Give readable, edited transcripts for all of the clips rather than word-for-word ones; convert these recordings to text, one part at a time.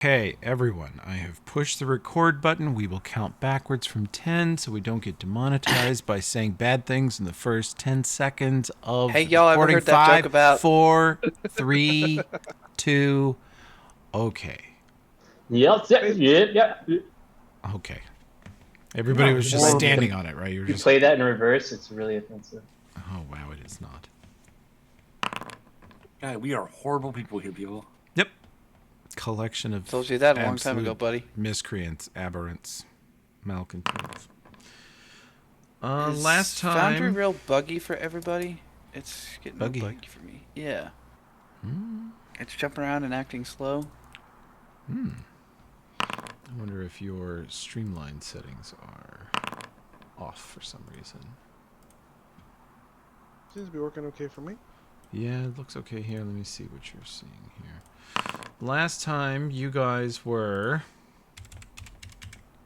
Okay, everyone, I have pushed the record button. We will count backwards from 10 so we don't get demonetized by saying bad things in the first 10 seconds of Hey, the y'all ever recording. heard that joke Five, about? 4, 3, 2. Okay. Yep, yep, yep, yep. Okay. Everybody was just When standing on it, right? You were you just. play that in reverse, it's really offensive. Oh, wow, it is not. God, we are horrible people here, people. Yep. Collection of. Told you that a long time absolute ago, buddy. Miscreants, aberrants, malcontents. Is Last time. Foundry real buggy for everybody? It's getting Buggy? real buggy for me. Yeah. It's jumping around and acting slow. I wonder if your streamline settings are off for some reason. Seems to be working okay for me. Yeah, it looks okay here. Let me see what you're seeing here. Last time, you guys were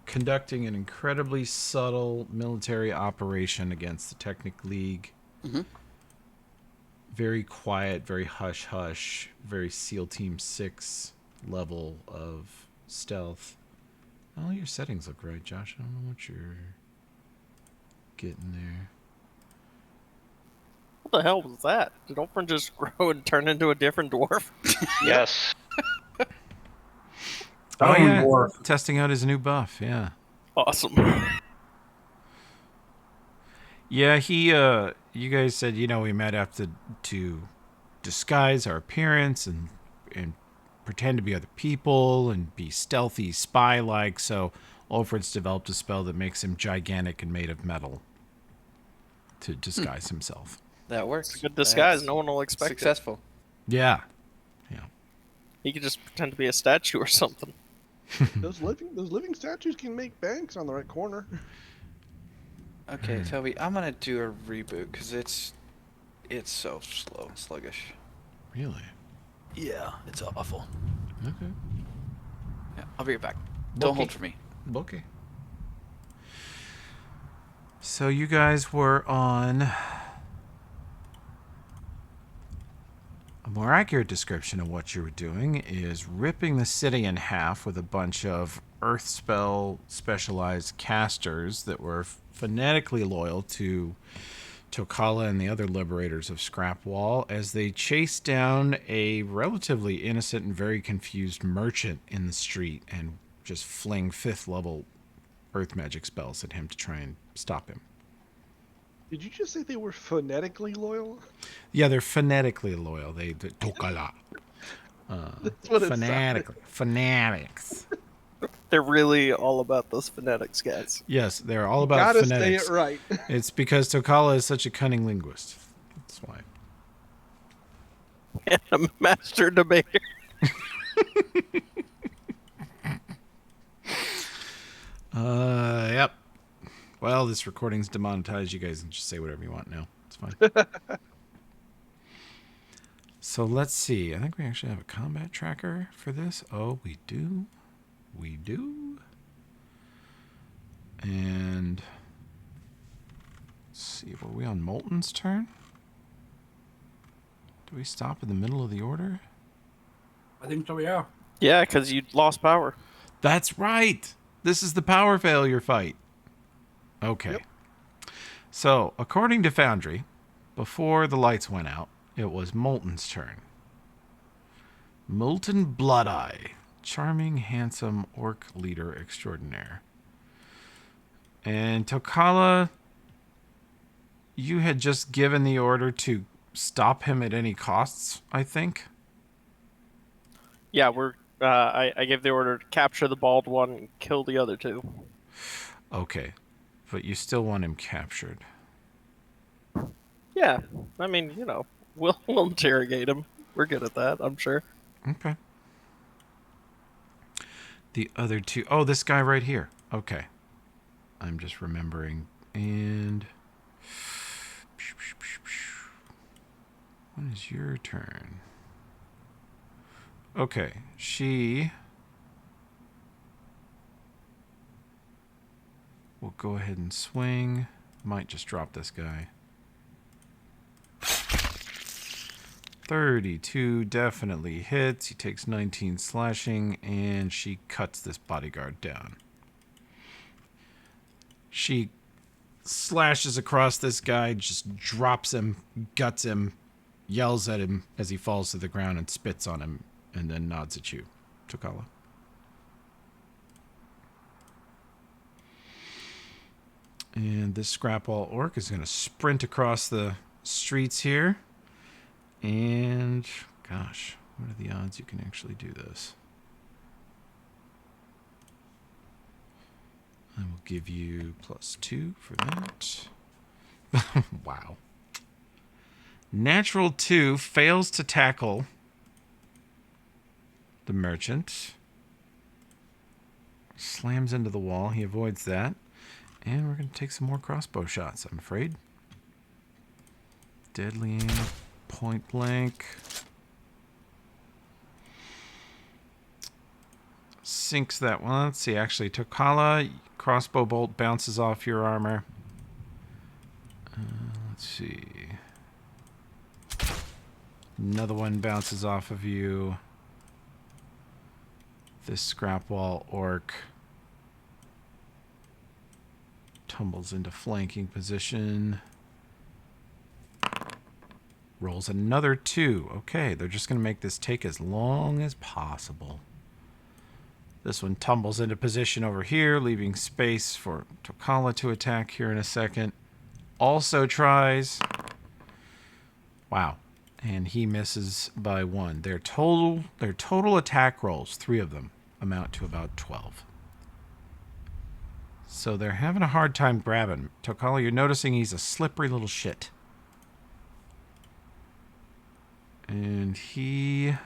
conducting an incredibly subtle military operation against the Technic League. Mm-hmm. Very quiet, very hush-hush, very SEAL Team 6 level of stealth. All your settings look right, Josh. I don't know what you're getting there. What the hell was that? Did Oprah just grow and turn into a different dwarf? Yes. Oh, yeah. Dwarf. Testing out his new buff, yeah. Awesome. Yeah, you guys said, we might have to disguise our appearance and pretend to be other people and be stealthy, spy-like, so Ulfred's developed a spell that makes him gigantic and made of metal to disguise himself. That works. It's a good disguise. That's No one will expect successful. Yeah. it. He could just pretend to be a statue or something. Those living statues can make banks on the right corner. Okay, Toby, I'm gonna do a reboot because it's so slow and sluggish. Really? Yeah, it's awful. Okay. Yeah, I'll be right back. Don't Okay. hold for me. Okay. So you guys were on... A more accurate description of what you were doing is ripping the city in half with a bunch of earth spell specialized casters that were phonetically loyal to Tokala and the other liberators of Scrapwall as they chased down a relatively innocent and very confused merchant in the street and just fling 5th level earth magic spells at him to try and stop him. Did you just say they were phonetically loyal? Yeah, they're phonetically loyal. They Tokala. That's what it Fanatically. Fanatics. They're really all about those phonetics, guys. Yes, they're all about Gotta phonetics. say it right. It's because Tokala is such a cunning linguist. That's why. And a master debater. Yep. Well, this recording's demonetized. You guys can just say whatever you want now. It's fine. So let's see. I think we actually have a combat tracker for this. Oh, we do. We do. And let's see. Were we on Molten's turn? Do we stop in the middle of the order? I think so, yeah. Yeah, because you lost power. That's right. This is the power failure fight. Okay. Yep. So, according to Foundry, before the lights went out, it was Molten's turn. Molten Bloodeye, charming, handsome orc leader extraordinaire. And Tokala, you had just given the order to stop him at any costs, I think. Yeah, I gave the order to capture the bald one and kill the other two. Okay. But you still want him captured. Yeah, I mean, we'll interrogate him. We're good at that, I'm sure. Okay. The other two... Oh, this guy right here. Okay. I'm just remembering. And... When is your turn? Okay. She... will go ahead and swing. Might just drop this guy. 32 definitely hits. He takes 19 slashing, and she cuts this bodyguard down. She slashes across this guy, just drops him, guts him, yells at him as he falls to the ground, and spits on him, and then nods at you, Tokala. And this Scrapwall Orc is going to sprint across the streets here. And, gosh, what are the odds you can actually do this? I will give you +2 for that. Wow. Natural 2 fails to tackle the merchant. Slams into the wall. He avoids that. And we're going to take some more crossbow shots, I'm afraid. Deadly aim, point blank. Sinks that one. Let's see, actually, Tokala, crossbow bolt bounces off your armor. Let's see. Another one bounces off of you. This Scrapwall Orc tumbles into flanking position. Rolls another 2. Okay, they're just going to make this take as long as possible. This one tumbles into position over here, leaving space for Tokala to attack here in a second. Also tries. Wow. And he misses by 1. Their total attack rolls, 3 of them, amount to about 12. So they're having a hard time grabbing. Tokala, you're noticing he's a slippery little shit. And he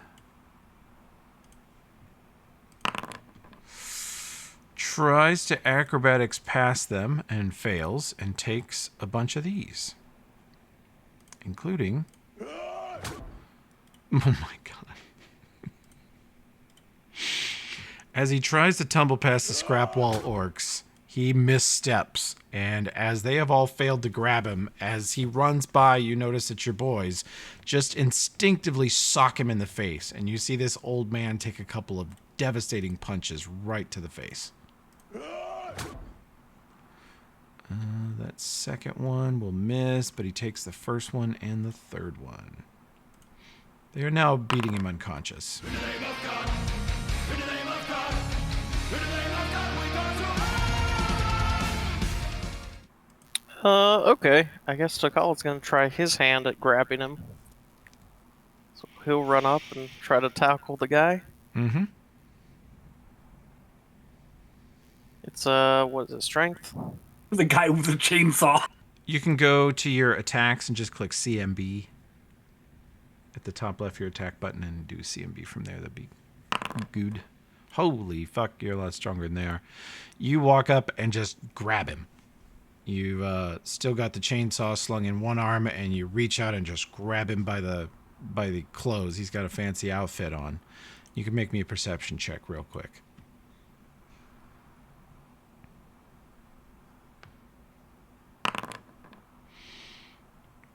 tries to acrobatics past them and fails and takes a bunch of these. Including... Oh my god. As he tries to tumble past the Scrapwall Orcs, he missteps, and as they have all failed to grab him, as he runs by, you notice that your boys just instinctively sock him in the face, and you see this old man take a couple of devastating punches right to the face. That second one will miss, but he takes the first one and the third one. They are now beating him unconscious. Okay. I guess Tokala's gonna try his hand at grabbing him. So he'll run up and try to tackle the guy. Mm-hmm. It's, what is it, strength? The guy with the chainsaw. You can go to your attacks and just click CMB at the top left of your attack button and do CMB from there. That'd be good. Holy fuck, you're a lot stronger than they are. You walk up and just grab him. You've still got the chainsaw slung in one arm, and you reach out and just grab him by the clothes. He's got a fancy outfit on. You can make me a perception check real quick.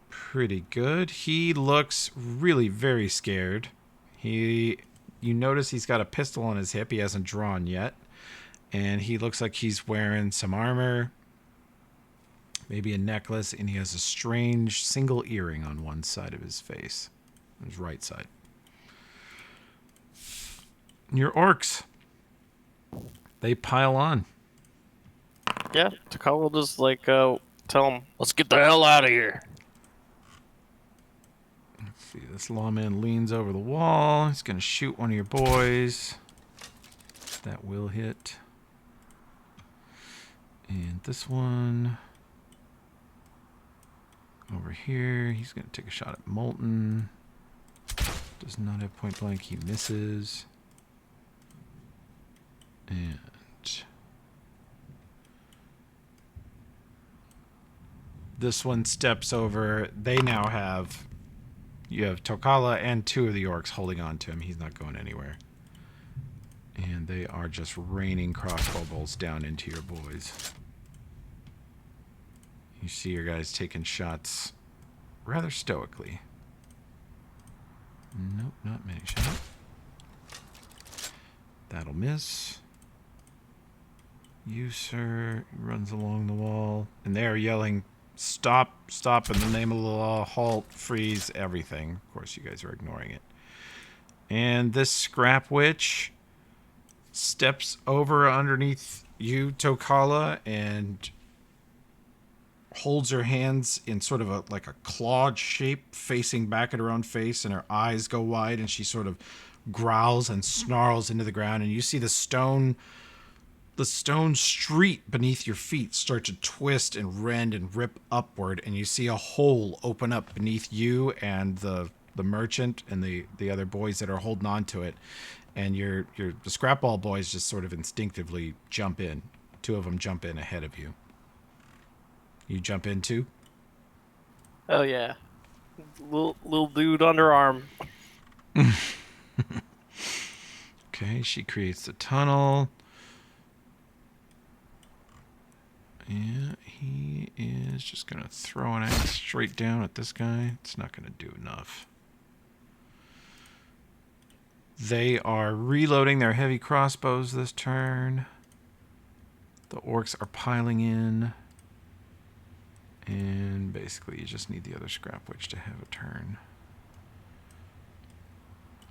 Pretty good. He looks really very scared. You notice he's got a pistol on his hip. He hasn't drawn yet. And he looks like he's wearing some armor, maybe a necklace, and he has a strange single earring on one side of his face, on his right side. Your orcs, they pile on. Yeah, Tokala will just, like, tell him, let's get the hell out of here. Let's see, this lawman leans over the wall. He's going to shoot one of your boys. That will hit. And this one over here, he's going to take a shot at Molten. Does not have point blank. He misses. And this one steps over. They now have... You have Tokala and 2 of the orcs holding on to him. He's not going anywhere. And they are just raining crossbow bolts down into your boys. You see your guys taking shots rather stoically. Nope, not many shot. That'll miss. You, sir, runs along the wall, and they're yelling, "Stop! Stop! In the name of the law! Halt! Freeze! Everything!" Of course, you guys are ignoring it. And this scrap witch steps over underneath you, Tokala, and holds her hands in sort of a like a clawed shape facing back at her own face, and her eyes go wide, and she sort of growls and snarls into the ground, and you see the stone street beneath your feet start to twist and rend and rip upward, and you see a hole open up beneath you and the merchant and the other boys that are holding on to it, and the scrapball boys just sort of instinctively jump in. Two of them jump in ahead of you. You jump in too? Oh yeah. Little dude underarm. Okay, she creates the tunnel. Yeah, he is just going to throw an axe straight down at this guy. It's not going to do enough. They are reloading their heavy crossbows this turn. The orcs are piling in. And basically you just need the other scrap witch to have a turn.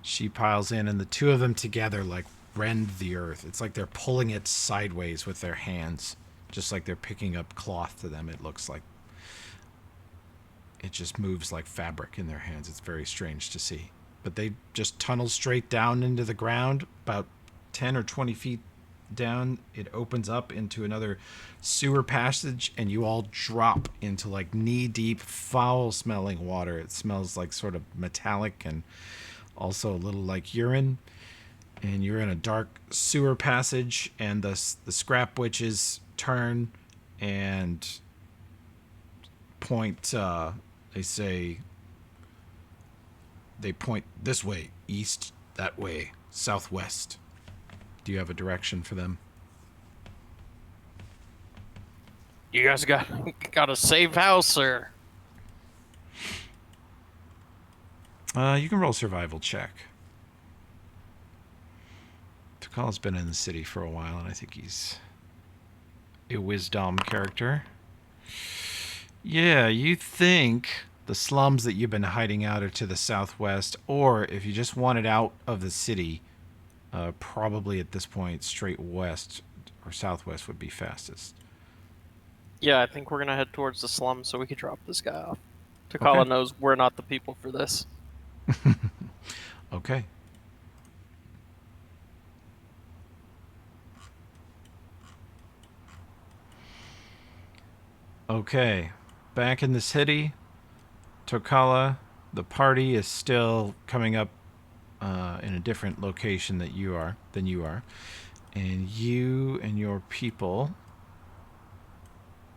She piles in, and the two of them together like rend the earth. It's like they're pulling it sideways with their hands. Just like they're picking up cloth to them, it looks like. It just moves like fabric in their hands. It's very strange to see. But they just tunnel straight down into the ground, about 10 or 20 feet down. It opens up into another sewer passage, and you all drop into like knee-deep, foul-smelling water. It smells like sort of metallic and also a little like urine. And you're in a dark sewer passage, and the scrap witches turn and point. They point this way, east, that way, southwest. Do you have a direction for them? You guys got a safe house, sir. You can roll survival check. Takala's been in the city for a while, and I think he's a wisdom character. Yeah, you think the slums that you've been hiding out are to the southwest, or if you just wanted out of the city, probably at this point straight west or southwest would be fastest. Yeah, I think we're gonna head towards the slums so we can drop this guy off. Takala Okay. knows we're not the people for this. Okay. Okay. Back in the city, Tokala, the party is still coming up in a different location than you are. And you and your people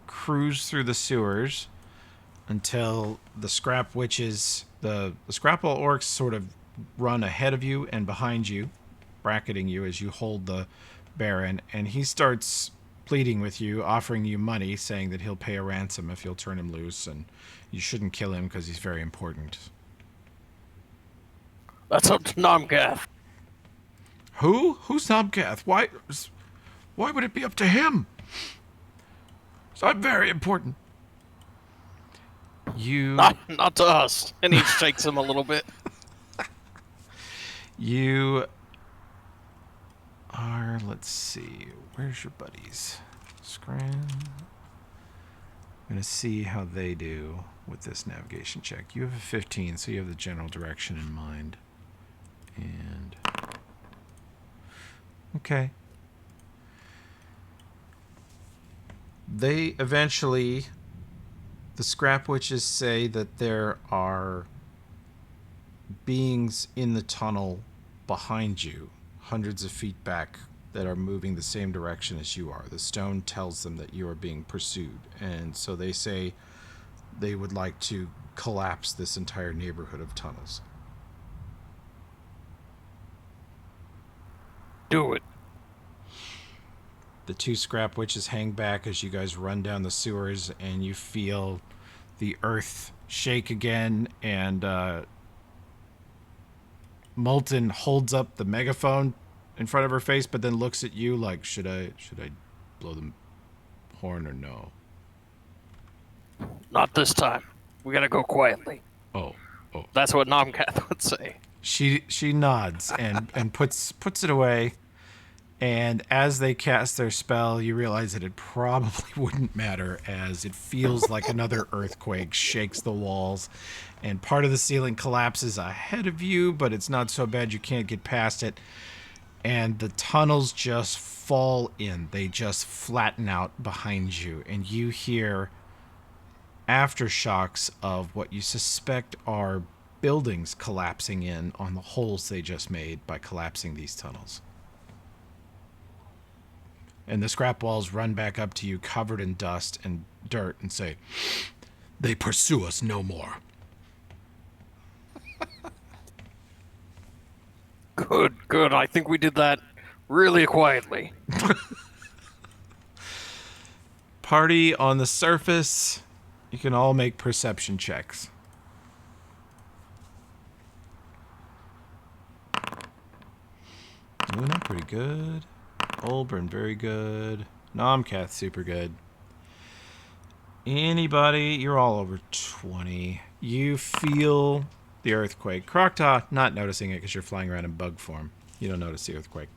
cruise through the sewers until the scrap witches, the scrapple orcs sort of run ahead of you and behind you, bracketing you as you hold the Baron, and he starts pleading with you, offering you money, saying that he'll pay a ransom if you'll turn him loose, and you shouldn't kill him because he's very important. That's up to Nomgath. Who? Who's Nomgath? Why would it be up to him? So I'm very important. You Not to us. And he shakes him a little bit. You are, let's see, where's your buddies? Scram. I'm going to see how they do with this navigation check. You have a 15, so you have the general direction in mind. And okay. They eventually, the scrap witches say that there are beings in the tunnel behind you, hundreds of feet back, that are moving the same direction as you are. The stone tells them that you are being pursued, and so they say they would like to collapse this entire neighborhood of tunnels. Do it. The two scrap witches hang back as you guys run down the sewers, and you feel the earth shake again, and Molten holds up the megaphone in front of her face, but then looks at you like, should I blow the horn or no? Not this time. We gotta go quietly. Oh. That's what Nomcath would say. She nods and puts it away. And as they cast their spell, you realize that it probably wouldn't matter, as it feels like another earthquake shakes the walls, and part of the ceiling collapses ahead of you, but it's not so bad you can't get past it. And the tunnels just fall in. They just flatten out behind you, and you hear aftershocks of what you suspect are buildings collapsing in on the holes they just made by collapsing these tunnels. And the scrap walls run back up to you covered in dust and dirt and say, "They pursue us no more." Good. I think we did that really quietly. Party on the surface, you can all make perception checks. Luna, pretty good. Olbrin, very good. Nomcath, super good. Anybody, you're all over 20. You feel the earthquake. Krokta, not noticing it because you're flying around in bug form. You don't notice the earthquake.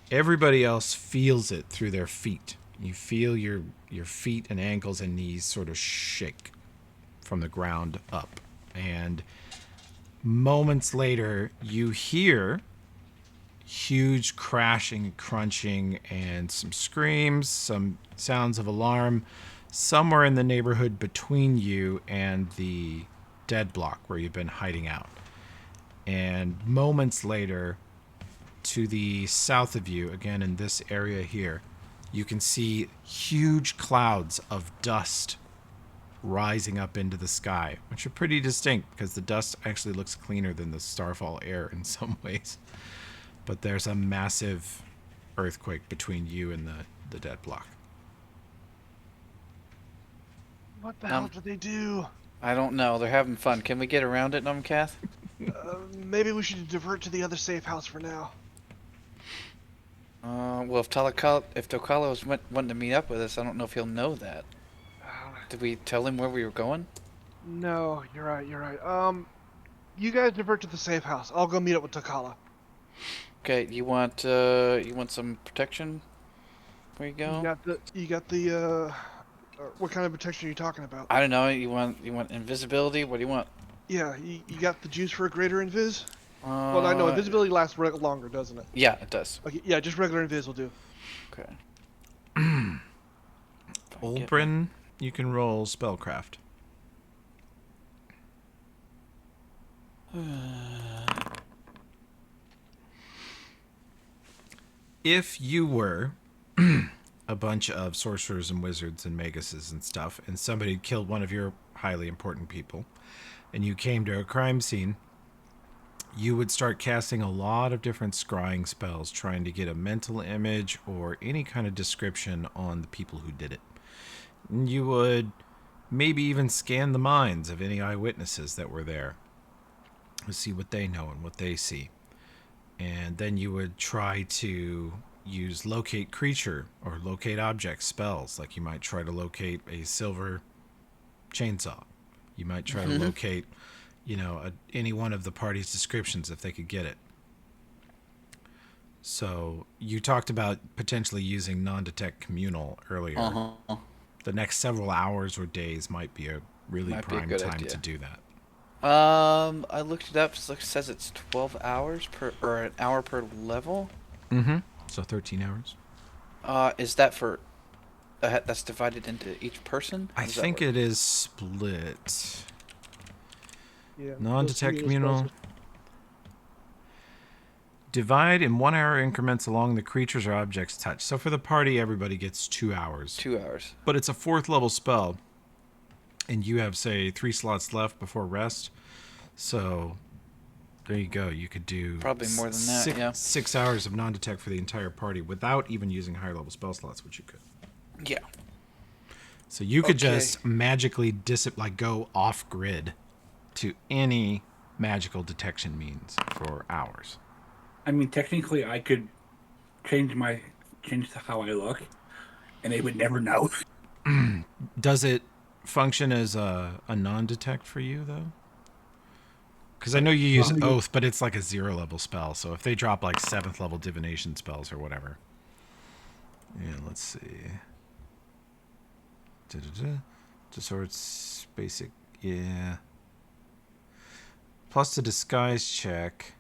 Everybody else feels it through their feet. You feel your feet and ankles and knees sort of shake from the ground up. And moments later, you hear huge crashing, crunching, and some screams, some sounds of alarm, somewhere in the neighborhood between you and the dead block where you've been hiding out. And moments later, to the south of you, again in this area here, you can see huge clouds of dust rising up into the sky, which are pretty distinct because the dust actually looks cleaner than the starfall air in some ways. But there's a massive earthquake between you and the dead block. What the hell did they do? I don't know. They're having fun. Can we get around it, Nomcath? Maybe we should divert to the other safe house for now. Well, if Tokala was wanting to meet up with us, I don't know if he'll know that. Did we tell him where we were going? No, you're right. You guys divert to the safe house. I'll go meet up with Takala. Okay, you want some protection? Where you go? You got the what kind of protection are you talking about? I don't know. You want invisibility? What do you want? Yeah, you got the juice for a greater invis? Well, I know invisibility lasts longer, doesn't it? Yeah, it does. Okay, yeah, just regular invis will do. Okay. Olbrin, you can roll spellcraft. If you were a bunch of sorcerers and wizards and maguses and stuff, and somebody killed one of your highly important people, and you came to a crime scene, you would start casting a lot of different scrying spells, trying to get a mental image or any kind of description on the people who did it. And you would maybe even scan the minds of any eyewitnesses that were there to see what they know and what they see. And then you would try to use locate creature or locate object spells. Like you might try to locate a silver chainsaw. You might try to locate, any one of the party's descriptions if they could get it. So you talked about potentially using non-detect communal earlier. Uh-huh. The next several hours or days might be a really prime good time idea. to do that. I looked it up. It says it's 12 hours or an hour per level. Mm-hmm. So 13 hours. Is that for? That's divided into each person. I think it is split. Yeah. Non-detect those communal. spells- Divide in 1 hour increments along the creatures or objects touched. So for the party, everybody gets 2 hours. 2 hours. But it's a 4th level spell. And you have, say, 3 slots left before rest. So there you go. You could do Probably more than that, yeah. 6 hours of non-detect for the entire party without even using higher level spell slots, which you could. Yeah. So you could Okay. just magically go off grid to any magical detection means for hours. I mean, technically, I could change to how I look, and they would never know. Does it function as a non-detect for you, though? Because I know you use Oath, but it's like a 0-level spell. So if they drop like 7th level divination spells or whatever. Yeah, let's see. Disord's basic, yeah. Plus the disguise check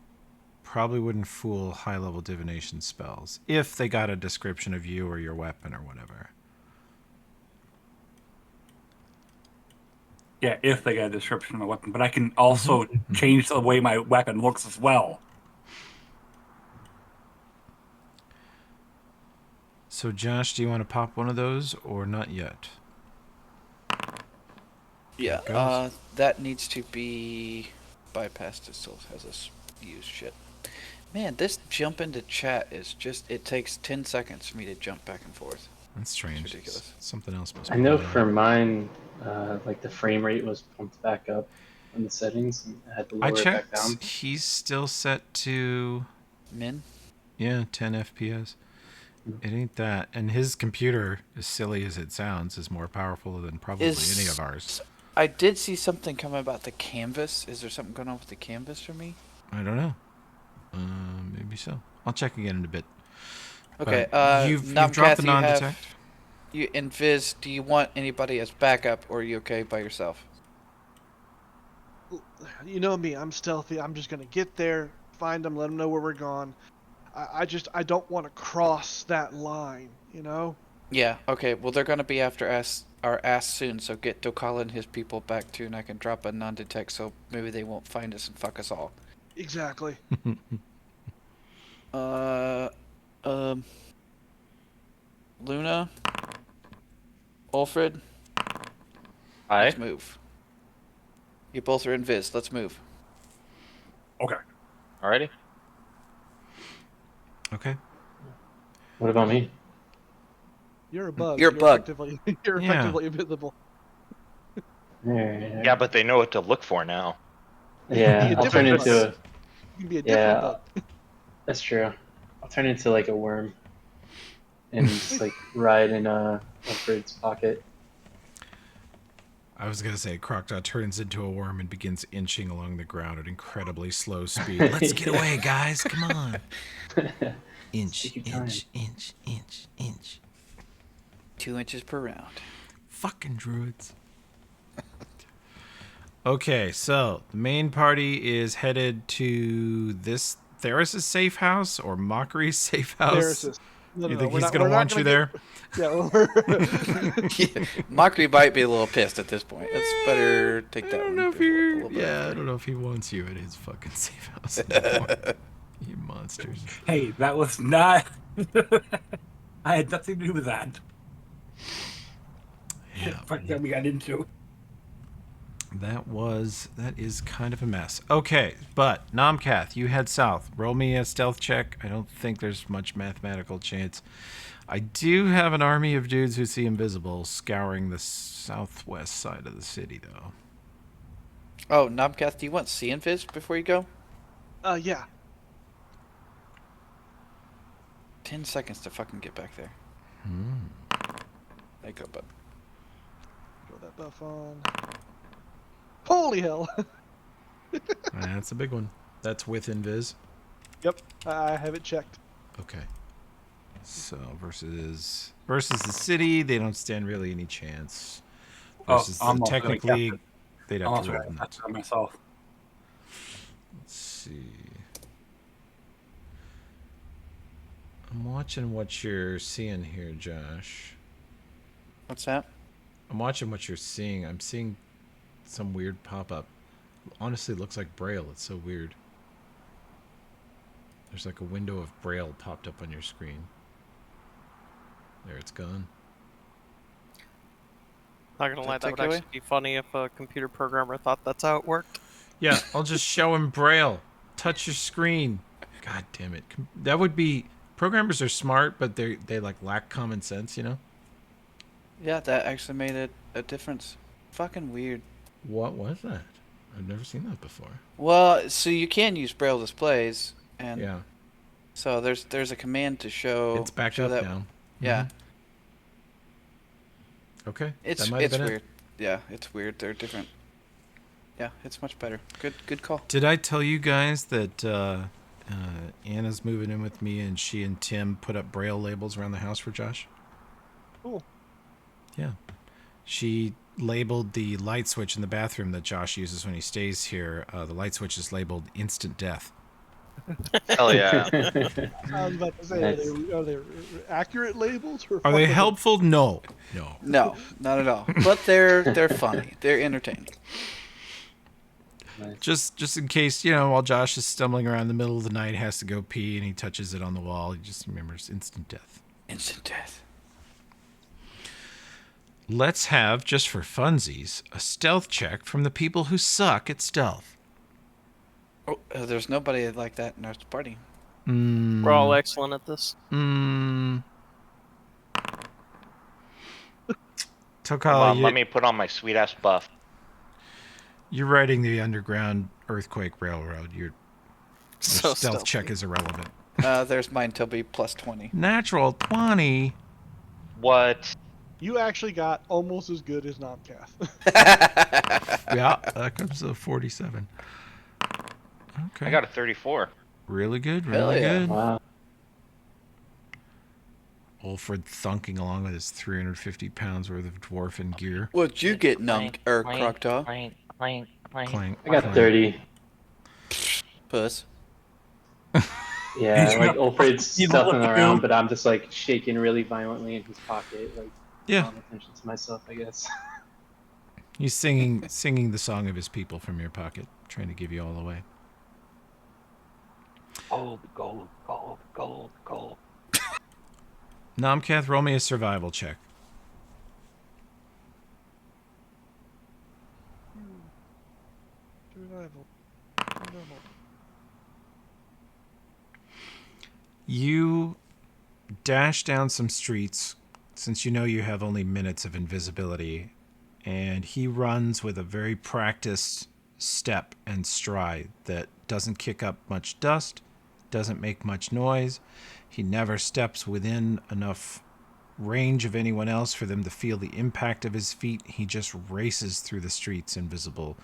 probably wouldn't fool high-level divination spells if they got a description of you or your weapon or whatever. Yeah, if they get a description of my weapon, but I can also change the way my weapon looks as well. So, Josh, do you want to pop one of those or not yet? Yeah, goes. that needs to be bypassed. It still has us use shit. Man, this jump into chat is just, it takes 10 seconds for me to jump back and forth. That's strange. It's ridiculous. Something else must I be know going on. for mine, like the frame rate was pumped back up in the settings, and I had to lower I it back down. checked. He's still set to, Min? 10 FPS. It ain't that. And his computer, as silly as it sounds, is more powerful than probably any of ours. I did see something come about the canvas. Is there something going on with the canvas for me? I don't know. Maybe so. I'll check again in a bit. Okay, But you've dropped the non-detect? You and Viz, do you want anybody as backup, or are you okay by yourself? You know me, I'm stealthy. I'm just gonna get there, find them, let them know where we're gone. I don't want to cross that line, you know? Yeah, okay, well they're gonna be after our ass soon, so get Dokala and his people back too, and I can drop a non-detect so maybe they won't find us and fuck us all. Exactly. Luna, Ulfred, Hi. let's move. You both are in Viz, let's move. Okay. Alrighty. Okay. What about me? You're a bug. You're a bug. You're Yeah. effectively invisible. Yeah, but they know what to look for now. Yeah, Be a I'll turn different into bug. a. You can be a Yeah. different bug. That's true. I'll turn into like a worm, and just like ride in a bird's pocket. I was going to say, Crocodile turns into a worm and begins inching along the ground at incredibly slow speed. Let's get Yeah. away, guys. Come on. Inch, Take your time. inch. 2 inches per round. Fucking druids. Okay, so the main party is headed to this Theris' safe house or Mockery's safe house. There's no, You no, think we're he's not- going we're to not want you gonna there? Yeah, we're Yeah, Mockery might be a little pissed at this point. Let's better take that I don't one. know if a little he bit I after. don't know if he wants you at his fucking safe house anymore. You monsters. Hey, that was not. I had nothing to do with that. Yeah, Fuck that we got into. that is kind of a mess. Okay, but Nomcath, you head south. Roll me a stealth check. I don't think there's much mathematical chance. I do have an army of dudes who see invisible scouring the southwest side of the city, though. Oh, Knobcath, do you want See and Viz before you go? yeah. 10 seconds to fucking get back there. There you go, bud. Throw that buff on. Holy hell! That's a big one. That's with Invis. Yep, I have it checked. Okay. So versus the city, they don't stand really any chance. Versus I'm the also gonna technically, cast they'd I'm have to also roll gonna nuts. cast it on myself. Let's see. I'm watching what you're seeing here, Josh. What's that? I'm watching what you're seeing. I'm seeing some weird pop-up. Honestly, it looks like Braille. It's so weird. There's like a window of Braille popped up on your screen. There, it's gone. Not gonna lie, that would Take it away? actually be funny if a computer programmer thought that's how it worked. Yeah, I'll just show him Braille. Touch your screen. God damn it. That would be... Programmers are smart, but they like lack common sense, you know? Yeah, that actually made a difference. Fucking weird. What was that? I've never seen that before. Well, so you can use braille displays, and Yeah, so there's a command to show. it's back show up that, now. Yeah, Okay, it's that might have been weird. it. Yeah, it's weird. They're different. Yeah, it's much better. Good call. Did I tell you guys that Anna's moving in with me, and she and Tim put up braille labels around the house for Josh? Cool. Yeah. She labeled the light switch in the bathroom that Josh uses when he stays here. The light switch is labeled instant death. Hell yeah. I was about to say, are they accurate labels? Or Are they fucking- helpful? No. No. No, not at all. But they're funny. They're entertaining. Nice. Just in case, while Josh is stumbling around in the middle of the night, has to go pee, and he touches it on the wall, he just remembers instant death. Instant death. Let's have, just for funsies, a stealth check from the people who suck at stealth. Oh, there's nobody like that in our party. Mm, We're all excellent at this. Mm. Come Tokala, on, let me put on my sweet ass buff. you're riding the Underground Earthquake Railroad. Your So stealth check stealthy. is irrelevant. There's mine. Toby plus 20. Natural 20. What? You actually got almost as good as Nomcath. Yeah, that comes to 47. Okay. I got a 34. Really good, Hell really yeah. good. Wow. Olford thunking along with his 350 pounds worth of dwarfen gear. What'd you get, Croctaw? Clank, clank, clank. Clank, I got clank. 30. Puss. Yeah, He's like not- Ulfred's he's not stuffing looking around, around. but I'm just like shaking really violently in his pocket, like Yeah, drawing attention to myself, I guess. he's singing the song of his people from your pocket, trying to give you all away. Gold, gold, gold, gold, gold. Nomcath, roll me a survival check. Survival. Normal. You dash down some streets since you know you have only minutes of invisibility, and he runs with a very practiced step and stride that doesn't kick up much dust, doesn't make much noise. He never steps within enough range of anyone else for them to feel the impact of his feet. He just races through the streets invisible,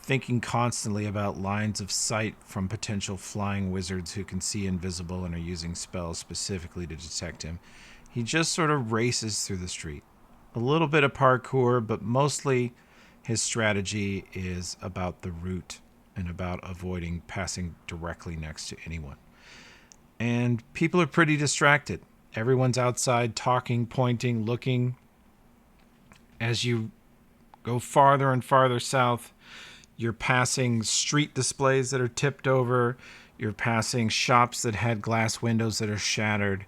thinking constantly about lines of sight from potential flying wizards who can see invisible and are using spells specifically to detect him. He just sort of races through the street. A little bit of parkour, but mostly his strategy is about the route and about avoiding passing directly next to anyone. And people are pretty distracted. Everyone's outside talking, pointing, looking. As you go farther and farther south, you're passing street displays that are tipped over. You're passing shops that had glass windows that are shattered.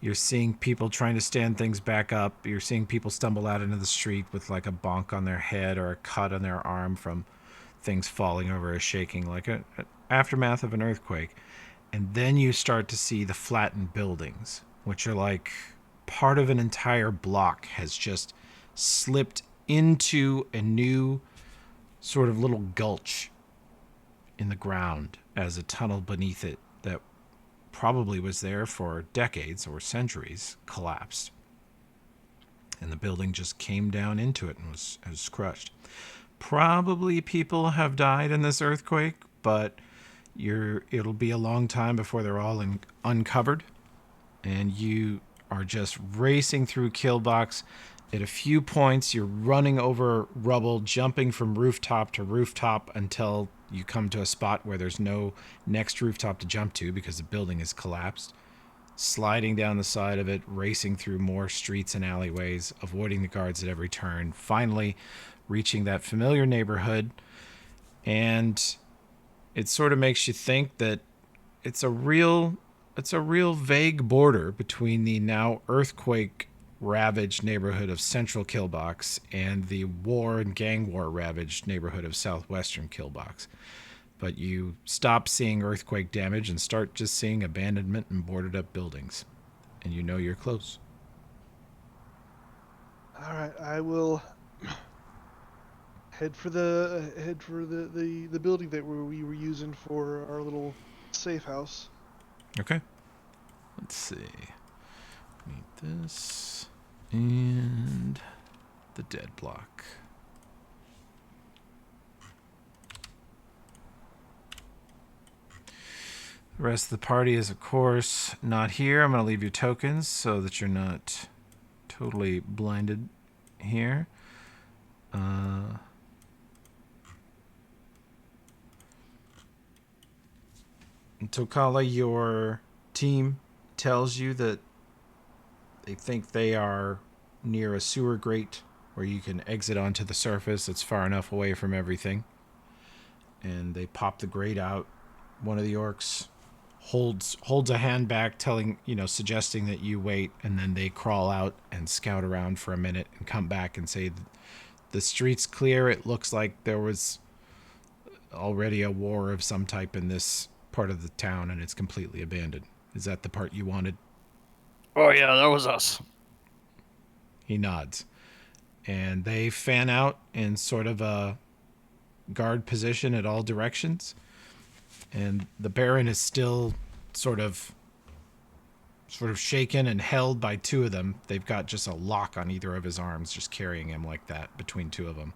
You're seeing people trying to stand things back up. You're seeing people stumble out into the street with like a bonk on their head or a cut on their arm from things falling over or shaking, like an aftermath of an earthquake. And then you start to see the flattened buildings, which are like part of an entire block has just slipped into a new sort of little gulch in the ground as a tunnel beneath it that probably was there for decades or centuries collapsed. And the building just came down into it and was crushed. Probably people have died in this earthquake, but it'll be a long time before they're all uncovered. And you are just racing through Killbox. At a few points, you're running over rubble, jumping from rooftop to rooftop until you come to a spot where there's no next rooftop to jump to because the building is collapsed. Sliding down the side of it, racing through more streets and alleyways, avoiding the guards at every turn. Finally, reaching that familiar neighborhood. And it sort of makes you think that it's a real vague border between the now earthquake ravaged neighborhood of central Killbox and the war and gang war ravaged neighborhood of southwestern Killbox. But you stop seeing earthquake damage and start just seeing abandonment and boarded up buildings. And you know you're close. All right, I will head for the building that we were using for our little safe house. Okay. Let's see. Need this and the dead block. The rest of the party is, of course, not here. I'm going to leave your tokens so that you're not totally blinded here. Tokala, your team tells you that they think they are near a sewer grate where you can exit onto the surface. It's far enough away from everything. And they pop the grate out. One of the orcs holds a hand back, suggesting that you wait, and then they crawl out and scout around for a minute and come back and say, the street's clear. It looks like there was already a war of some type in this part of the town, and it's completely abandoned. Is that the part you wanted? Oh yeah, that was us. He nods. And they fan out in sort of a guard position at all directions. And the Baron is still sort of shaken and held by two of them. They've got just a lock on either of his arms, just carrying him like that between two of them.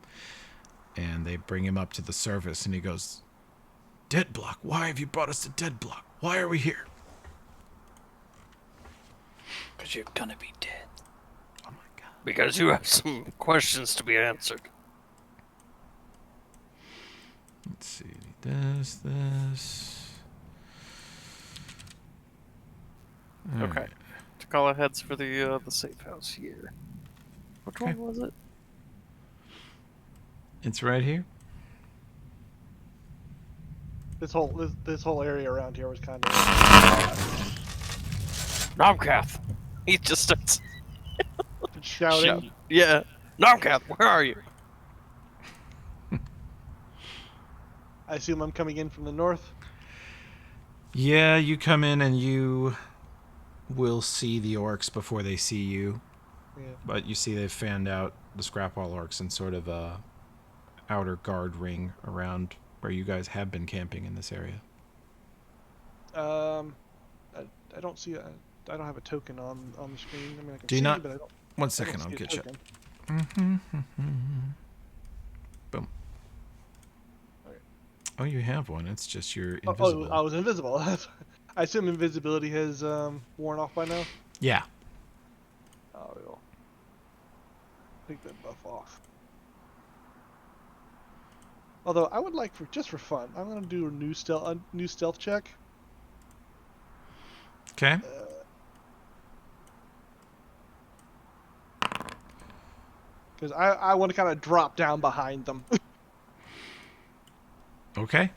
And they bring him up to the surface, and he goes, "Dead block, why have you brought us to dead block? Why are we here?" Because you're gonna be dead. Oh my god. Because you have some questions to be answered. Let's see. He does this. All Okay. right. Takala heads for the safe house here. Which Okay. one was it? It's right here. This whole area around here was kind of. Nomcath. He just starts shouting. shouting. Yeah. Nomcath, where are you? I assume I'm coming in from the north. Yeah, you come in and you will see the orcs before they see you. Yeah. But you see they've fanned out the Scrapwall orcs in sort of a outer guard ring around where you guys have been camping in this area. I don't see I don't have a token on the screen. I mean, I can Do you see, not? but I don't. One I second, don't I'll see a get you. token. Boom. Okay. Oh, you have one. It's just you're Oh, invisible. I was invisible. I assume invisibility has worn off by now. Yeah. Oh, we'll take that buff off. Although I would like, for fun, I'm gonna do a new stealth check. Okay. Because I want to kind of drop down behind them. Okay.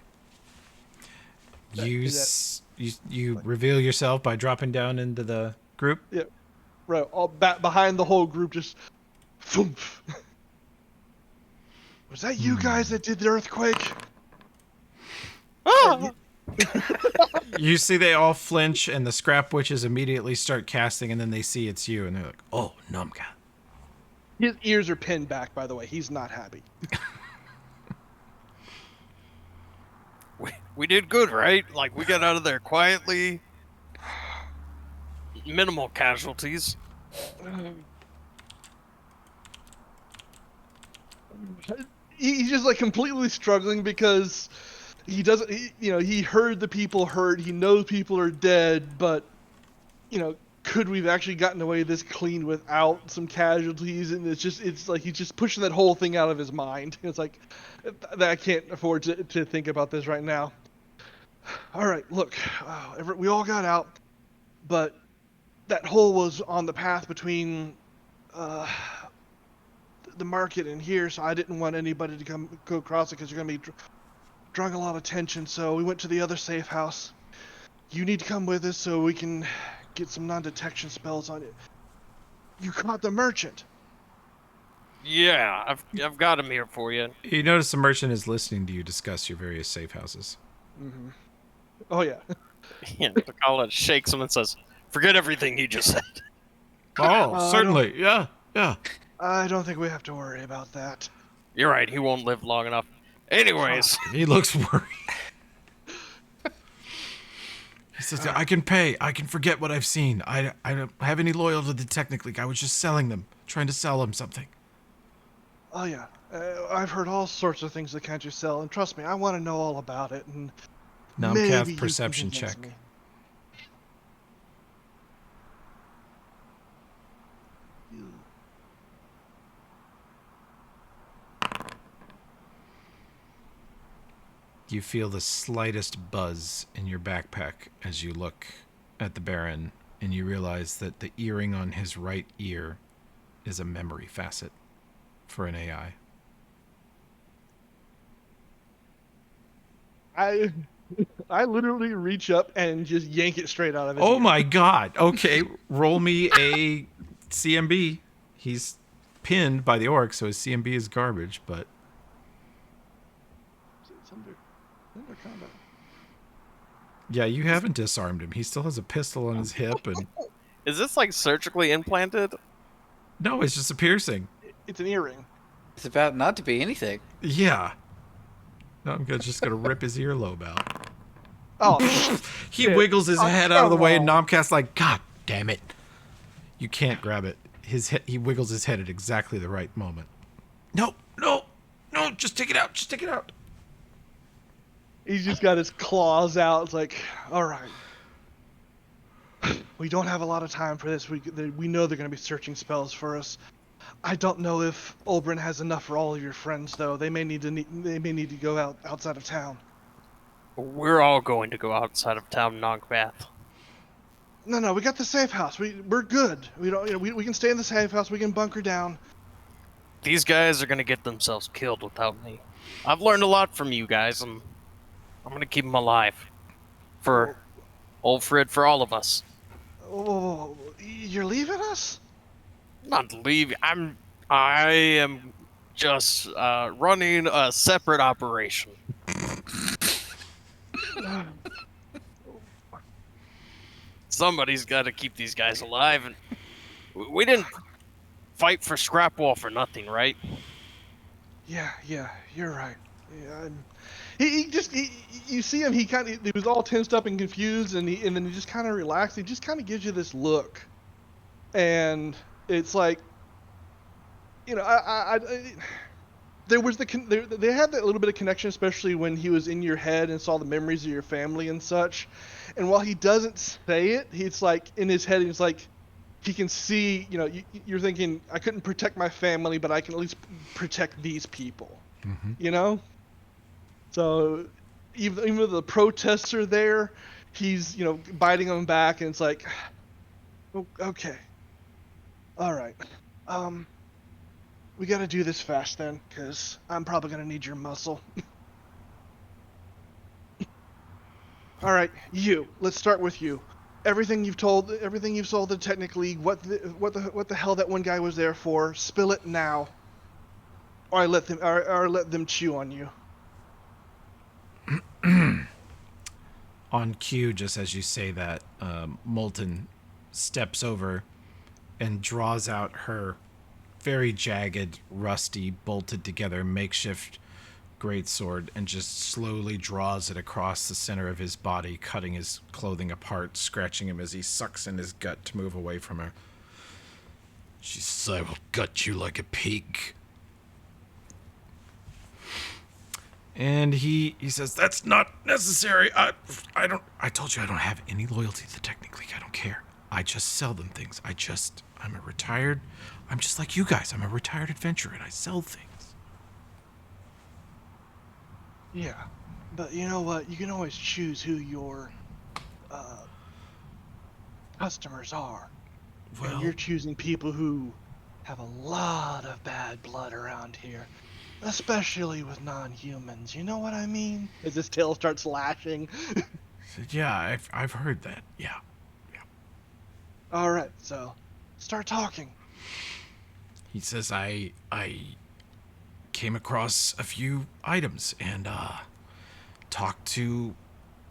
You reveal yourself by dropping down into the group. Right, all behind the whole group, just. Thoomph. Was that you guys that did the earthquake? Ah! You see they all flinch, and the scrap witches immediately start casting, and then they see it's you, and they're like, "Oh, Numka." His ears are pinned back, by the way. He's not happy. We did good, right? Like, we got out of there quietly. Minimal casualties. He's just like completely struggling because he doesn't. He heard the people hurt. He knows people are dead, but could we've actually gotten away this clean without some casualties? And it's like he's just pushing that whole thing out of his mind. It's like I can't afford to think about this right now. All right, look, we all got out, but that hole was on the path between the market and here, so I didn't want anybody to go across it because you're gonna be drawing a lot of attention. So we went to the other safe house. You need to come with us so we can get some non-detection spells on it. You caught the merchant. Yeah, I've got him here for you. You notice the merchant is listening to you discuss your various safe houses. Mm-hmm. Oh yeah. Yeah, Takala shakes him and says, "Forget everything you just said." Oh, certainly. Yeah. I don't think we have to worry about that. You're right, he won't live long enough. Anyways, He looks worried. He says, I can pay. I can forget what I've seen. I don't have any loyalty to the Technic I was just selling them, trying to sell them something. Oh yeah, I've heard all sorts of things that can't you sell, and trust me, I want to know all about it. And maybe you Nomcath can perception convince check. me. You feel the slightest buzz in your backpack as you look at the Baron, and you realize that the earring on his right ear is a memory facet for an AI. I literally reach up and just yank it straight out of his Oh ear. my god. Okay, roll me a CMB. He's pinned by the orc, so his CMB is garbage, but It's under combat. yeah, you haven't disarmed him. He still has a pistol on his hip, and is this like surgically implanted? no, it's just a piercing. It's an earring. It's about not to be anything. Yeah. No, I'm just gonna rip his earlobe out. Oh, He shit. wiggles his Oh, head out of the way, and come Nomcast's like, God damn it. You can't grab it. He wiggles his head at exactly the right moment. No, just take it out. Just take it out. He's just got his claws out. It's like, all right. We don't have a lot of time for this. We know they're going to be searching spells for us. I don't know if Olbrin has enough for all of your friends, though. They may need to go outside of town. We're all going to go outside of town, Nogbath. No, we got the safe house. We're good. We don't. We can stay in the safe house. We can bunker down. These guys are gonna get themselves killed without me. I've learned a lot from you guys, and I'm gonna keep them alive. For Ulfrid, for all of us. Oh, you're leaving us? Not leaving. I am just running a separate operation. Somebody's got to keep these guys alive, and we didn't fight for Scrapwall for nothing, right? Yeah, you're right. Yeah, you see him. He was all tensed up and confused, and then he just kind of relaxed. He just kind of gives you this look, and it's like, there was they had that little bit of connection, especially when he was in your head and saw the memories of your family and such. And while he doesn't say it, he's like in his head. He's like, he can see. You're thinking, I couldn't protect my family, but I can at least protect these people. Mm-hmm. So even though the protests are there, he's biting them back, and it's like, okay, all right, we got to do this fast then, because I'm probably gonna need your muscle. All right, let's start with you. Everything you've sold the Technic League, what the hell that one guy was there for, spill it now, or I let them chew on you. On cue, just as you say that, Molten steps over and draws out her very jagged, rusty, bolted together makeshift greatsword and just slowly draws it across the center of his body, cutting his clothing apart, scratching him as he sucks in his gut to move away from her. She says, I will gut you like a pig. And he says, that's not necessary. I told you I don't have any loyalty to the Technic League. I don't care. I just sell them things. I'm just like you guys. I'm a retired adventurer and I sell things. Yeah, but you know what? You can always choose who your customers are. Well, And you're choosing people who have a lot of bad blood around here. Especially with non-humans, you know what I mean? As his tail starts lashing. yeah, I've heard that. Yeah. Alright, so start talking. He says, I came across a few items and talked to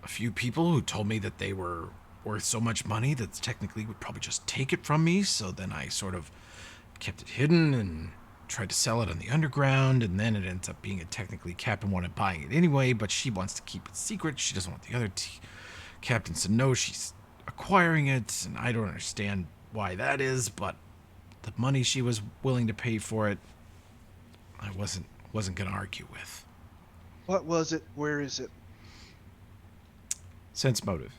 a few people who told me that they were worth so much money that technically would probably just take it from me. So then I sort of kept it hidden and tried to sell it on the underground, and then it ends up being technically Captain wanted buying it anyway, but she wants to keep it secret. She doesn't want the other captains to know she's acquiring it, and I don't understand why that is, but the money she was willing to pay for it, I wasn't going to argue with. What was it? Where is it? Sense motive.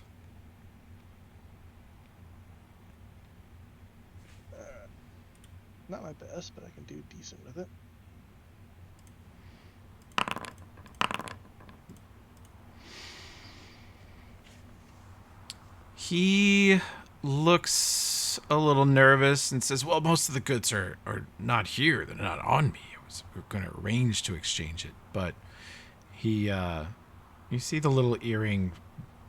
Not my best, but I can do decent with it. He looks a little nervous and says, well, most of the goods are not here. They're not on me. We're going to arrange to exchange it. But he, you see the little earring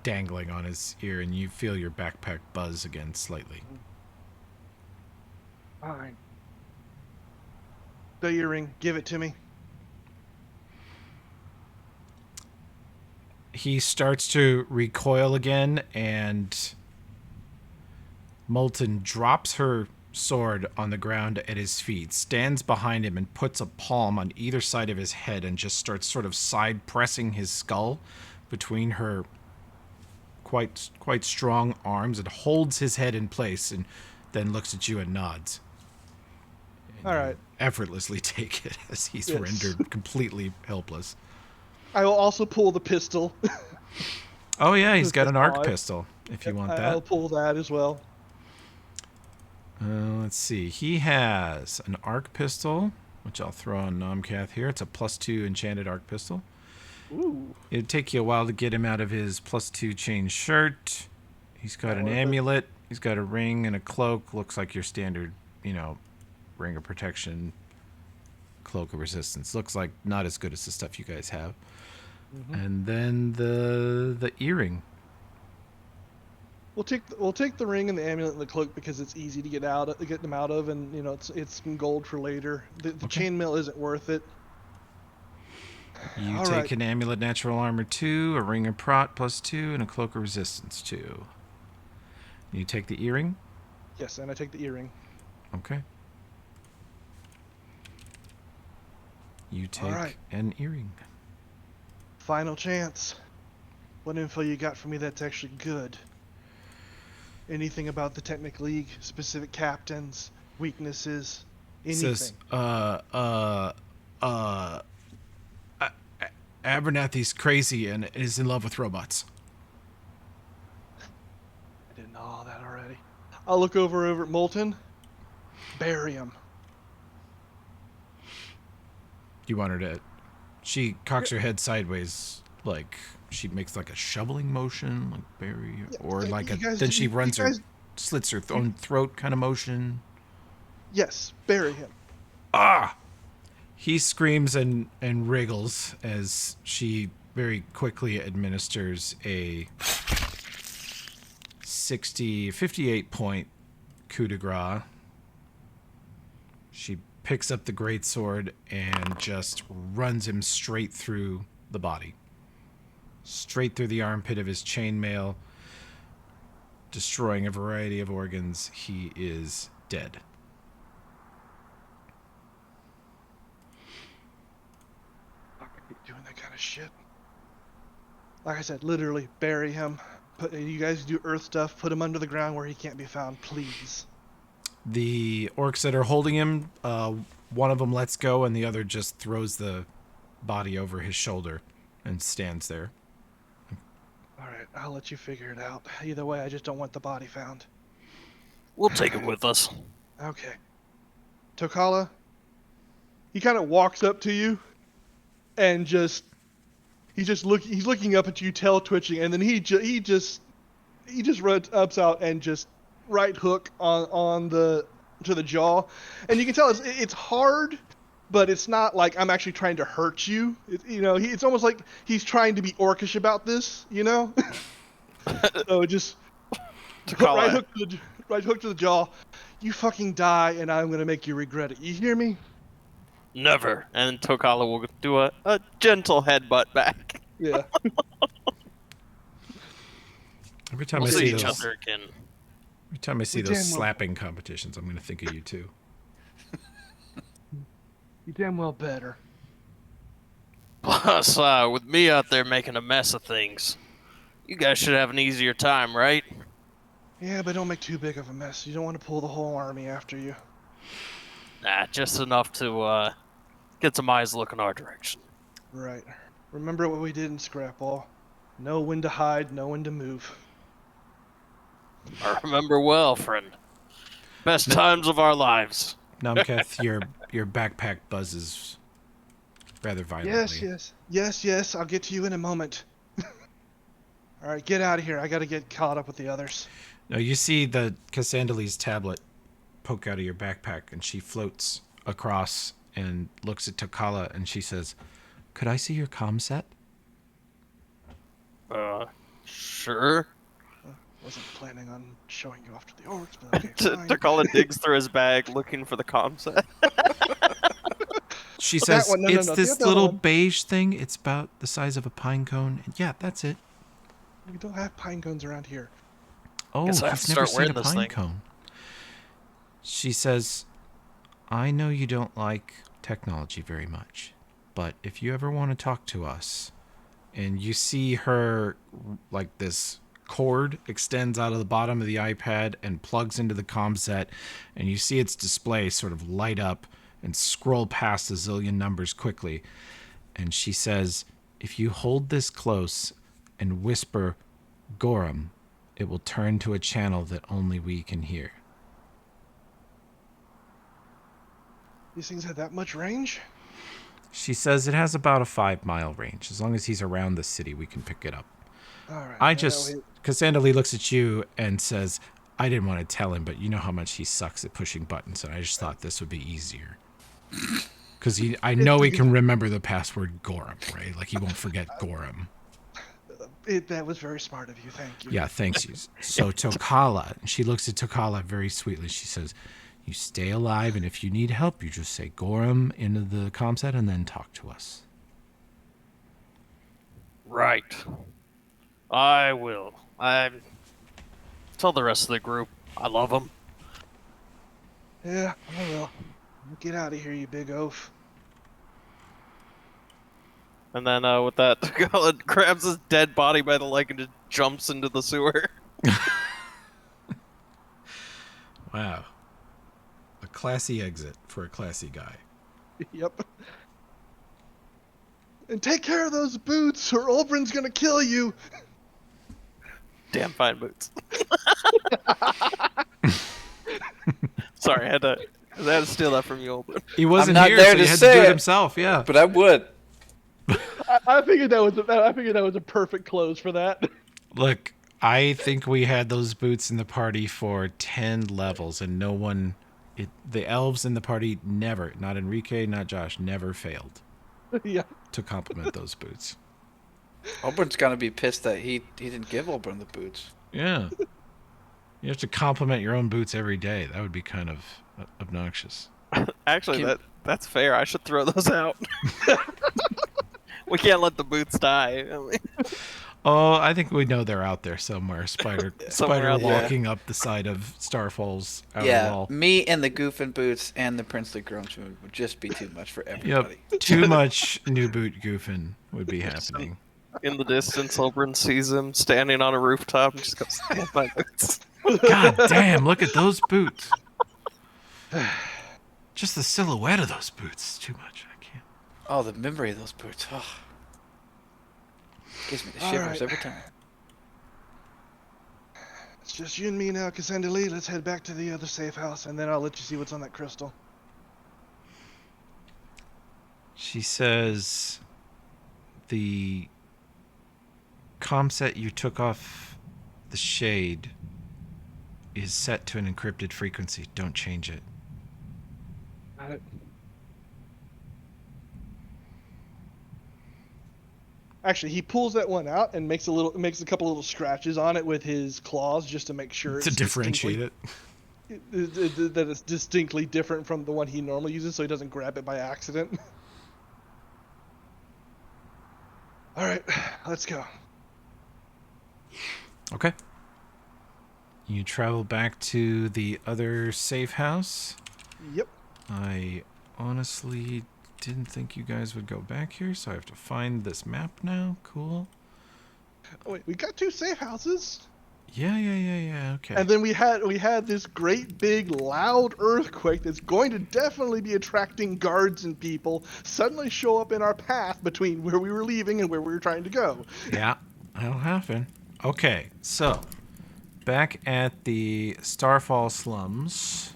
dangling on his ear, and you feel your backpack buzz again slightly. Fine. The earring, give it to me. He starts to recoil again, and Moulton drops her sword on the ground at his feet, stands behind him, and puts a palm on either side of his head and just starts sort of side pressing his skull between her quite strong arms, and holds his head in place, and then looks at you and nods. And All you right. effortlessly take it as he's Yes. rendered completely helpless. I will also pull the pistol. Oh yeah, he's got an arc Five. pistol if you want I'll that. pull that as well. Let's see. He has an arc pistol, which I'll throw on Nomcath here. It's a +2 enchanted arc pistol. Ooh. It'd take you a while to get him out of his +2 chain shirt. He's got Not an worth it. amulet. He's got a ring and a cloak. Looks like your standard, ring of protection, cloak of resistance. Looks like not as good as the stuff you guys have. And then the earring. We'll take the ring and the amulet and the cloak because it's easy to get them out of, and it's some gold for later. The Okay. chainmail isn't worth it. You All take right. an amulet natural armor 2, a ring of prot +2, and a cloak of resistance 2. You take the earring. Yes, and I take the earring. Okay. You take right. an earring. Final chance. What info you got for me that's actually good? Anything about the Technic League, specific captains, weaknesses, anything? Says, Abernathy's crazy and is in love with robots. I didn't know all that already. I'll look over at Moulton. Bury him. You want her to... She cocks her head sideways, like she makes like a shoveling motion, like bury, or yeah, like you guys- then she you runs her, guys- slits her own throat kind of motion. Yes, bury him. Ah! He screams and wriggles as she very quickly administers a 58 point coup de grace. She picks up the greatsword and just runs him straight through the body. Straight through the armpit of his chainmail, destroying a variety of organs. He is dead. Not gonna be doing that kind of shit. Like I said, literally bury him. You guys do Earth stuff. Put him under the ground where he can't be found, please. The orcs that are holding him, one of them lets go and the other just throws the body over his shoulder and stands there. All right, I'll let you figure it out. Either way, I just don't want the body found. We'll take it with us. Okay. Tokala, he kind of walks up to you and he's looking up at you, tail twitching, and then he just runs up out and just right hook to the jaw, and you can tell it's hard, but it's not like I'm actually trying to hurt you. It's almost like he's trying to be orcish about this, So just right hook to the jaw. You fucking die, and I'm gonna make you regret it. You hear me? Never. And Tokala will do a gentle headbutt back. Yeah. Every time We'll I see see each those, other again. every time I see We those damn well- slapping competitions, I'm going to think of you too. You damn well better. Plus, with me out there making a mess of things, you guys should have an easier time, right? Yeah, but don't make too big of a mess. You don't want to pull the whole army after you. Nah, just enough to, get some eyes looking our direction. Right. Remember what we did in Scrapball. Know when to hide, know when to move. I remember well, friend. Best times of our lives. Numketh, your backpack buzzes rather violently. Yes. I'll get to you in a moment. All right, get out of here. I got to get caught up with the others. No, you see the Cassandale's tablet poke out of your backpack, and she floats across and looks at Takala, and she says, "Could I see your comm set?" Sure. Wasn't planning on showing you off to the orcs, but okay, fine. Takala digs through his bag looking for the comm set. She That says, one, no, "It's the this other little one. beige thing. It's about the size of a pine cone." And yeah, that's it. We don't have pine cones around here. Oh, Guess I he's have to never start seen wearing a this pine thing. cone. She says, "I know you don't like technology very much, but if you ever want to talk to us," and you see her, like, this cord extends out of the bottom of the iPad and plugs into the comm set, and you see its display sort of light up and scroll past a zillion numbers quickly. And she says, "If you hold this close and whisper Gorham, it will turn to a channel that only we can hear." These things have that much range? She says it has about a 5-mile range. As long as he's around the city, we can pick it up. All right. I yeah, just, Cassandra Lee looks at you and says, "I didn't want to tell him, but you know how much he sucks at pushing buttons, and I just thought this would be easier." Because I know he can remember the password Gorham, right? Like, he won't forget Gorham. that was very smart of you. Thank you. Yeah, thanks. You. So Tokala, she looks at Tokala very sweetly. She says, "You stay alive, and if you need help, you just say Gorham into the comm set and then talk to us." Right. I will. I tell the rest of the group I love them. Yeah, I will. Get out of here, you big oaf. And then with that, Takala grabs his dead body by the leg and just jumps into the sewer. Wow. A classy exit for a classy guy. Yep. And take care of those boots, or Olbrin's gonna kill you. Damn fine boots. Sorry, I had to steal that from you, Olbrin. He wasn't not here, there so he to had to say do it it. himself. Yeah. But I would. I figured that was a perfect close for that. Look, I think we had those boots in the party for 10 levels, and no one, the elves in the party never, not Enrique, not Josh, never failed Yeah. to compliment those boots. Oberyn's gonna be pissed that he didn't give Oberyn the boots. Yeah. You have to compliment your own boots every day. That would be kind of obnoxious. Actually, Can- that's fair. I should throw those out. We can't let the boots die. I mean, Oh, I think we know they're out there somewhere. Spider Somewhere out there. walking up the side of Starfall's outer Yeah, wall. me and the Goofin boots and the Princely Groomsman would just be too much for everybody. Yep. Too much new boot goofing would be happening. In the distance, Olbrin sees him standing on a rooftop and just goes, "Damn my boots." God damn, look at those boots. Just the silhouette of those boots is too much. I can't. Oh, the memory of those boots. Oh. Gives me the All shivers right. every time. It's just you and me now, Cassandra Lee. Let's head back to the other safe house, and then I'll let you see what's on that crystal. She says the comm set you took off the shade is set to an encrypted frequency. Don't change it. Got it. Actually, he pulls that one out and makes a couple little scratches on it with his claws just to make sure To differentiate it. that it's distinctly different from the one he normally uses, so he doesn't grab it by accident. All right, let's go. Okay. You travel back to the other safe house. Yep. I honestly didn't think you guys would go back here, so I have to find this map now. Cool. Oh, wait, we got 2 safe houses. Yeah. Okay. And then we had this great big loud earthquake that's going to definitely be attracting guards and people suddenly show up in our path between where we were leaving and where we were trying to go. Yeah, that'll happen. Okay, so back at the Starfall Slums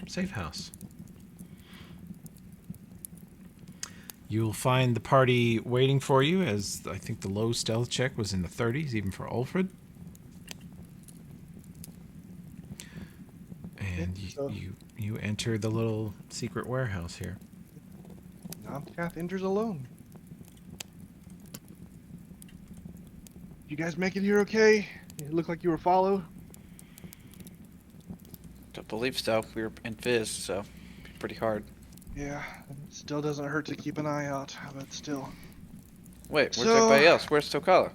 safe house. You'll find the party waiting for you, as I think the low stealth check was in the 30s, even for Ulfred. And So- you enter the little secret warehouse here. Nomcath enters alone. You guys make it here okay? It looked like you were followed. Don't believe so. We were in Fizz, so pretty hard. Yeah, it still doesn't hurt to keep an eye out, but still. Wait, where's So- everybody else? Where's Tokala?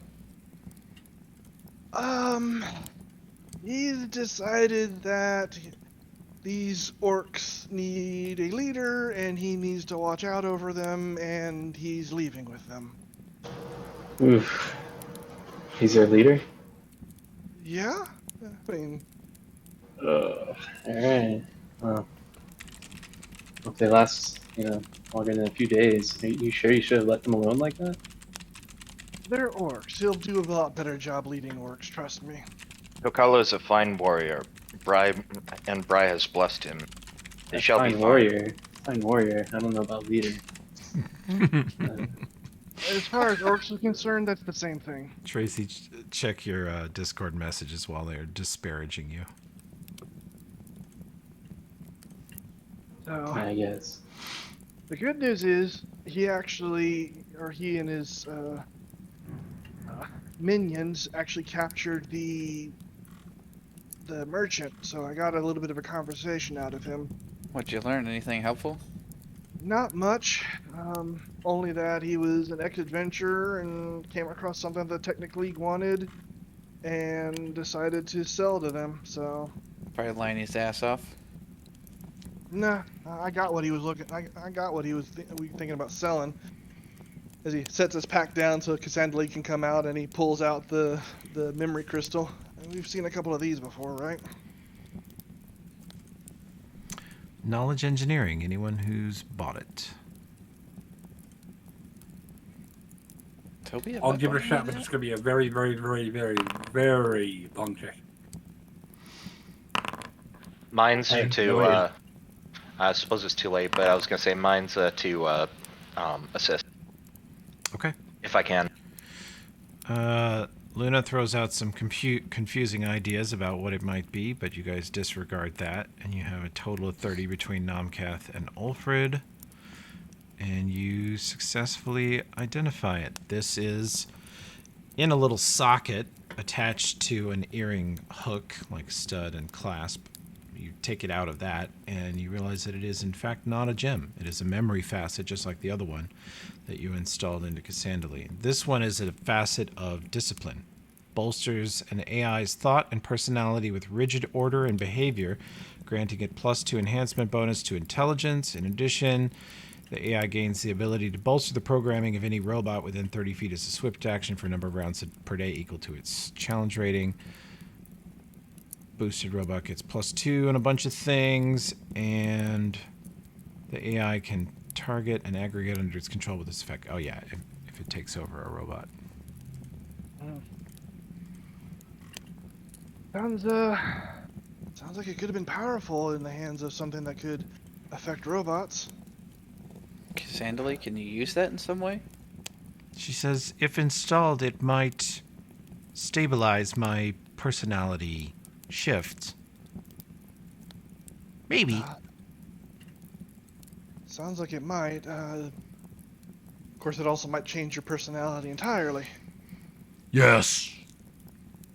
He's decided that these orcs need a leader and he needs to watch out over them, and he's leaving with them. Oof. He's their leader? Yeah? I mean, Alright. Well, if they last, longer than a few days, are you sure you should have let them alone like that? they're orcs. He'll do a lot better job leading orcs, trust me. Kokala is a fine warrior. Bry has blessed him. They shall be Fine fine. warrior. Fine warrior. I don't know about leader. As far as orcs are concerned, that's the same thing. Tracy, check your Discord messages while they're disparaging you. So, I guess. the good news is, he and his minions actually captured the merchant, so I got a little bit of a conversation out of him. What'd you learn? Anything helpful? Not much, only that he was an ex-adventurer and came across something the Technic League wanted and decided to sell to them, so... Probably lying his ass off. Nah, I got what he was looking. I got what he was thinking about selling. As he sets his pack down so Cassandra can come out, and he pulls out the memory crystal. And we've seen a couple of these before, right? Knowledge engineering. Anyone who's bought it. Toby, have I'll I give it a bought shot, any but of it's that? going to be a very, very, very, very, very long check. Mine's Hey, to, no way. I suppose it's too late, but I was gonna say mine's to assist, Okay. if I can. Luna throws out some confusing ideas about what it might be, but you guys disregard that, and you have a total of 30 between Nomcath and Ulfred, and you successfully identify it. This is in a little socket attached to an earring hook, like stud and clasp. You take it out of that, and you realize that it is, in fact, not a gem. It is a memory facet, just like the other one that you installed into Cassandra. This one is a facet of discipline. Bolsters an AI's thought and personality with rigid order and behavior, granting it +2 enhancement bonus to intelligence. In addition, the AI gains the ability to bolster the programming of any robot within 30 feet as a swift action for a number of rounds per day equal to its challenge rating. Boosted robot gets +2 on a bunch of things, and the AI can target an aggregate under its control with this effect. Oh yeah, if it takes over a robot. Sounds like it could have been powerful in the hands of something that could affect robots. Cassandra, can you use that in some way? She says, if installed, it might stabilize my personality shift. Maybe. Sounds like it might. Of course, it also might change your personality entirely. Yes.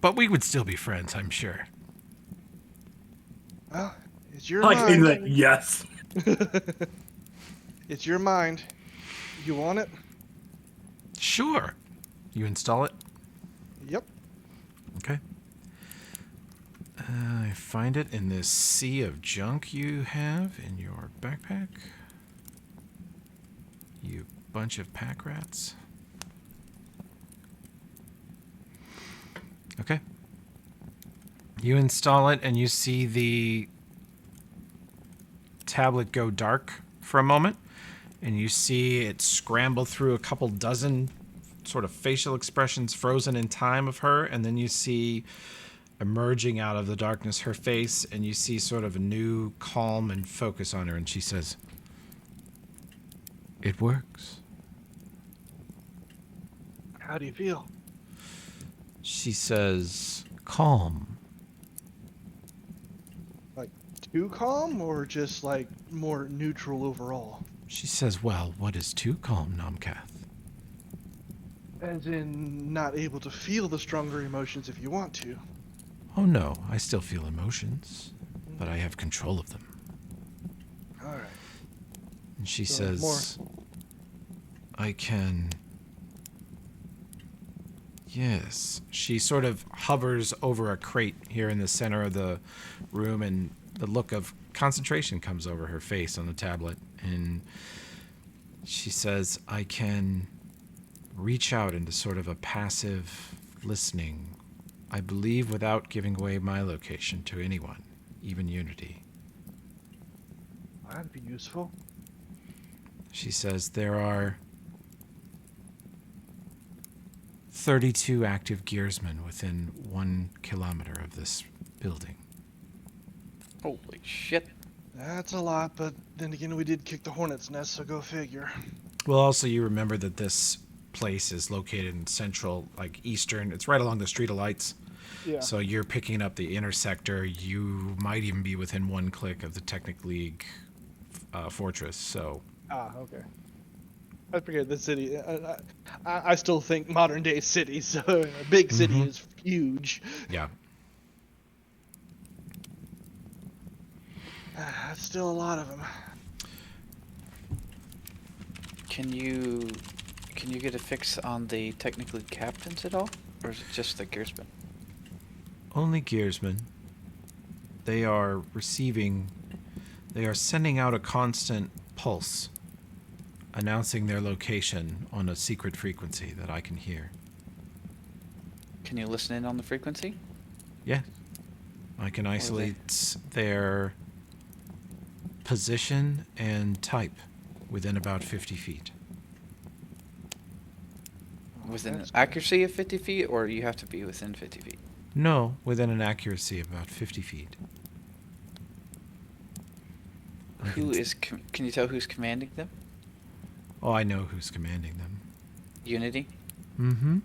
But we would still be friends, I'm sure. Well, it's your Like in mind. the yes. It's your mind. You want it? Sure. You install it? Yep. Okay. I find it in this sea of junk you have in your backpack. You bunch of pack rats. Okay. You install it and you see the tablet go dark for a moment, and you see it scramble through a couple dozen sort of facial expressions frozen in time of her, and then you see emerging out of the darkness her face, and you see sort of a new calm and focus on her, and she says, "It works." How do you feel? She says, "Calm." Like too calm, or just like more neutral overall? She says, "Well, what is too calm, Namkath?" As in, not able to feel the stronger emotions if you want to. "Oh no, I still feel emotions, but I have control of them." All right. And she So, says, "I can..." Yes. She sort of hovers over a crate here in the center of the room, and the look of concentration comes over her face on the tablet. And she says, "I can reach out into sort of a passive listening, I believe without giving away my location to anyone, even Unity." That'd be useful. She says, "There are 32 active gearsmen within 1 kilometer of this building." Holy shit. That's a lot, but then again, we did kick the hornet's nest, so go figure. Well, also you remember that this place is located in central, like eastern. It's right along the Street of Lights. Yeah. So you're picking up the inner sector. You might even be within 1 click of the Technic League fortress. So Okay. I forget the city. I still think modern day city, so a big city is huge. yeah. That's still a lot of them. Can you get a fix on the technically captains at all? Or is it just the gearsmen? Only gearsmen. They are sending out a constant pulse, announcing their location on a secret frequency that I can hear. Can you listen in on the frequency? Yes. I can isolate their position and type within about 50 feet. Within an That's accuracy of 50 feet, or you have to be within 50 feet? No, within an accuracy of about 50 feet. I Who can- is... Can you tell who's commanding them? Oh, I know who's commanding them. Unity? Mm-hmm.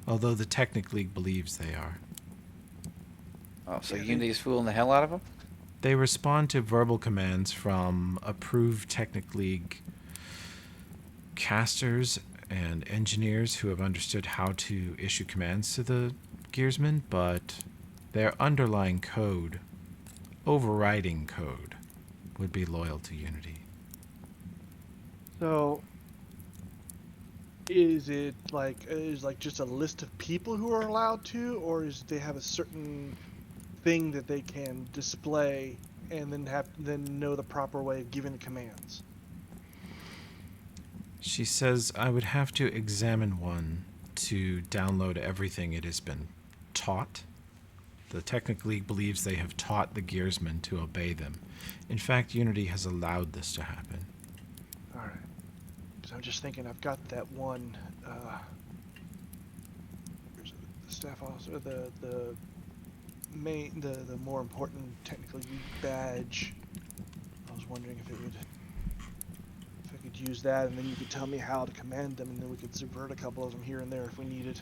Although the Technic League believes they are. Oh, so Yeah, they- Unity's fooling the hell out of them? They respond to verbal commands from approved Technic League casters and engineers who have understood how to issue commands to the gearsmen, but their underlying code, overriding code, would be loyal to Unity. So, is it like just a list of people who are allowed to, or is they have a certain thing that they can display and then know the proper way of giving the commands? She says I would have to examine one to download everything it has been taught. The Technic League believes they have taught the gearsmen to obey them. In fact, Unity has allowed this to happen. All right. So I'm just thinking, I've got that one. Where's it? The staff officer, the main, the more important technical badge. I was wondering if I could use that, and then you could tell me how to command them, and then we could subvert a couple of them here and there if we needed.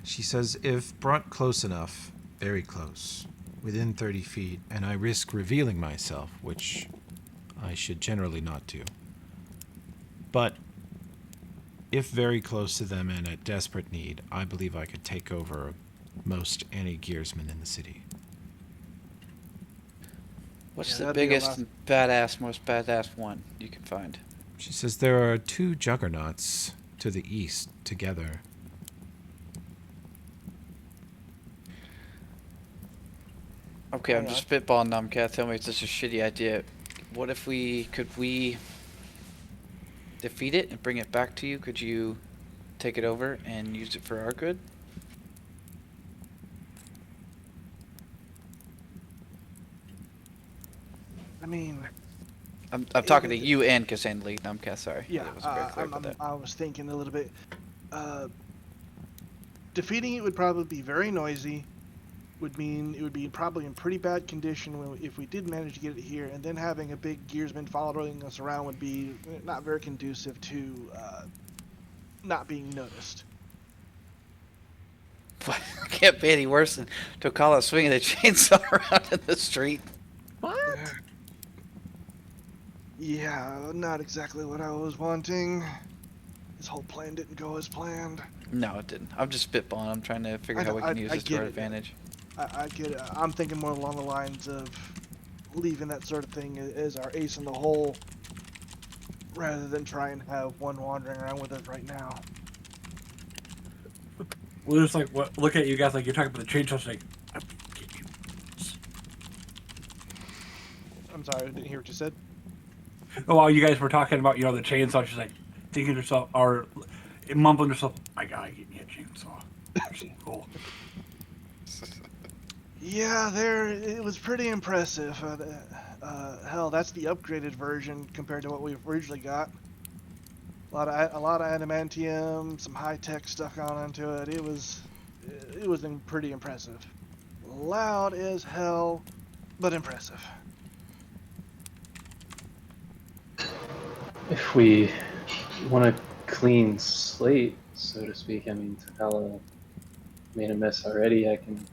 She says if brought close enough, very close, within 30 feet, and I risk revealing myself, which I should generally not do. But if very close to them and at desperate need, I believe I could take over most any gearsman in the city. What's Yeah, the that'd be a biggest lot. and badass, most badass one you can find? She says there are 2 juggernauts to the east together. Okay, I'm Hang just spitballing, Numcat. Tell me if this is a shitty idea. What if could we defeat it and bring it back to you? Could you take it over and use it for our good? I mean, I'm talking to you and Cassandra Lee. No, I'm sorry. yeah, I wasn't very clear about that. I was thinking a little bit. Defeating it would probably be very noisy. Would mean it would be probably in pretty bad condition if we did manage to get it here, and then having a big gearsman following us around would be not very conducive to not being noticed. Can't be any worse than Tokala swinging a chainsaw around in the street. Yeah, not exactly what I was wanting. His whole plan didn't go as planned. No, it didn't. I'm just spitballing. I'm trying to figure out how we can use this to our advantage. I get it. I'm thinking more along the lines of leaving that sort of thing as our ace in the hole, rather than try and have one wandering around with us right now. We're just like, what? Look at you guys like you're talking about the chainsaw. It's like, I'm gonna get you. I'm sorry, I didn't hear what you said. Oh, while you guys were talking about, you know, the chainsaw, she's like thinking to herself, or mumbling to herself, I gotta get me a chainsaw. That's cool. Yeah, it was pretty impressive. Hell, that's the upgraded version compared to what we originally got. A lot of adamantium, some high tech stuff gone onto it. It was pretty impressive. Loud as hell, but impressive. If we want a clean slate, so to speak, I mean, Takala made a mess already. I can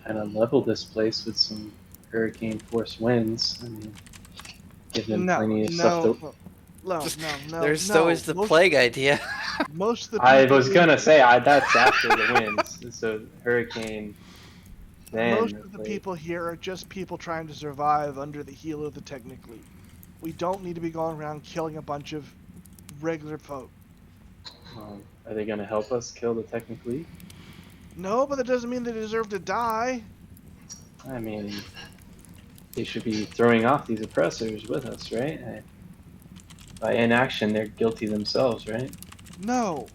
kind of level this place with some hurricane force winds. I mean, give them plenty of stuff to. No. There's always the plague idea. Most of the I people was gonna say that's after the winds. So hurricane. Then most of the people here are just people trying to survive under the heel of the Technically. We don't need to be going around killing a bunch of regular folk. Are they gonna help us kill the Technically? No, but that doesn't mean they deserve to die. I mean, they should be throwing off these oppressors with us, right? By inaction, they're guilty themselves, right? No.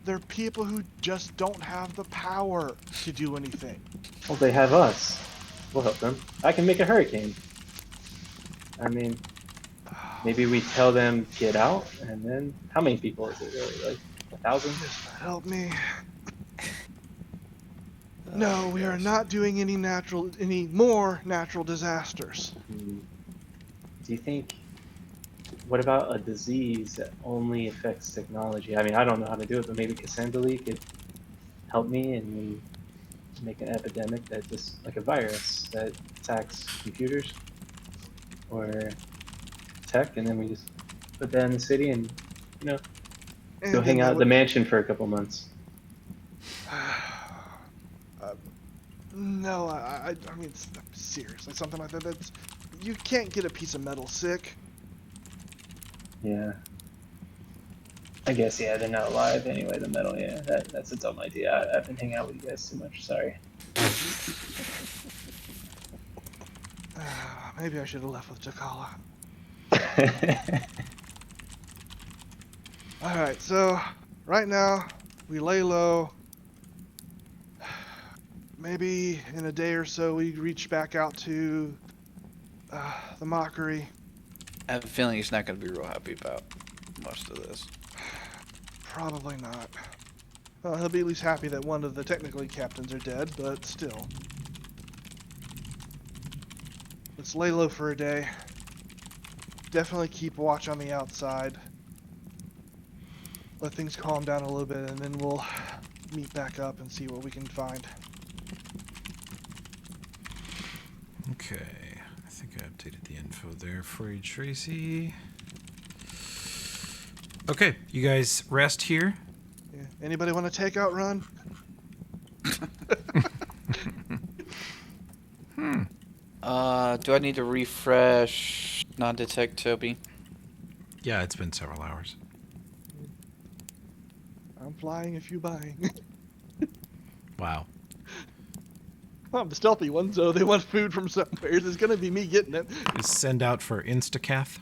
They're people who just don't have the power to do anything. Well, they have us. We'll help them. I can make a hurricane. I mean, maybe we tell them get out, and then how many people is it really? Like 1,000? Just help me. No, we are not doing any more natural disasters. Do you think? What about a disease that only affects technology? I mean, I don't know how to do it, but maybe Cassandra Lee could help me and we make an epidemic that just like a virus that attacks computers or tech, and then we just put that in the city and go hang out at the mansion for a couple months. No, I mean, seriously, something like that. You can't get a piece of metal sick. Yeah. I guess, yeah, they're not alive anyway, the metal, yeah. That's a dumb idea. I've been hanging out with you guys too much, sorry. Maybe I should have left with Takala. Alright, so, right now, we lay low. Maybe in a day or so we reach back out to the Mockery. I have a feeling he's not going to be real happy about most of this. Probably not. Well, he'll be at least happy that one of the Technically captains are dead, but still. Let's lay low for a day. Definitely keep watch on the outside. Let things calm down a little bit, and then we'll meet back up and see what we can find. Okay, I think I updated the info there for you, Tracy. Okay, you guys rest here. Yeah. Anybody want to take out run? Do I need to refresh non-detect Toby? Yeah, it's been several hours. I'm flying if you buying. Wow. I'm the stealthy one, so they want food from somewhere. It's gonna be me getting it. Is send out for Instacath.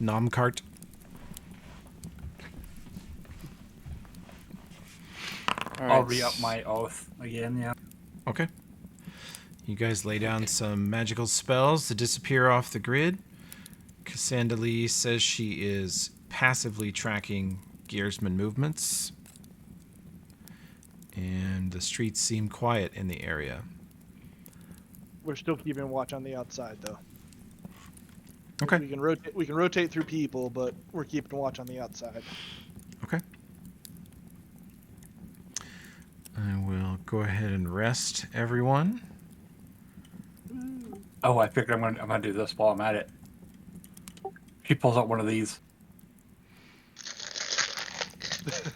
Nomcart. All I'll right, re-up my oath again, yeah. Okay. You guys lay down some magical spells to disappear off the grid. Cassandra Lee says she is passively tracking Gearsman movements. And the streets seem quiet in the area. We're still keeping watch on the outside, though. Okay. We can rotate. We can rotate through people, but we're keeping watch on the outside. Okay. I will go ahead and rest everyone. Oh, I figured I'm gonna do this while I'm at it. She pulls out one of these.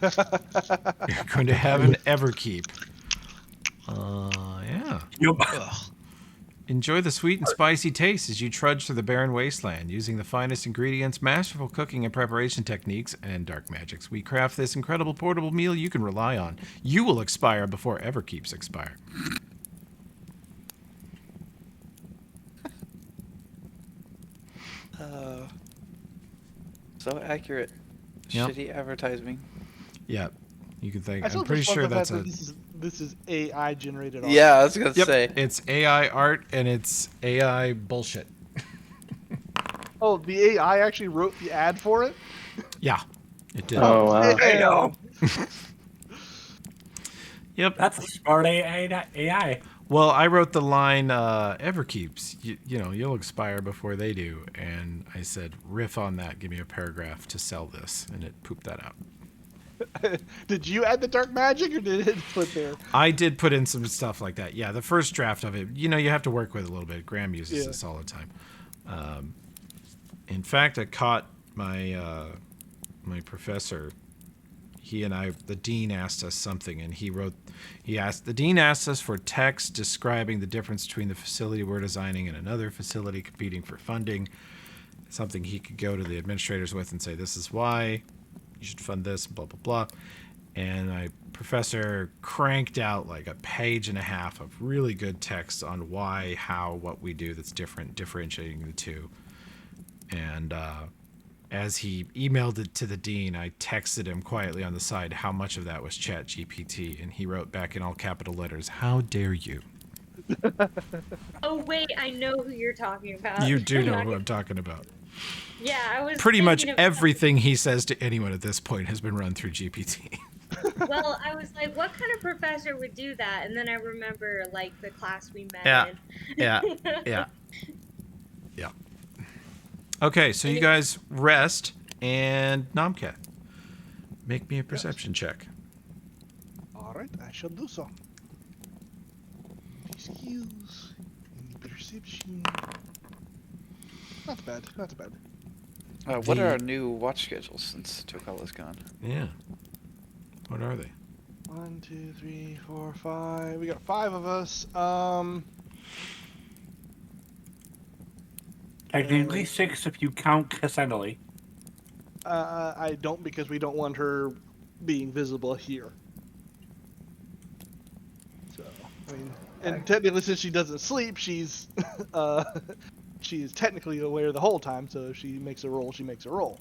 You're going to have an Everkeep. Yeah. Yep. Enjoy the sweet and spicy taste as you trudge through the barren wasteland. Using the finest ingredients, masterful cooking and preparation techniques, and dark magics, we craft this incredible portable meal you can rely on. You will expire before Everkeeps expire. So accurate. Yep. Shitty advertising. Yeah, you can think. I still I'm pretty just love sure the that's fact a. that this is AI generated. Art. Yeah, I was gonna Yep, say. it's AI art and it's AI bullshit. Oh, the AI actually wrote the ad for it. Yeah, it did. Oh wow. I know. Yep. That's a smart AI. Well, I wrote the line, Everkeeps, you know, you'll expire before they do. And I said, riff on that, give me a paragraph to sell this. And it pooped that out. Did you add the dark magic, or did it put there? I did put in some stuff like that. Yeah, the first draft of it, you know, you have to work with it a little bit. Graham uses Yeah. this all the time. In fact, I caught my my professor. He and I, the dean asked us something, and the dean asked us for text describing the difference between the facility we're designing and another facility competing for funding. Something he could go to the administrators with and say, this is why you should fund this, blah, blah, blah. And my professor cranked out like a page and a half of really good text on why, how, what we do that's different, differentiating the two. And as he emailed it to the dean, I texted him quietly on the side how much of that was ChatGPT, and he wrote back in all capital letters, "How dare you?" Oh wait, I know who you're talking about. You do I'm know not who gonna- I'm talking about. Yeah, I was Pretty much thinking of- everything he says to anyone at this point has been run through GPT. Well, I was like, what kind of professor would do that? And then I remember like the class we met Yeah. in. Yeah, yeah, yeah. Okay, so you guys rest, and Nomcat, make me a perception check. All right, I shall do so. Skills and perception. Not bad. Not bad. What The- are our new watch schedules since Tokawa's gone? Yeah. What are they? 1, 2, 3, 4, 5. We got 5 of us. Technically 6 if you count Cassandra Lee. I don't, because we don't want her being visible here. So, I mean, and technically, since she doesn't sleep, she's she's technically aware the whole time. So if she makes a roll, she makes a roll.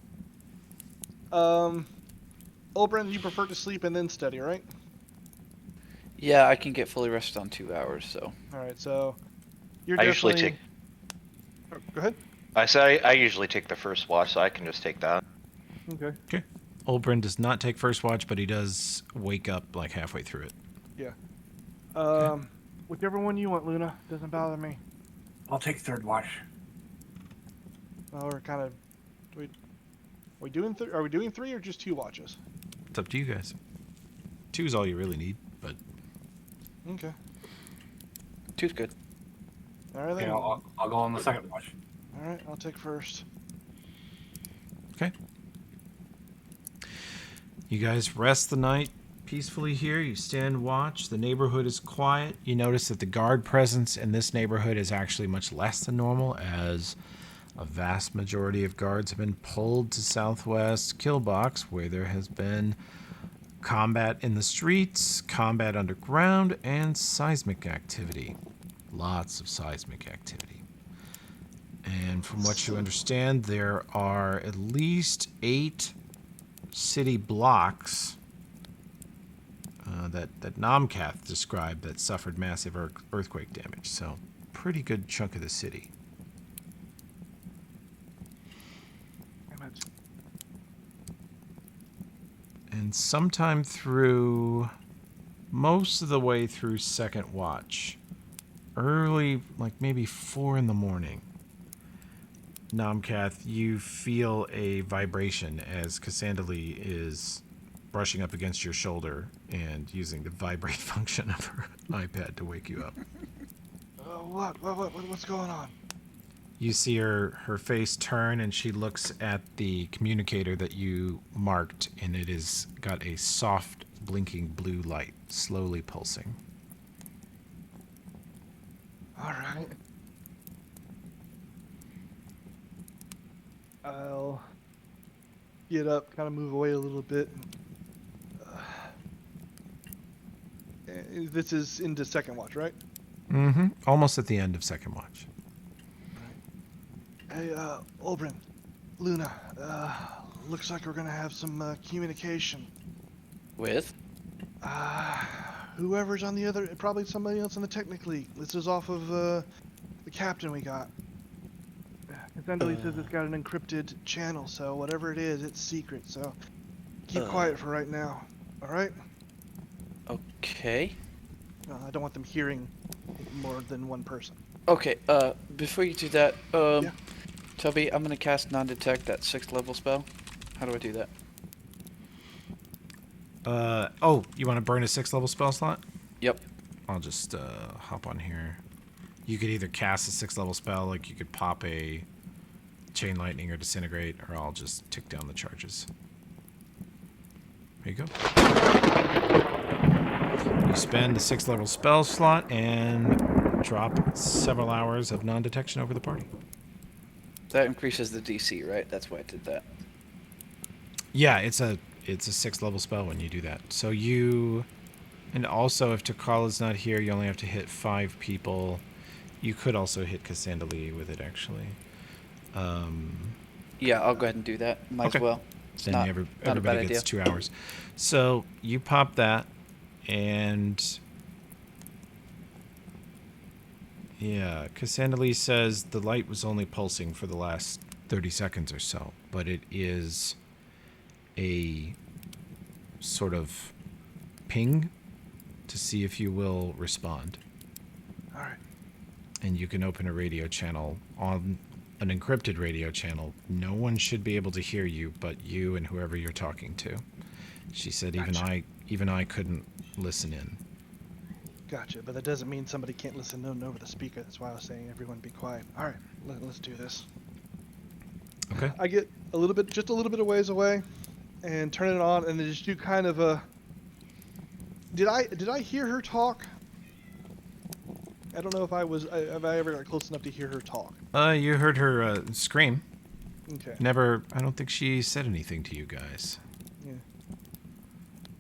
Olbrin, you prefer to sleep and then study, right? Yeah, I can get fully rested on 2 hours, so. All right, so you're I usually definitely- Oh, go ahead. I say I usually take the first watch, so I can just take that. Okay. Okay. Olbrin does not take first watch, but he does wake up like halfway through it. Whichever one you want, Luna. Doesn't bother me. I'll take third watch. Well, we're kind of. Are we doing 3 or just 2 watches? It's up to you guys. 2 is all you really need, but Okay. 2's good. All right Okay, then. I'll go on the second watch. All right, I'll take first. okay. You guys rest the night peacefully here. You stand watch. The neighborhood is quiet. You notice that the guard presence in this neighborhood is actually much less than normal, as a vast majority of guards have been pulled to southwest Killbox, where there has been combat in the streets, combat underground, and seismic activity. Lots of seismic activity. And from what you understand, there are at least 8 city blocks that Namkath described that suffered massive earthquake damage. So, pretty good chunk of the city. And sometime through, most of the way through second watch, early, like maybe 4 in the morning, Namkath, you feel a vibration as Cassandra is brushing up against your shoulder and using the vibrate function of her iPad to wake you up. What's going on? You see her face turn, and she looks at the communicator that you marked, and it has got a soft, blinking blue light, slowly pulsing. All right. I'll get up, kind of move away a little bit. This is into second watch, right? Mm-hmm. Almost at the end of second watch. Hey, Olbrin, Luna, looks like we're gonna have some communication. With? Whoever's on the other, probably somebody else in the Technic League. This is off of the captain we got. Cassandra says it's got an encrypted channel, so whatever it is, it's secret. So keep quiet for right now. All right? Okay. I don't want them hearing more than one person. Okay, before you do that, Yeah. Toby, I'm gonna cast non-detect, that 6th level spell. How do I do that? Oh, you want to burn a 6th level spell slot? Yep. I'll just hop on here. You could either cast a 6th level spell, like you could pop a Chain Lightning or Disintegrate, or I'll just tick down the charges. There you go. You spend the 6th level spell slot and drop several hours of non-detection over the party. That increases the DC, right? That's why I did that. Yeah, it's a 6th level spell when you do that. So you, and also if Takala's not here, you only have to hit 5 people. You could also hit Cassandra with it, actually. Yeah, I'll go ahead and do that. Might Okay. as well. It's Then not, every, not a everybody bad gets idea. 2 hours. So you pop that, and yeah, Cassandra says the light was only pulsing for the last 30 seconds or so, but it is a sort of ping to see if you will respond. All right. And you can open a radio channel on an encrypted radio channel. No one should be able to hear you but you and whoever you're talking to. She said Gotcha. even I couldn't listen in. Gotcha, but that doesn't mean somebody can't listen in over the speaker. That's why I was saying everyone be quiet. All right, let's do this. Okay. I get just a little bit of ways away, and turn it on, and then just do kind of a. Did I hear her talk? I don't know if have I ever got close enough to hear her talk. You heard her scream. Okay. I don't think she said anything to you guys. Yeah.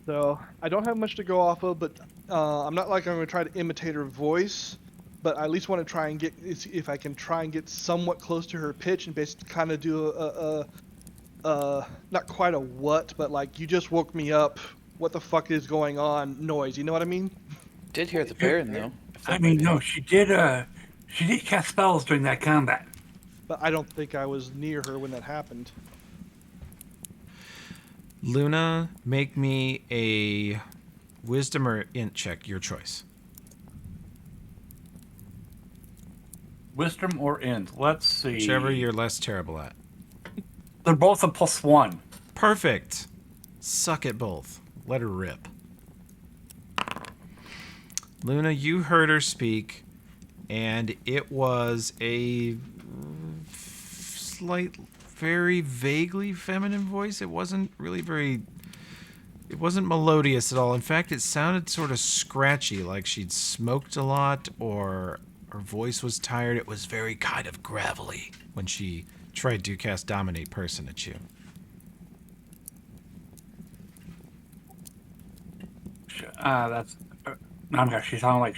So I don't have much to go off of, but I'm not like I'm going to try to imitate her voice, but I at least want to try and get, if I can try and get somewhat close to her pitch and basically kind of do a not quite a what, but like, you just woke me up, what the fuck is going on noise, you know what I mean? Did hear the Baron, though. if that I mean, might be- no, she did cast spells during that combat. But I don't think I was near her when that happened. Luna, make me a wisdom or int check, your choice. Wisdom or int? Let's see. Whichever you're less terrible at. They're both a +1. Perfect. Suck at both. Let her rip. Luna, you heard her speak, and it was a slight, very vaguely feminine voice. It wasn't really it wasn't melodious at all. In fact, it sounded sort of scratchy, like she'd smoked a lot or her voice was tired. It was very kind of gravelly when she tried to cast Dominate Person at you. That's. Namka, she sounded like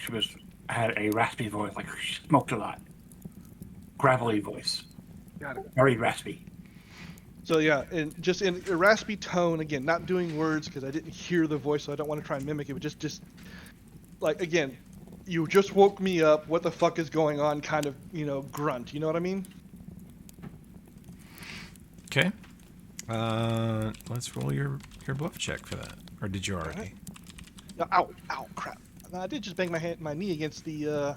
had a raspy voice, like she smoked a lot. Gravelly voice. Got it. Very raspy. So yeah, and just in a raspy tone, again, not doing words because I didn't hear the voice, so I don't want to try and mimic it, but just like, again, you just woke me up, what the fuck is going on, kind of, grunt, you know what I mean? Okay. Let's roll your bluff check for that. Or did you already? Ow, crap. I did just bang my knee against the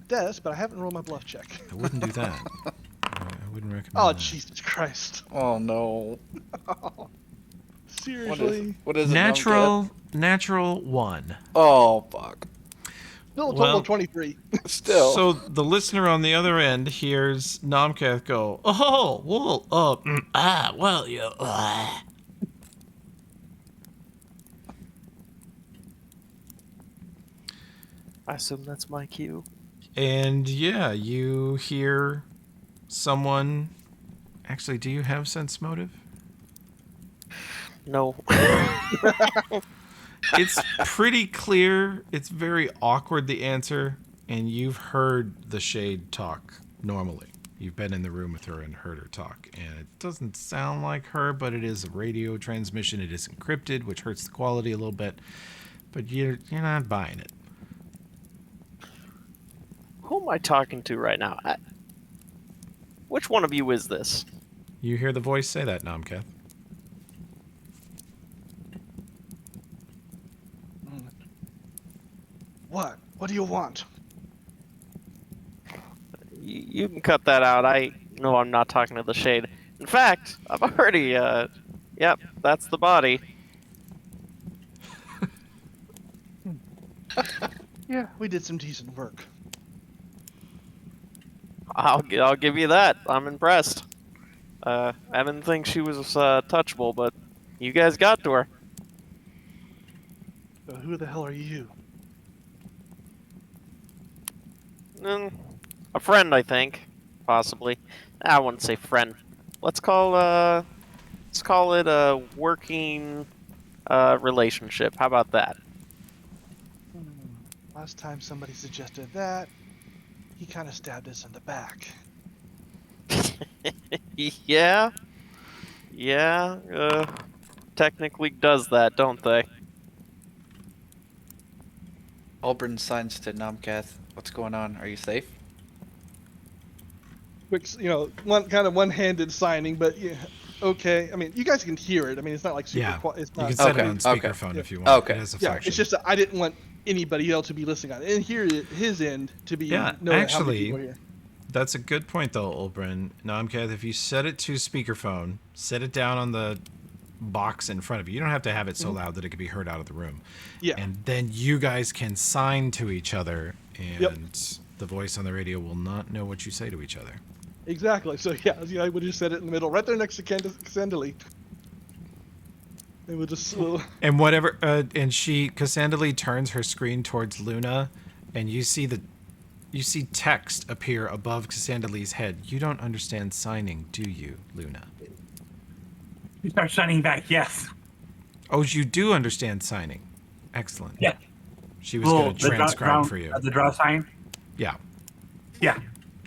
desk, but I haven't rolled my bluff check. I wouldn't do that. I wouldn't recommend Oh, that. Jesus Christ. Oh no. Seriously? What is it? Natural 1. Oh fuck. Still a total Well- of 23. Still. So the listener on the other end hears Nomkath go, "Oh, well, yeah." I assume that's my cue. And yeah, you hear someone. Actually, do you have sense motive? No. It's pretty clear. It's very awkward, the answer, and you've heard the Shade talk normally. You've been in the room with her and heard her talk, and it doesn't sound like her, but it is a radio transmission. It is encrypted, which hurts the quality a little bit, but you're not buying it. Who am I talking to right now? Which one of you is this? You hear the voice say that, Nomkath. What? What do you want? You can cut that out. I know I'm not talking to the Shade. In fact, I've already, yep, that's the body. Yeah, we did some decent work. I'll give you that. I'm impressed. I didn't think she was touchable, but you guys got to her. So who the hell are you? A friend, I think, possibly. I wouldn't say friend. Let's call it a working relationship. How about that? Last time somebody suggested that, he kind of stabbed us in the back. Yeah. Technically does that, don't they? Alburn signs to Nomkath. What's going on? Are you safe? Quick, one-handed signing, but yeah, okay. I mean, you guys can hear it. I mean, it's not like super. Yeah, It's you not. can set it Okay, on okay. speakerphone if you want. Okay. It has a Yeah, function. it's just that I didn't want anybody else to be listening on it, and hear his end to be. Yeah, know how many actually, people are here. That's a good point, though, Ulbrin. Nomkath, if you set it to speakerphone, set it down on the box in front of you. You don't have to have it so loud that it can be heard out of the room. Yeah. And then you guys can sign to each other, and the voice on the radio will not know what you say to each other. Exactly. So yeah, I would have just said it in the middle, right there next to Cassandra. It would just. And whatever, and Cassandra Lee turns her screen towards Luna, and you see text appear above Cassandra Lee's head. You don't understand signing, do you, Luna? You start signing back, yes. Oh, you do understand signing. Excellent. Yeah. She was going to transcribe for you. The draw sign? Yeah. Yeah.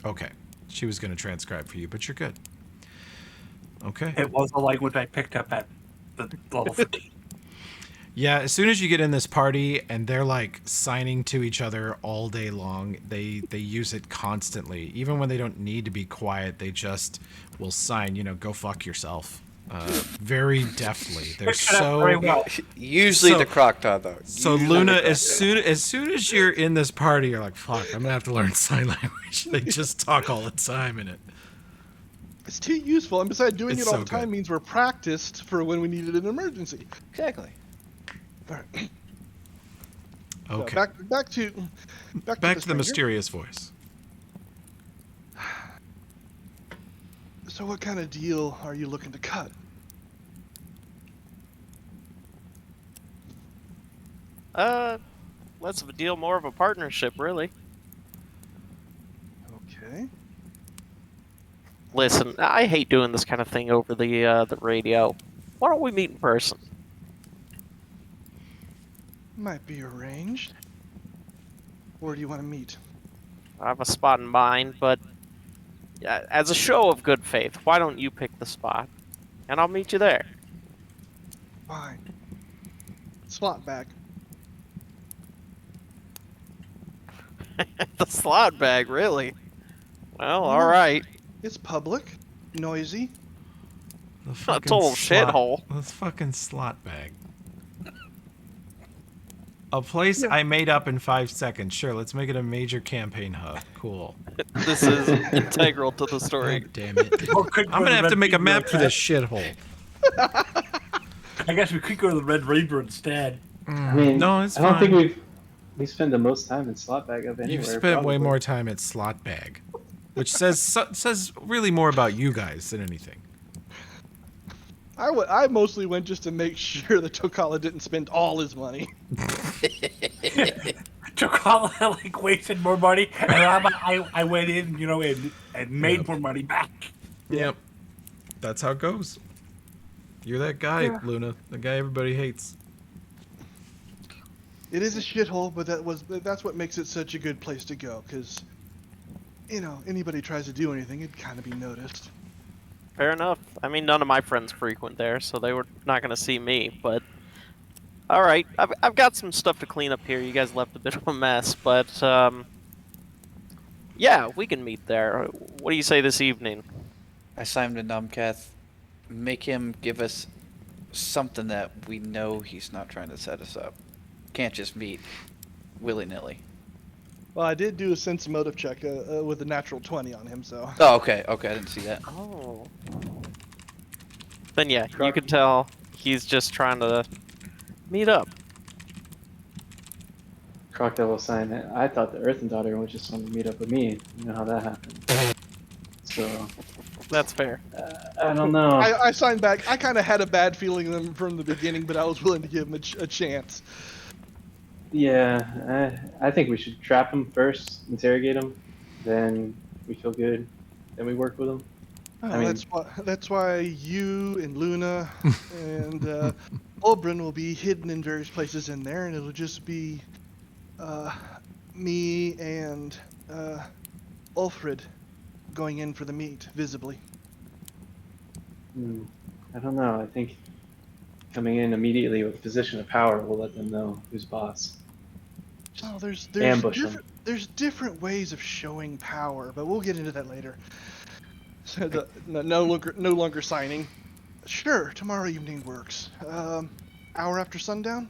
Okay. She was going to transcribe for you, but you're good. Okay. It was the language I picked up at the level 15. Yeah, as soon as you get in this party and they're like signing to each other all day long, they use it constantly. Even when they don't need to be quiet, they just will sign, go fuck yourself. Very deftly. They're Picked it up very so well. Usually So- the Croctaw, though. so Usually Luna, the as soon as you're in this party, you're like, fuck, I'm gonna have to learn sign language. They just talk all the time in it. It's too useful, and besides, doing It's it all so the time good. means we're practiced for when we needed an emergency. Exactly. All right. So Okay. back to Back to the stranger. mysterious voice. So what kind of deal are you looking to cut? Less of a deal, more of a partnership, really. Okay. Listen, I hate doing this kind of thing over the radio. Why don't we meet in person? Might be arranged. Where do you want to meet? I have a spot in mind, but as a show of good faith, why don't you pick the spot, and I'll meet you there. Fine. Slot bag. The slot bag, really? Well, all right. It's public, noisy. The A fucking total slot- shithole. This fucking slot bag. A place I made up in 5 seconds. Sure, let's make it a major campaign hub. Cool. This is integral to the story. God damn it. Or could I'm go gonna to have Red to make a Reaper map for instead. this shithole. I guess we could go to the Red Reaper instead. I mean, No, it's I don't fine. think we spend the most time in slot bag of anywhere. You've spent way probably. more time at slot bag, which says really more about you guys than anything. I mostly went just to make sure that Tokala didn't spend all his money. Chocala like wasted more money, and I went in, you know, and made more money back. Yep. That's how it goes. You're that guy, Yeah. Luna. The guy everybody hates. It is a shithole, but that's what makes it such a good place to go. Because, you know, anybody tries to do anything, it'd kind of be noticed. Fair enough. I mean, none of my friends frequent there, so they were not going to see me, but... Alright, I've got some stuff to clean up here. You guys left a bit of a mess, but, yeah, we can meet there. What do you say this evening? I signed to Numcath. Make him give us something that we know he's not trying to set us up. Can't just meet willy-nilly. Well, I did do a sense motive check with a natural 20 on him, so. Oh, okay, I didn't see that. Oh. Then yeah, you can tell he's just trying to meet up. Crocodile will sign it. I thought the Earthen Daughter was just wanted to meet up with me. You know how that happened. So, That's fair. I don't know. I signed back. I kind of had a bad feeling from the beginning, but I was willing to give him a chance. Yeah, I think we should trap him first, interrogate him, then we feel good, then we work with him. Oh, I mean- that's why you and Luna and Oberyn will be hidden in various places in there, and it'll just be me and Ulfrid going in for the meet visibly. I don't know. I think coming in immediately with a position of power will let them know who's boss. Oh, there's ambush 'em. there's different ways of showing power, but we'll get into that later. So no longer signing. Sure, tomorrow evening works. Hour after sundown.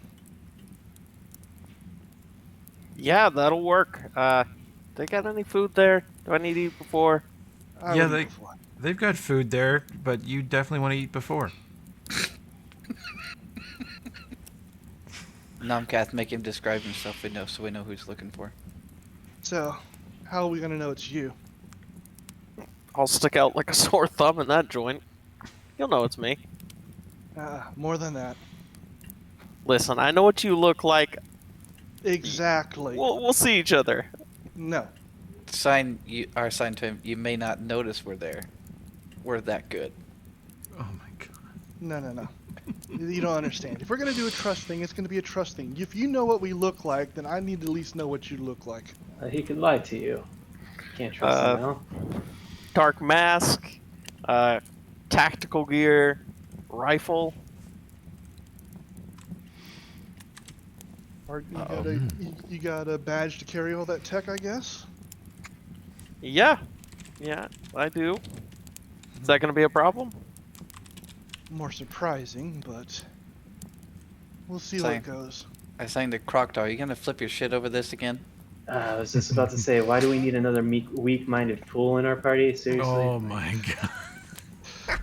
Yeah, that'll work. They got any food there? Do I need to eat before? I Yeah, would they- go for it. They've got food there, but you definitely want to eat before. Numcath, make him describe himself so we know who he's looking for. So, how are we gonna know it's you? I'll stick out like a sore thumb in that joint. You'll know it's me. More than that. Listen, I know what you look like. Exactly. We'll see each other. No. Sign to him. You may not notice we're there. We're that good. Oh my god. No. You don't understand. If we're gonna do a trust thing, it's gonna be a trust thing. If you know what we look like, then I need to at least know what you look like. He could lie to you. Can't trust him now. Dark mask, tactical gear, rifle. You got a badge to carry all that tech, I guess? Yeah, I do. Is that gonna be a problem? More surprising, but we'll see Same. how it goes. I signed to Crocodile. Are you gonna flip your shit over this again? I was just about to say, why do we need another weak-minded fool in our party? Seriously? Oh my god.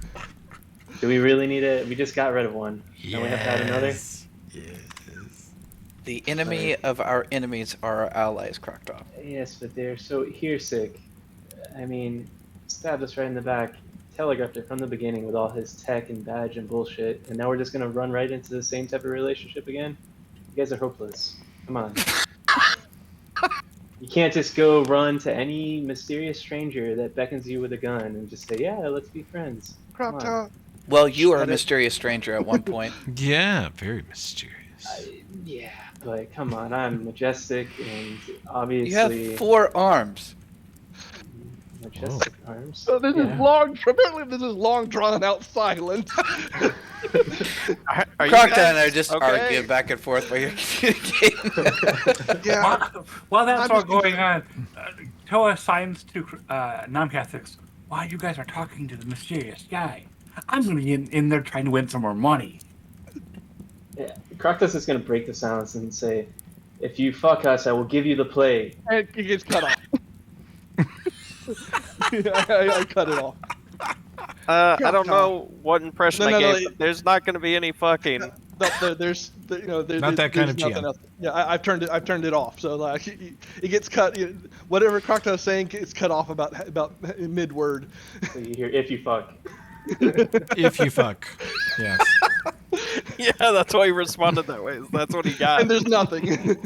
Do we really need it? We just got rid of one. Don't we have to add another? Yes. The enemy of our enemies are our allies, Crocodile. Yes, but they're so sick. I mean, stabbed us right in the back, telegraphed it from the beginning with all his tech and badge and bullshit, and now we're just gonna run right into the same type of relationship again? You guys are hopeless. Come on. You can't just go run to any mysterious stranger that beckons you with a gun and just say, yeah, let's be friends. Come on. Crop top. Well, you are a Shut it. mysterious stranger at one point. Yeah, very mysterious. Yeah, but come on, I'm majestic and obviously You have 4 arms. majestic arms. So this is Yeah. long. Apparently, this is long drawn out silence. Are you Crocodile and I guys are just okay? arguing back and forth while you're communicating. Yeah. While that's I'm all just going on, Toa signs to non-Catholics, while you guys are talking to the mysterious guy, I'm going to be in there trying to win some more money. Yeah. Croctus is gonna break the silence and say, "If you fuck us, I will give you the plague." And it gets cut off. I cut it off. I don't Crocodile. know what impression No, I no, gave, but there's not going to be any fucking. There's Not that kind of nothing GM. else. Yeah, I've turned it off. So like it gets cut. Whatever Crocodile's saying gets cut off about mid word. So you hear, "If you fuck." If you fuck. Yes. Yeah, that's why he responded that way. That's what he got. And there's nothing. Did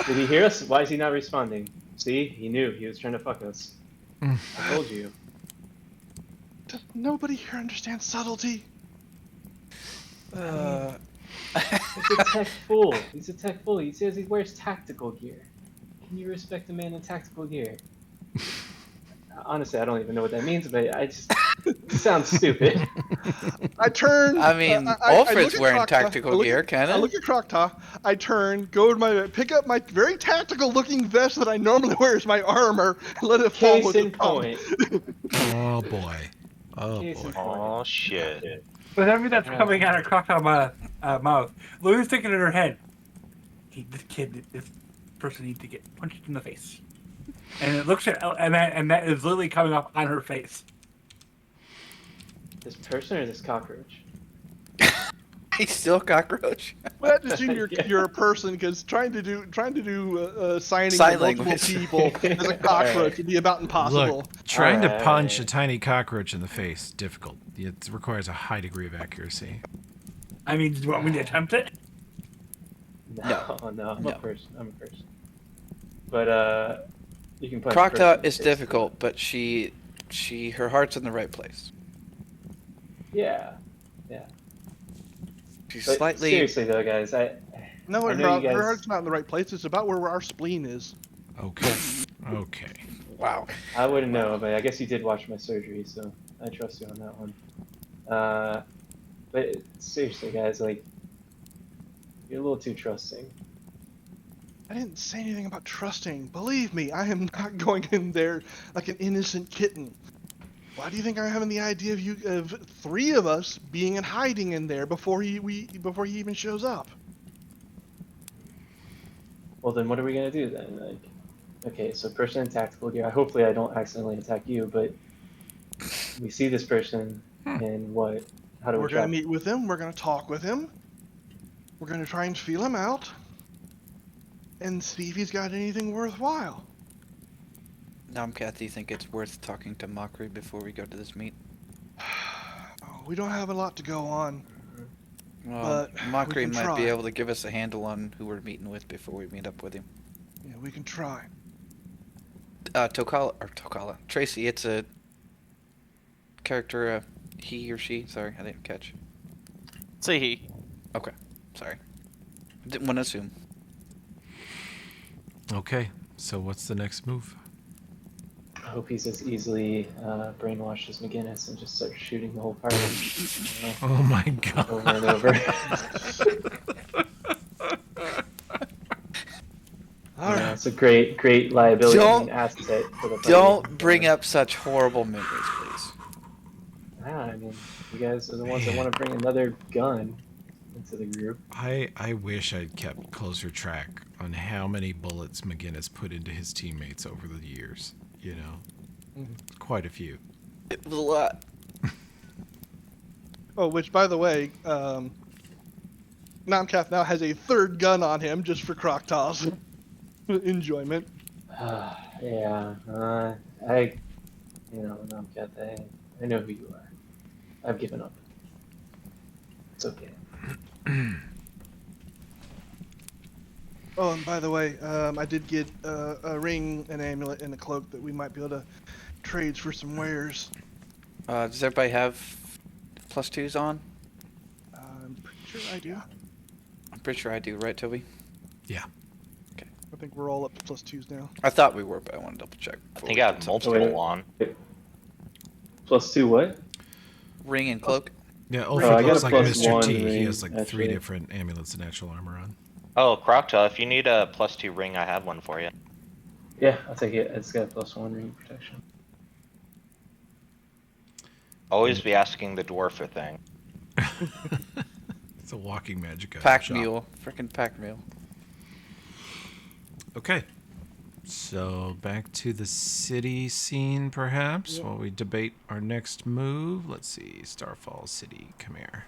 he hear us? Why is he not responding? See, he knew he was trying to fuck us. I told you. Does nobody here understand subtlety? He's a tech fool. He's a tech fool. He says he wears tactical gear. Can you respect a man in tactical gear? Honestly, I don't even know what that means, but it sounds stupid. I turn. I mean, I Alfred's look at wearing Crocta, tactical I look gear, at- kinda. I look at Crocta. I turn, go to my pick up my very tactical looking vest that I normally wear as my armor, and let it fall Case with in the pump. point. Oh boy. Oh Case in boy. point. Oh shit. Whatever that's coming out of Crocodile's mouth, Louie's thinking in her head, this person needs to get punched in the face. And it looks at, and that is literally coming up on her face. This person or this cockroach? He's still a cockroach. Well, I just assume Yeah. you're a person because trying to do signing Sign with multiple language. people as a cockroach would be about impossible. Look, trying to Alright. punch a tiny cockroach in the face, difficult. It requires a high degree of accuracy. I mean, do you want me to attempt it? No, I'm No. a person. I'm a person. But you can punch. a Crocodile person in the is face. difficult, but her heart's in the right place. Yeah. She's But slightly. seriously though, guys, No, I her, know you guys- her heart's not in the right place. It's about where our spleen is. Okay. Okay. Wow. I wouldn't know, but I guess you did watch my surgery, so I trust you on that one. But seriously, guys, like, you're a little too trusting. I didn't say anything about trusting. Believe me, I am not going in there like an innocent kitten. Why do you think I'm having the idea of 3 of us being in hiding in there before he even shows up? Well, then what are we gonna do then? Like, okay, so person in tactical gear. Hopefully, I don't accidentally attack you, but we see this person, and what? How do we We're gonna trap? meet with him. We're gonna talk with him. We're gonna try and feel him out, and see if he's got anything worthwhile. Nomcat, do you think it's worth talking to Mockery before we go to this meet? Oh, we don't have a lot to go on. Well, But Mockery we can might be try. able to give us a handle on who we're meeting with before we meet up with him. Yeah, we can try. Tokala. Tracy, it's a character, he or she. Sorry, I didn't catch. See, he. Sorry. Didn't want to assume. Okay. So what's the next move? I hope he's as easily brainwashed as McGinnis and just starts shooting the whole party. You know, Oh my god. over and over. All right. It's a great liability Don't- and asset for the party. Don't bring up such horrible memories, please. I mean, you guys are the ones that want to bring another gun into the group. I wish I'd kept closer track on how many bullets McGinnis put into his teammates over the years. You know, quite a few. It was a lot. Oh, which by the way, Nomcath now has a 3rd gun on him just for Croctaw's enjoyment. Yeah, Nomcat, I know who you are. I've given up. It's okay. Oh, and by the way, I did get a ring, an amulet, and a cloak that we might be able to trade for some wares. Does everybody have +2s on? I'm pretty sure I do. I'm pretty sure I do, right, Toby? Yeah. I think we're all up to +2s now. I thought we were, but I want to double check. I think I have multiple Wait. on. +2 what? Ring and cloak. Yeah, Oh, Ulfrid I got looks a like plus Mr. one T. He ring, has like 3 actually. different amulets of natural armor on. Oh, Croctail, if you need a +2 ring, I have one for you. Yeah, I'll take it. It's got +1 ring protection. Always be asking the dwarf a thing. It's a walking magic item Pack shop. mule. Freaking pack mule. Okay. So back to the city scene, perhaps, while we debate our next move. Let's see. Starfall City. Come here.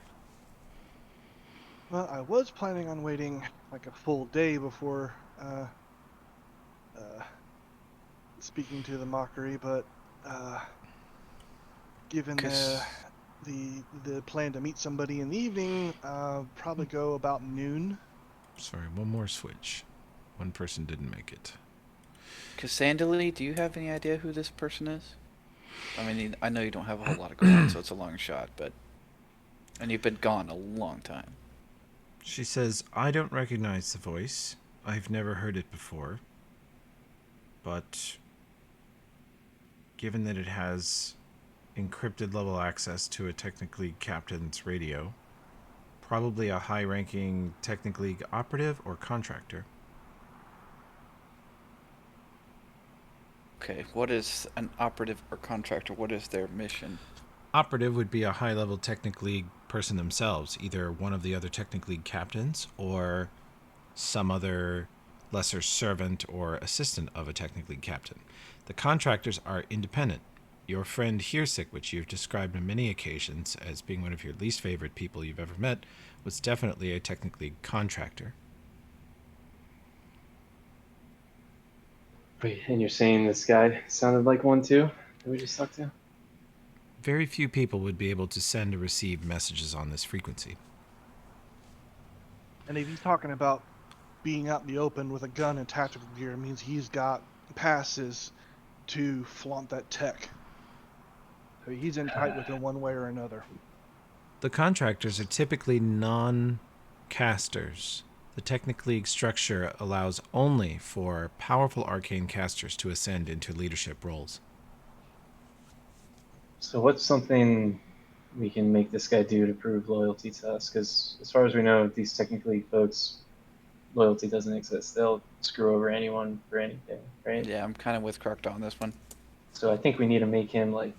Well, I was planning on waiting like a full day before speaking to the mockery, but given the plan to meet somebody in the evening, probably go about noon. Sorry, one more switch. One person didn't make it. Cassandra, do you have any idea who this person is? I mean, I know you don't have a whole lot of going on, so it's a long shot, but... And you've been gone a long time. She says, I don't recognize the voice. I've never heard it before. But given that it has encrypted level access to a Technic League captain's radio, probably a high-ranking Technic League operative or contractor. Okay, what is an operative or contractor? What is their mission? Operative would be a high-level Technic League person themselves, either one of the other Technic League captains or some other lesser servant or assistant of a Technic League captain. The contractors are independent. Your friend Hearsick, which you've described on many occasions as being one of your least favorite people you've ever met, was definitely a Technic League contractor. Wait, and you're saying this guy sounded like one too? That we just talked to? Very few people would be able to send or receive messages on this frequency. And if he's talking about being out in the open with a gun and tactical gear, it means he's got passes to flaunt that tech. So he's in tight with him one way or another. The contractors are typically non-casters. The Technic League structure allows only for powerful arcane casters to ascend into leadership roles. So what's something we can make this guy do to prove loyalty to us? Because as far as we know, these technically folks, loyalty doesn't exist. They'll screw over anyone for anything, right? Yeah, I'm kind of with Croctail on this one. So I think we need to make him like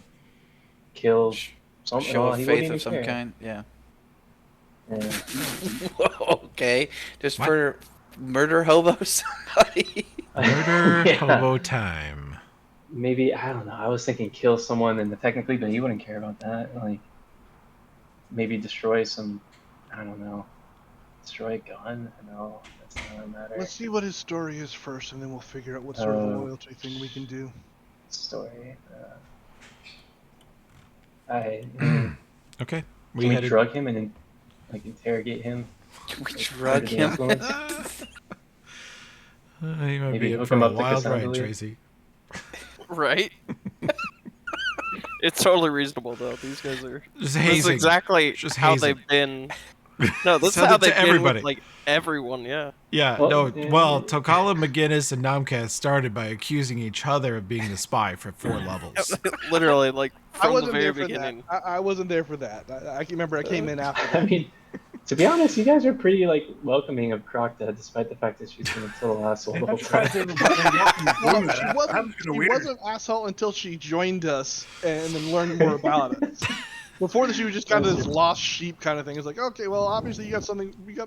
kill something. Show Well, of he faith wouldn't of some even care. kind. Yeah. Yeah. Okay, just What? for murder hobo somebody. Murder Yeah. hobo time. Maybe, I don't know. I was thinking kill someone in the technically, but he wouldn't care about that. Like maybe destroy some, I don't know, destroy a gun. No, that's not gonna matter. Let's see what his story is first, and then we'll figure out what sort of a loyalty thing we can do. Story. I Okay. can we drug him and then like interrogate him? Can we Like, drug under the him? influence? You might Maybe be in hook for him a up to wild ride, Cassandra. Tracy. Right? It's totally reasonable though. These guys are. Just This is hazing. exactly Just how hazing. they've been. No, this is Send how it to they've been everybody. with like everyone. Yeah. Yeah, Well, no. yeah. Well, Tokala, McGinnis, and Namcast started by accusing each other of being the spy for 4 levels. Literally, like I from the wasn't very there for beginning. that. I wasn't there for that. I can remember I came in after I that. mean, to be honest, you guys are pretty like welcoming of Crocta, despite the fact that she's been a total asshole the whole time. Well, she That wasn't, was she kinda weird. wasn't an asshole until she joined us and then learned more about us. Before that, she was just kind of this lost sheep kind of thing. It's like, okay, well, obviously we got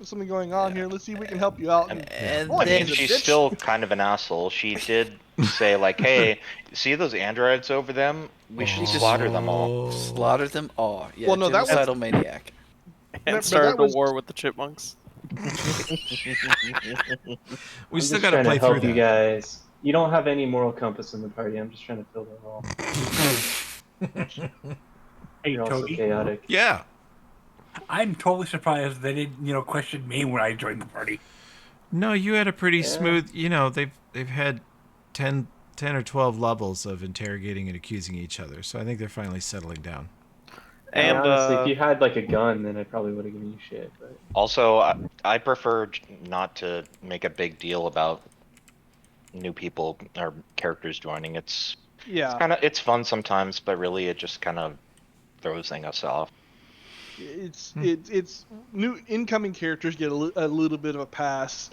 something going on here. Let's see if we can help you out. And Oh, I then mean, She's bitch. still kind of an asshole. She did say like, "Hey, see those androids over them? We should slaughter them all." slaughter them all. Yeah, Well, no, that was- genocidal maniac. And but started that the was- war with the chipmunks. We I'm still just got to trying play help through you that. guys. You don't have any moral compass in the party. I'm just trying to fill the role. Hey, You're also Toby. chaotic. Yeah. I'm totally surprised they didn't, question me when I joined the party. No, you had a pretty Yeah. smooth. They've had 10 or 12 levels of interrogating and accusing each other, so I think they're finally settling down. And And honestly, if you had like a gun, then I probably would have given you shit. But Also, I prefer not to make a big deal about new people or characters joining. It's Yeah, it's fun sometimes, but really it just kind of throws things off. it's new incoming characters get a little bit of a pass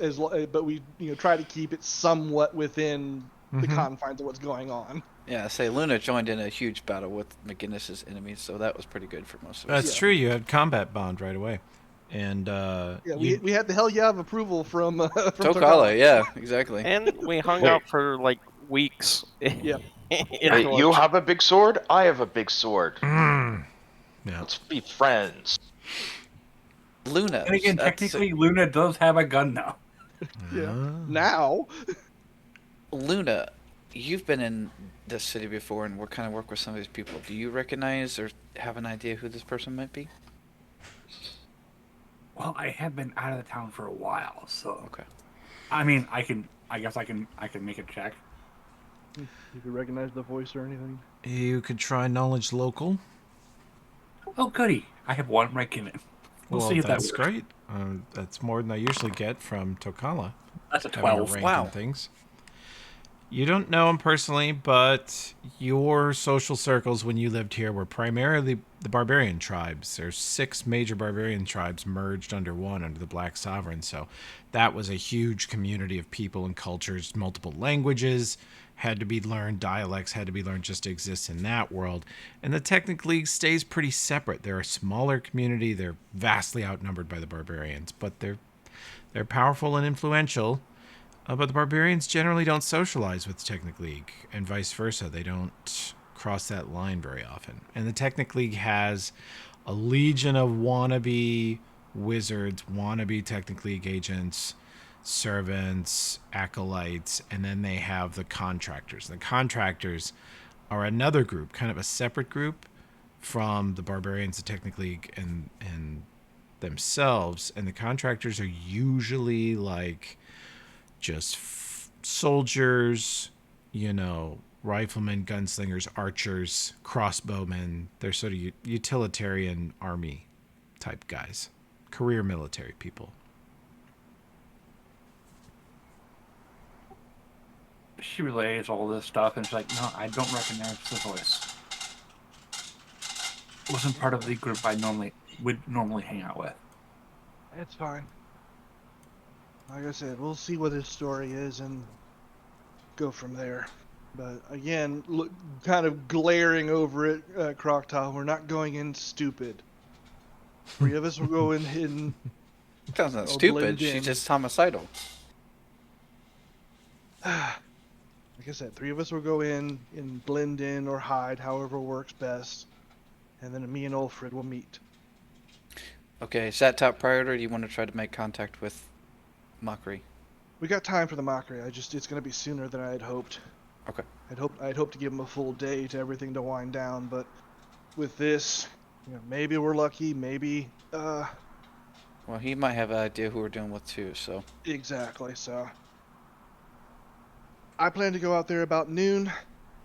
but we try to keep it somewhat within the confines of what's going on. Yeah, say Luna joined in a huge battle with McGinnis's enemies, so that was pretty good for most of us. That's true. You had combat bond right away, and Yeah, you- we had the hell yeah of approval from Tokala, yeah, exactly. and we hung Wait. out for like weeks. Yeah. Wait, you have a big sword? I have a big sword. yeah. Let's be friends. Luna. And again, technically, Luna does have a gun now. Yeah. Now. Luna, you've been in this city before and kind of work with some of these people. Do you recognize or have an idea who this person might be? Well, I have been out of the town for a while, so Okay. I mean, I guess I can make a check. You could recognize the voice or anything. You could try knowledge local. Oh, goody! I have one right in it. We'll see if that that's works. great. That's more than I usually get from Tokala. That's a Having a 12. rank Wow. and things. You don't know him personally, but your social circles when you lived here were primarily the barbarian tribes. There's 6 major barbarian tribes merged under one, under the Black Sovereign. So that was a huge community of people and cultures, multiple languages had to be learned, dialects had to be learned just to exist in that world. And the Technic League stays pretty separate. They're a smaller community. They're vastly outnumbered by the barbarians, but they're powerful and influential. But the barbarians generally don't socialize with the Technic League, and vice versa. They don't cross that line very often. And the Technic League has a legion of wannabe wizards, wannabe Technic League agents, servants, acolytes, and then they have the contractors. The contractors are another group, kind of a separate group from the barbarians, the Technic League, and themselves. And the contractors are usually like just soldiers, riflemen, gunslingers, archers, crossbowmen. They're sort of utilitarian army type guys, career military people. She relays all this stuff, and she's like, "No, I don't recognize the voice. It wasn't part of the group I would normally hang out with." It's fine. Like I said, we'll see what his story is and go from there. But again, look, kind of glaring over it, Croctile, we're not going in stupid. 3 of us will go in hidden. Sounds not Or stupid. blend She's in. just homicidal. Like I said, 3 of us will go in and blend in or hide, however works best. And then me and Ulfrid will meet. Okay, is that top priority, or do you want to try to make contact with Mockery? We got time for the mockery. It's gonna be sooner than I had hoped. Okay. I'd hoped to give him a full day to everything to wind down, but with this, maybe we're lucky, maybe Well, he might have an idea who we're dealing with too, so. exactly. So I plan to go out there about noon.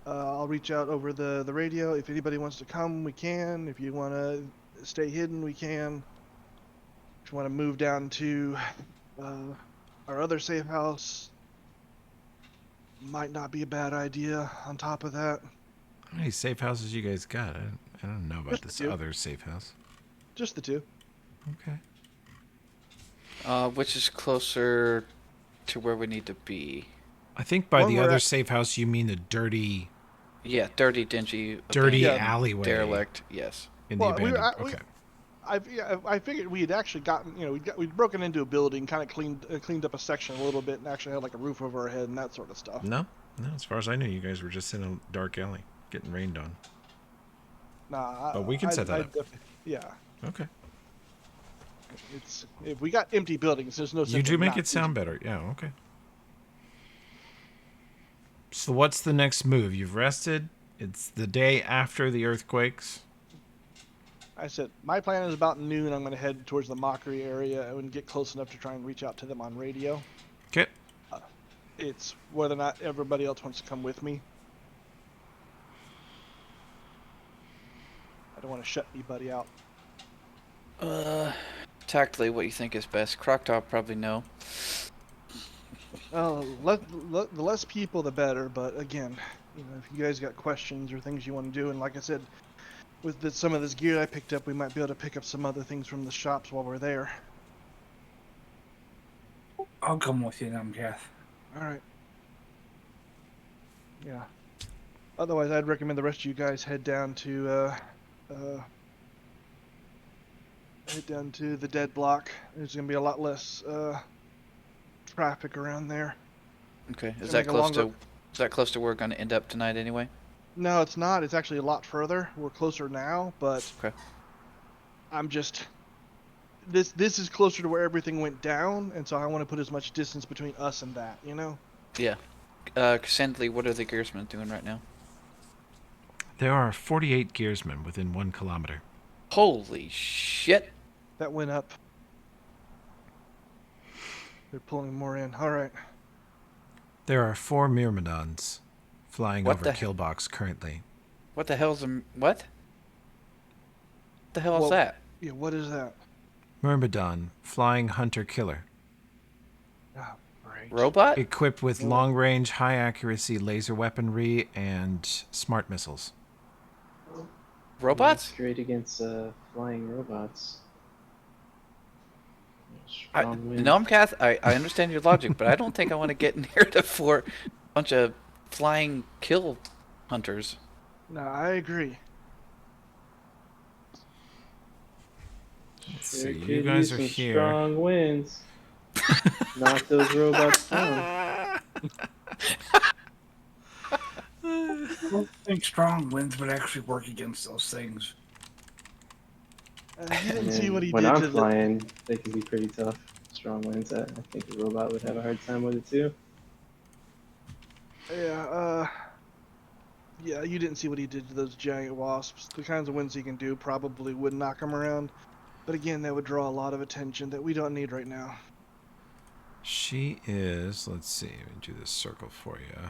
I'll reach out over the radio. If anybody wants to come, we can. If you want to stay hidden, we can. If you want to move down to our other safe house, might not be a bad idea. On top of that, How many safe houses you guys got? I don't know about Just a this few. other safe house. just the 2. Okay. Which is closer to where we need to be? I think by One the we're other at- safe house you mean the dirty Yeah, dirty, dingy, dirty abandoned, alleyway derelict. Yes. in Well, the abandoned. Okay. I figured we had actually gotten, we'd broken into a building, kind of cleaned up a section a little bit, and actually had like a roof over our head and that sort of stuff. No, as far as I knew, you guys were just in a dark alley getting rained on. Nah, But we can set that up. Yeah, Okay. it's if we got empty buildings, there's no. You sense do of make not it sound using- better. Yeah, okay. So what's the next move? You've rested. It's the day after the earthquakes. I said my plan is about noon. I'm going to head towards the mockery area and get close enough to try and reach out to them on radio. Okay. It's whether or not everybody else wants to come with me. don't want to shut anybody out. Tactily, what you think is best? Croctop probably no. The less people, the better. But again, you know, if you guys got questions or things you want to do, and like I said, with some of this gear I picked up, we might be able to pick up some other things from the shops while we're there. I'll come with you, Numcath. All right. Yeah. Otherwise, I'd recommend the rest of you guys head down to the dead block. There's gonna be a lot less traffic around there. Okay, is Gonna that make a close longer- to? Is that close to where we're gonna end up tonight anyway? No, it's not. It's actually a lot further. We're closer now, but Okay. I'm just this is closer to where everything went down, and so I want to put as much distance between us and that, you know? Yeah. Cassandra, what are the gearsmen doing right now? There are 48 gearsmen within 1 kilometer. Holy shit! That went up. They're pulling more in. All right. There are 4 Myrmidons flying What over the- Killbox currently. What the hell's a what? The hell is Well- that? Yeah, what is that? Myrmidon, flying hunter-killer, Oh, great. Robot? equipped with Yeah. long-range, high-accuracy laser weaponry and smart missiles. Robots? That's great against flying robots. I, Strong wind. Nomcath, I understand your logic, but I don't think I want to get near to bunch of flying kill hunters. No, I agree. Let's Sure see, could you guys use are some here. Strong winds. Knock those robots down. I don't think strong winds would actually work against those things. You And didn't see then what he when did I'm to the. flying, they can be pretty tough. Strong winds. I think a robot would have a hard time with it too. Yeah, yeah, you didn't see what he did to those giant wasps. The kinds of winds he can do probably would knock him around. But again, that would draw a lot of attention that we don't need right now. She is, let's see, let me do this circle for you.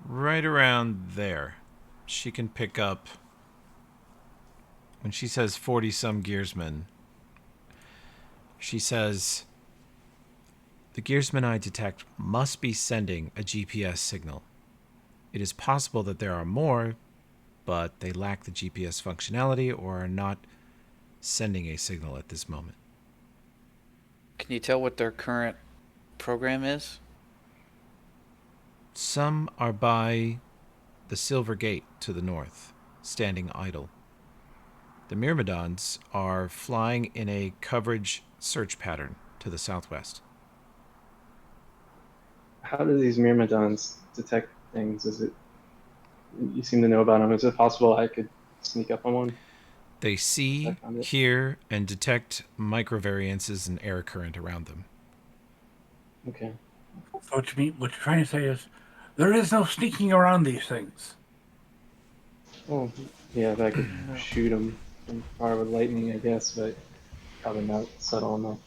Right around there. She can pick up, when she says 40-some gearsmen, she says, the gearsmen I detect must be sending a GPS signal. It is possible that there are more, but they lack the GPS functionality or are not sending a signal at this moment. Can you tell what their current program is? Some are by the Silver Gate to the north, standing idle. The Myrmidons are flying in a coverage search pattern to the southwest. How do these myrmidons detect things? Is it? You seem to know about them. Is it possible I could sneak up on one? They see, I found it. hear, and detect microvariances in air current around them. Okay. So what you're trying to say is, there is no sneaking around these things. Well, yeah, if I could shoot them from far with lightning, I guess, but probably not subtle enough.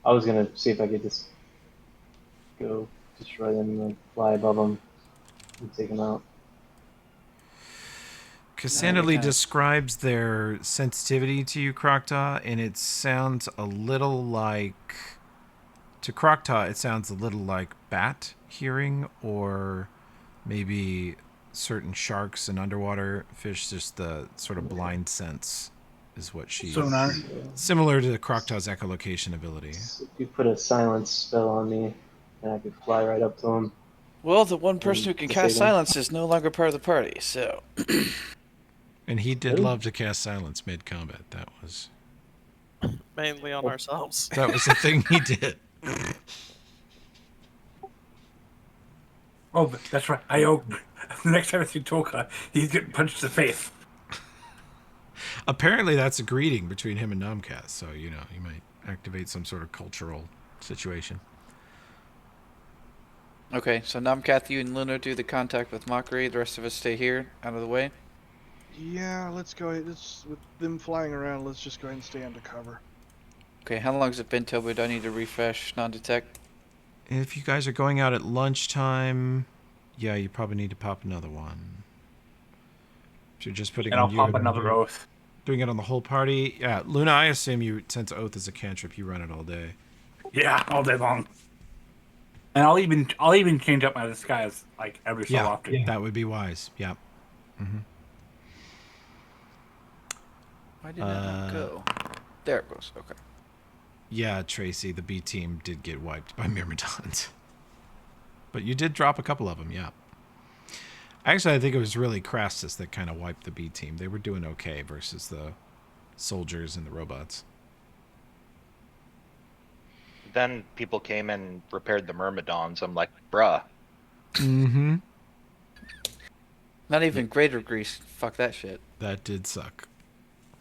I was gonna see if I could just go destroy them, like fly above them, and take them out. Cassandra we Lee kinda- describes their sensitivity to you, Croctaw, and it sounds a little like... To Croctaw, it sounds a little like bat hearing, or maybe certain sharks and underwater fish, just the sort of blind sense is what she... Sonar. Similar to Croctaw's echolocation ability. So if you put a silence spell on me, and I could fly right up to them. Well, the one person who can to cast save 'em. silence is no longer part of the party, so. And he did Really? love to cast silence mid-combat. That was Mainly on ourselves. the thing he did. Oh, that's right. I owe. The next time I see Toka, he's getting punched in the face. Apparently, that's a greeting between him and Nomcast, so, you know, you might activate some sort of cultural situation. Okay, so Nomcath, you and Luna do the contact with Mockery. The rest of us stay here, out of the way. Yeah, let's go ahead. With them flying around, let's just go ahead and stay undercover. Okay, how long has it been, Toby? Do I need to refresh non-detect? If you guys are going out at lunchtime, yeah, you probably need to pop another one. So you're just putting And I'll on you pop and another oath. doing it on the whole party. Yeah, Luna, I assume you, since Oath is a cantrip, you run it all day. Yeah, all day long. And I'll even change up my disguise like every so often. That would be wise. Yeah. Why did that not go? There it goes. Okay. Yeah, Tracy, the B team did get wiped by Myrmidons. But you did drop a couple of them, yeah. Actually, I think it was really Crassus that kind of wiped the B team. They were doing okay versus the soldiers and the robots. Then people came and repaired the Myrmidons. I'm like, bruh. Mm-hmm. Not even Greater Greece. Fuck that shit. That did suck.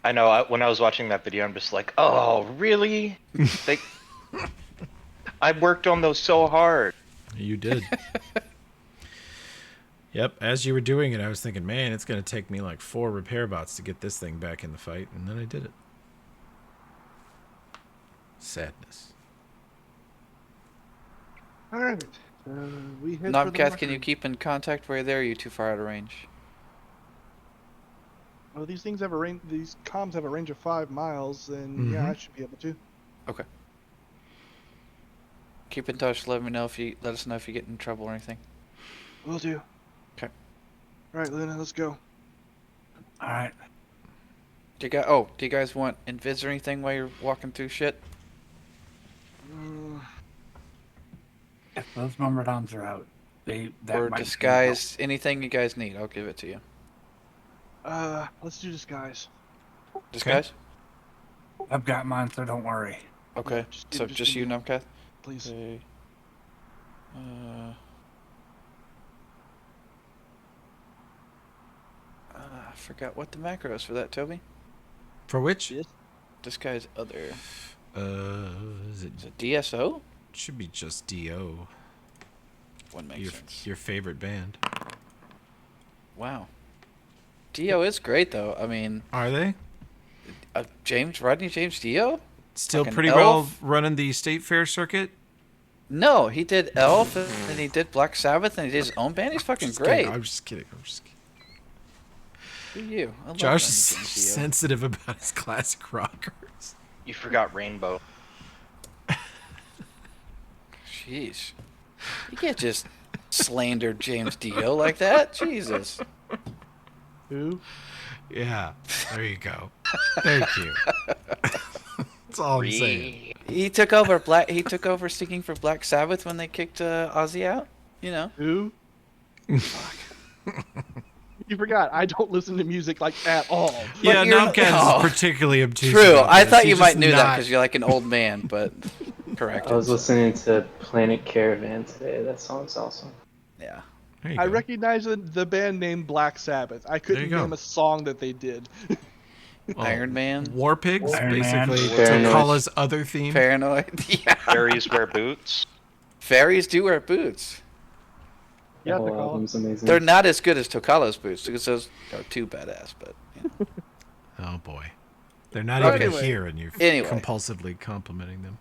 I know. When I was watching that video, I'm just like, oh, really? They... I worked on those so hard. You did. Yep, as you were doing it, I was thinking, man, it's going to take me like 4 repair bots to get this thing back in the fight, and then I did it. Sadness. All right. We head for the Knobcast, can you marker. keep in contact while you're there? Or are you too far out of range? Oh, these things have a range. These comms have a range of 5 miles, and yeah, I should be able to. Okay. Keep in touch. Let us know if you get in trouble or anything. Will do. Okay. All right, Luna, let's go. All right. Do you guys want invis or anything while you're walking through shit? If those Myrmidons are out, that Or might disguise? Anything you guys need, I'll give it to you. Let's do disguise. Disguise? I've got mine, so don't worry. Okay. So just you, Knobcast? Please. Okay. I forgot what the macro is for that, Toby. For which? Disguise other. Is it Is it DSO? should be just DO. One makes sense. Your favorite band. Wow. Dio is great though. I mean, Are they? Rodney James Dio? Still Like an pretty well elf? running the state fair circuit? No, he did Elf, and then he did Black Sabbath, and he did his own band. He's fucking Just great. kidding. I'm just kidding. Who are you? I love Josh Rodney is James Dio. sensitive about his classic rockers. You forgot Rainbow. Jeez. You can't just slander James Dio like that. Jesus. Who? Yeah, there you go. Thank you. That's all I'm saying. He took over singing for Black Sabbath when they kicked Ozzy out. You know. Who? You forgot. I don't listen to music like at all. Yeah, you're- Knobcast Oh. is particularly obtuse. True. about I this. thought He's you might just knew that not- because you're like an old man, but correct. I was listening to Planet Caravan today. That song's awesome. Yeah. There you I go. recognize the band name Black Sabbath. I couldn't you go. name a song that they did. Well, Iron Man. War Pigs, Iron Man. basically Paranoid. Tokala's other theme. Paranoid. Yeah. Fairies wear boots. Fairies do wear boots. Yeah, the whole they call album's amazing. They're not as good as Tokala's boots because those are too badass. But you know. Oh boy, they're not Okay. even here, and you're Anyway. compulsively complimenting them.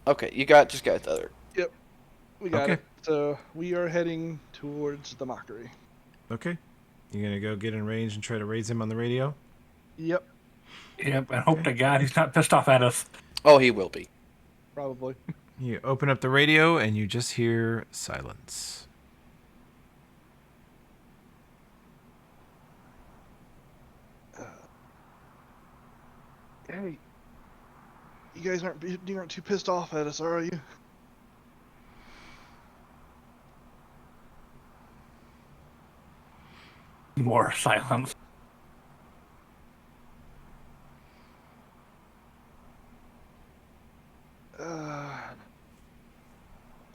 Okay, just got the other. We got Okay. it. So we are heading towards the mockery. Okay, you gonna go get in range and try to raise him on the radio? Yep, Yep, and hope to God he's not pissed off at us. Oh, he will be. probably. You open up the radio and you just hear silence. Hey, you guys aren't too pissed off at us, are you? More silence.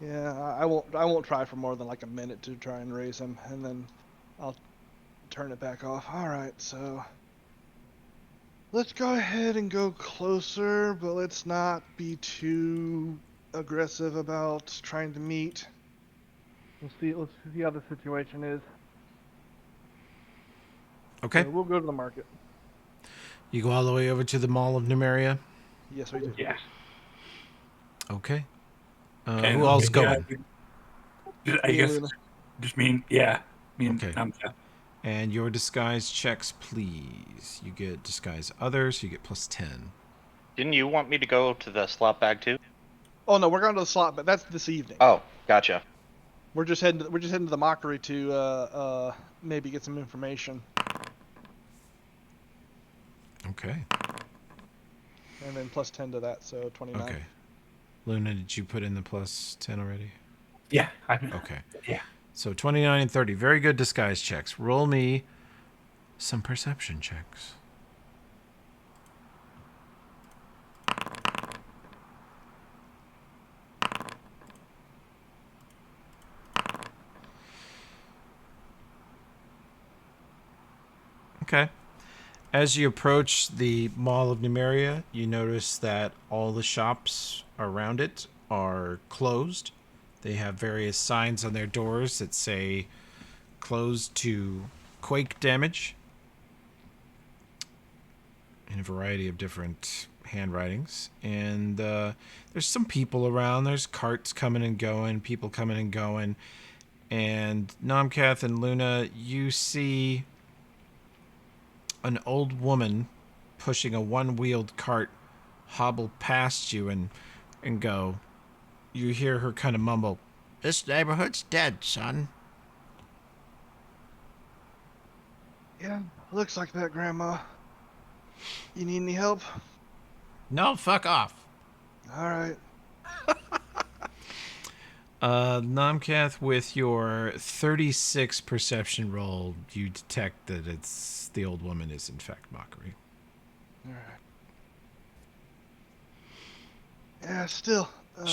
Yeah, I won't try for more than like a minute to try and raise him, and then I'll turn it back off. All right, so let's go ahead and go closer, but let's not be too aggressive about trying to meet. Let's see how the situation is. Okay, So we'll go to the market. you go all the way over to the Mall of Numeria. Yes, we do. Yeah. Okay. And Who all's yeah, going? I guess Luna. just mean, yeah. Me and Okay. And your disguise checks, please. You get disguise others. You get +10. Didn't you want me to go to the slot bag too? Oh no, we're going to the slot, but that's this evening. Oh, gotcha. We're just heading to the mockery to maybe get some information, Okay. and then +10 to that, so 29. Okay. Luna, did you put in the +10 already? Yeah. Okay. Yeah. So 29 and 30. Very good disguise checks. Roll me some perception checks. Okay. As you approach the Mall of Numeria, you notice that all the shops around it are closed. They have various signs on their doors that say closed to quake damage in a variety of different handwritings. And there's some people around. There's carts coming and going, people coming and going. And Nomcath and Luna, you see an old woman pushing a one-wheeled cart hobble past you and go. You hear her kind of mumble, "This neighborhood's dead, son." Yeah, looks like that, Grandma. You need any help? No, fuck off. All right. Nomcath, with your 36 perception roll, you detect that it's the old woman is in fact Mockery. All right. Yeah, still. As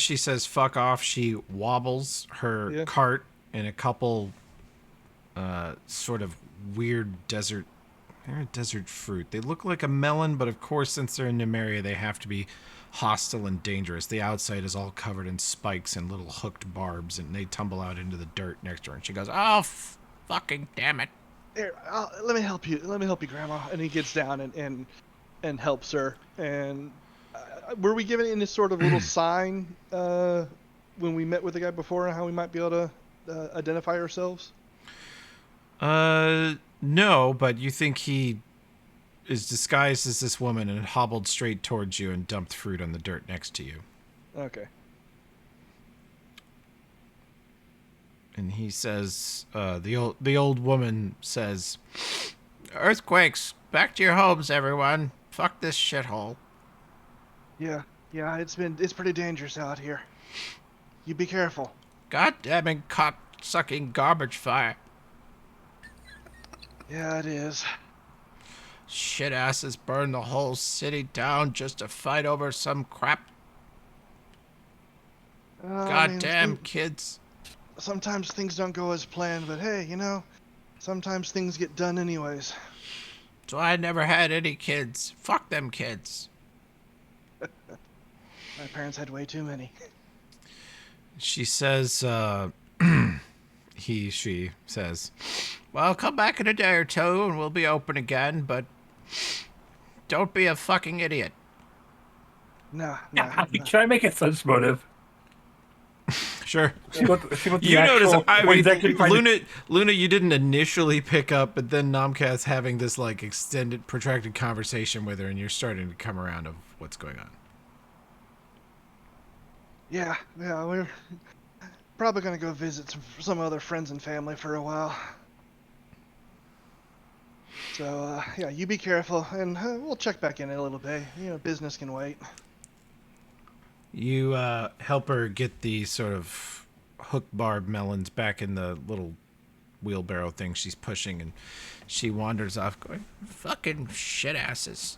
she says "fuck off," she wobbles her cart and a couple sort of weird desert. They're a desert fruit. They look like a melon, but of course, since they're in Numeria, they have to be hostile and dangerous. The outside is all covered in spikes and little hooked barbs, and they tumble out into the dirt next to her. And she goes, "Oh, fucking damn it!" Here, let me help you. Let me help you, Grandma. And he gets down and helps her. And were we given any sort of little sign when we met with the guy before, and how we might be able to identify ourselves? No, but you think he is disguised as this woman and hobbled straight towards you and dumped fruit on the dirt next to you. Okay. And he says, the old woman says, "Earthquakes, back to your homes, everyone. Fuck this shithole." Yeah, it's pretty dangerous out here. You be careful. Goddamn cock-sucking garbage fire. Yeah, it is. Shit asses burn the whole city down just to fight over some crap. Goddamn kids. Sometimes things don't go as planned, but hey, sometimes things get done anyways. So I never had any kids. Fuck them kids. My parents had way too many. She says, she says, "Well, come back in a day or two and we'll be open again, but don't be a fucking idiot." Nah. Should I make a sense motive? Sure. See what the You notice, actual Luna, you didn't initially pick up, but then Nomcath's having this like extended, protracted conversation with her, and you're starting to come around of what's going on. Yeah, we're probably gonna go visit some other friends and family for a while. So, yeah, you be careful, and we'll check back in a little bit. Business can wait. You help her get the sort of hook barb melons back in the little wheelbarrow thing she's pushing, and she wanders off going, "Fucking shit asses."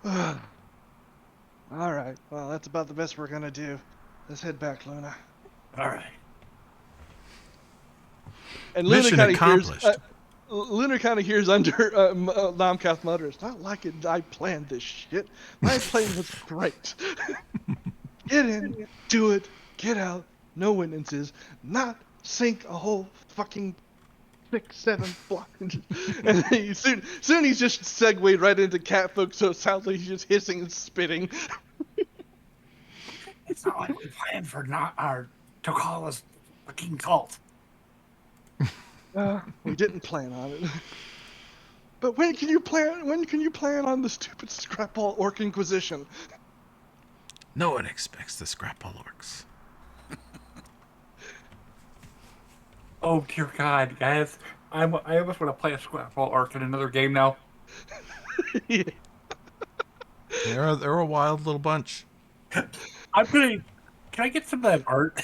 All right, well, that's about the best we're gonna do. Let's head back, Luna. All right. And Luna Mission kind of accomplished. hears. Luna kind of hears under Nomcath mutter, "It's not like I planned this shit. My plan was great. Get in, do it, get out, no witnesses, not sink a whole fucking 6-7 blocks." And then soon he's just segued right into cat folk, so it sounds like he's just hissing and spitting. It's not like we planned for not our to call us fucking cult. We didn't plan on it. But when can you plan? When can you plan on the stupid Scrapball Orc Inquisition? No one expects the Scrapball Orcs. Oh dear God, guys! I almost want to play a Scrapball Arc in another game now. Yeah. They're a wild little bunch. I'm gonna. Can I get some of that art?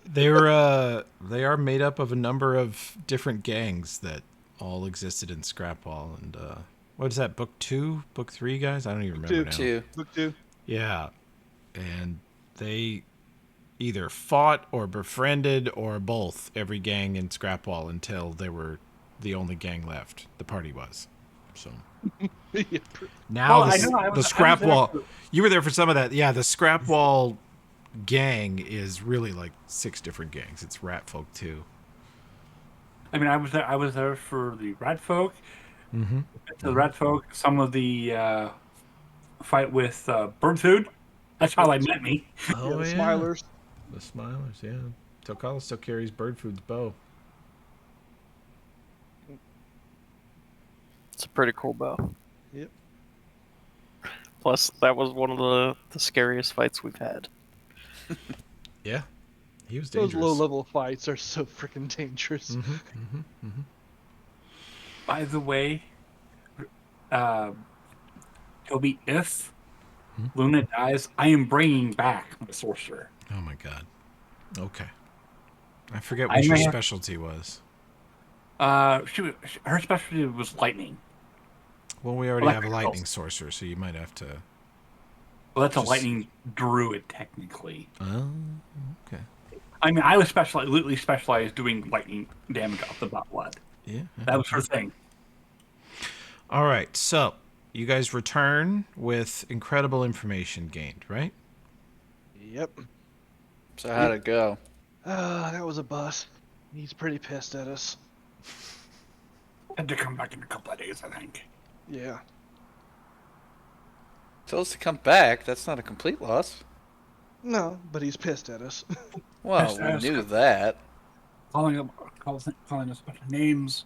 They are made up of a number of different gangs that all existed in Scrapball. And what is that? Book 2, Book 3, guys? I don't even remember now. 2. Book 2. Yeah, and they either fought or befriended or both every gang in Scrapball until they were the only gang left. The party was. So Yeah. now I the know, I the was Scrapwall. there You were there for some of that. Yeah, the Scrapwall gang is really like 6 different gangs. It's Rat Folk too. I mean, I was there for the Rat Folk. Mm-hmm. The Rat Folk. Some of the fight with Bird Food. That's how they met me. Oh The Smilers. The Smilers. Yeah. Tokala still carries Bird Food's bow. It's a pretty cool bow. Yep. Plus, that was one of the scariest fights we've had. Yeah, he was Those dangerous. low-level fights are so freaking dangerous. Mm-hmm, mm-hmm, mm-hmm. By the way, Toby, if Luna dies, I am bringing back the sorcerer. Oh my god. Okay. I forget I what your may have- specialty was. Her specialty was lightning. Well, we already have a Electrical. lightning sorcerer, so you might have to. Well, that's Just- a lightning druid, technically. Oh, okay. I mean, I was literally specialized doing lightning damage off the blood. Yeah. That was her thing. All right. So you guys return with incredible information gained, right? Yep. So how'd it go? That was a bust. He's pretty pissed at us. Had to come back in a couple of days, I think. Yeah. Told us to come back. That's not a complete loss. No, but he's pissed at us. Well, Yes, we knew that. Calling us a bunch of names.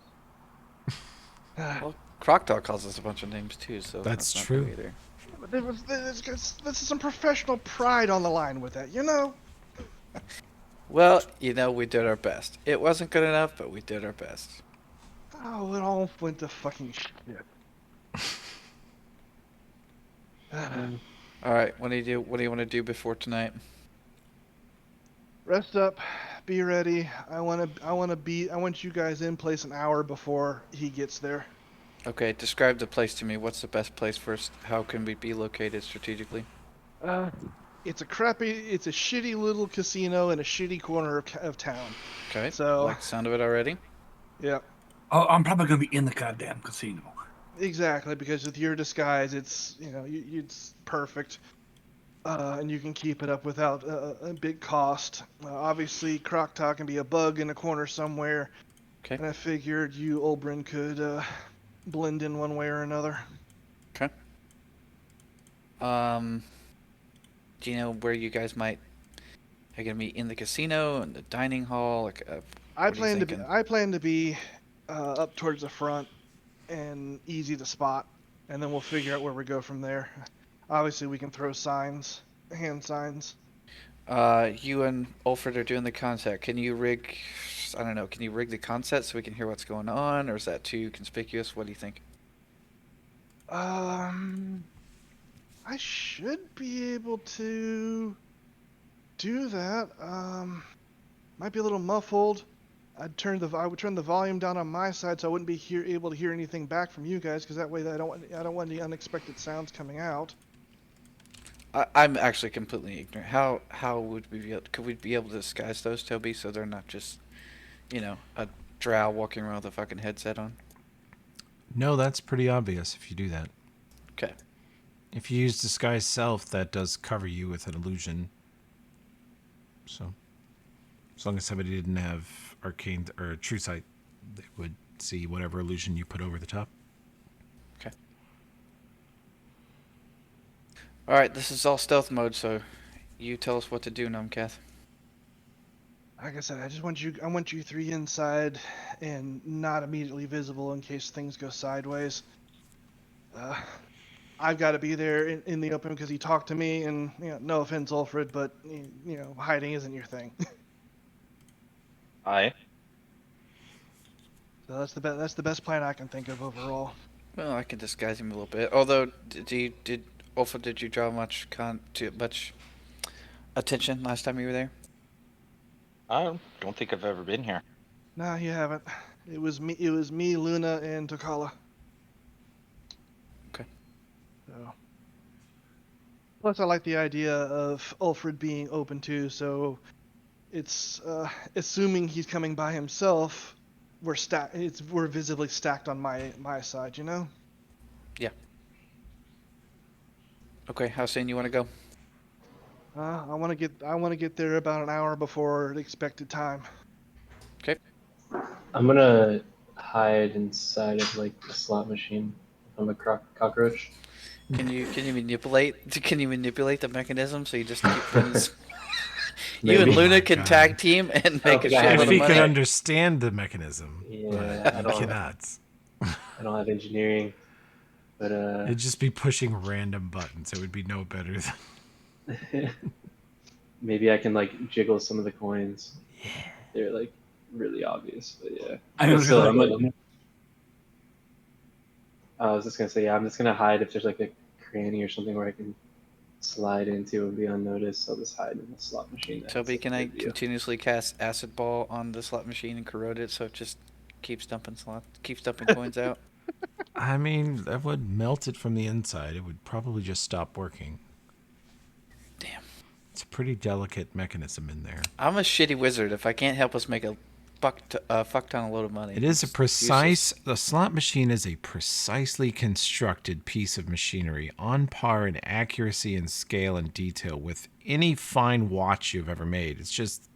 Well, Crocodile calls us a bunch of names too, so That's not true. new either. But there's some professional pride on the line with that, you know? Well, we did our best. It wasn't good enough, but we did our best. Oh, it all went to fucking shit. All right, what do you want to do before tonight? Rest up, be ready. I want you guys in place an hour before he gets there. Okay, describe the place to me. What's the best place first? How can we be located strategically? It's a shitty little casino in a shitty corner of town. Okay. So- Like the sound of it already. Yep. Oh, I'm probably gonna be in the goddamn casino. Exactly, because with your disguise, it's it's perfect, and you can keep it up without a big cost. Obviously, Croctaw can be a bug in a corner somewhere, Okay. and I figured you, Olbrin, could blend in one way or another. Okay. Do you know where you guys might? Are you gonna be in the casino, in the dining hall? Like, I what are you plan to be. thinking? I plan to be up towards the front and easy to spot, and then we'll figure out where we go from there. Obviously, we can throw signs, hand signs. You and Ulfred are doing the concept. Can you rig? I don't know. Can you rig the concept so we can hear what's going on, or is that too conspicuous? What do you think? I should be able to do that. Might be a little muffled. I would turn the volume down on my side so I wouldn't be able to hear anything back from you guys, because that way I don't want any unexpected sounds coming out. I'm actually completely ignorant. How would could we be able to disguise those, Toby, so they're not just, a drow walking around with a fucking headset on? No, that's pretty obvious if you do that. Okay. If you use disguise self, that does cover you with an illusion. So, as long as somebody didn't have arcane or true sight, they would see whatever illusion you put over the top. All right, this is all stealth mode, so You tell us what to do, Numcath. Like I said, I want you three inside and not immediately visible in case things go sideways. I've got to be there in the open because he talked to me, and no offense, Ulfred, but hiding isn't your thing. Aye. So that's the best plan I can think of overall. Well, I can disguise him a little bit. Although, Ulfred, did you draw much attention last time you were there? I don't think I've ever been here. Nah, you haven't. It was me, Luna, and Tokala. Okay. So. Plus, I like the idea of Ulfred being open too. So, it's assuming he's coming by himself. We're visibly stacked on my side. Yeah. Okay. How soon you want to go? I want to get there about an hour before the expected time. Okay. I'm gonna hide inside of like the slot machine. I'm a cockroach. Can you manipulate the mechanism so you just keep things? You and Maybe. Luna my can God. tag team and make a yeah, shitload If of he money. can understand the mechanism, Yeah, but I he don't- cannot. I don't have engineering, but It'd just be pushing random buttons. It would be no better than. maybe I can like jiggle some of the coins. Yeah. They're like really obvious, but yeah. I But was still, gonna- I was just gonna say, yeah, I'm just gonna hide if there's like a cranny or something where I can slide into and be unnoticed. I'll just hide in the slot machine. Toby, can I That's the view. continuously cast acid ball on the slot machine and corrode it so it just keeps dumping coins out? I mean, that would melt it from the inside. It would probably just stop working. Damn. It's a pretty delicate mechanism in there. I'm a shitty wizard if I can't help us make a fuck ton of load of money. It is a It's precise. useless. The slot machine is a precisely constructed piece of machinery, on par in accuracy and scale and detail with any fine watch you've ever made. It's just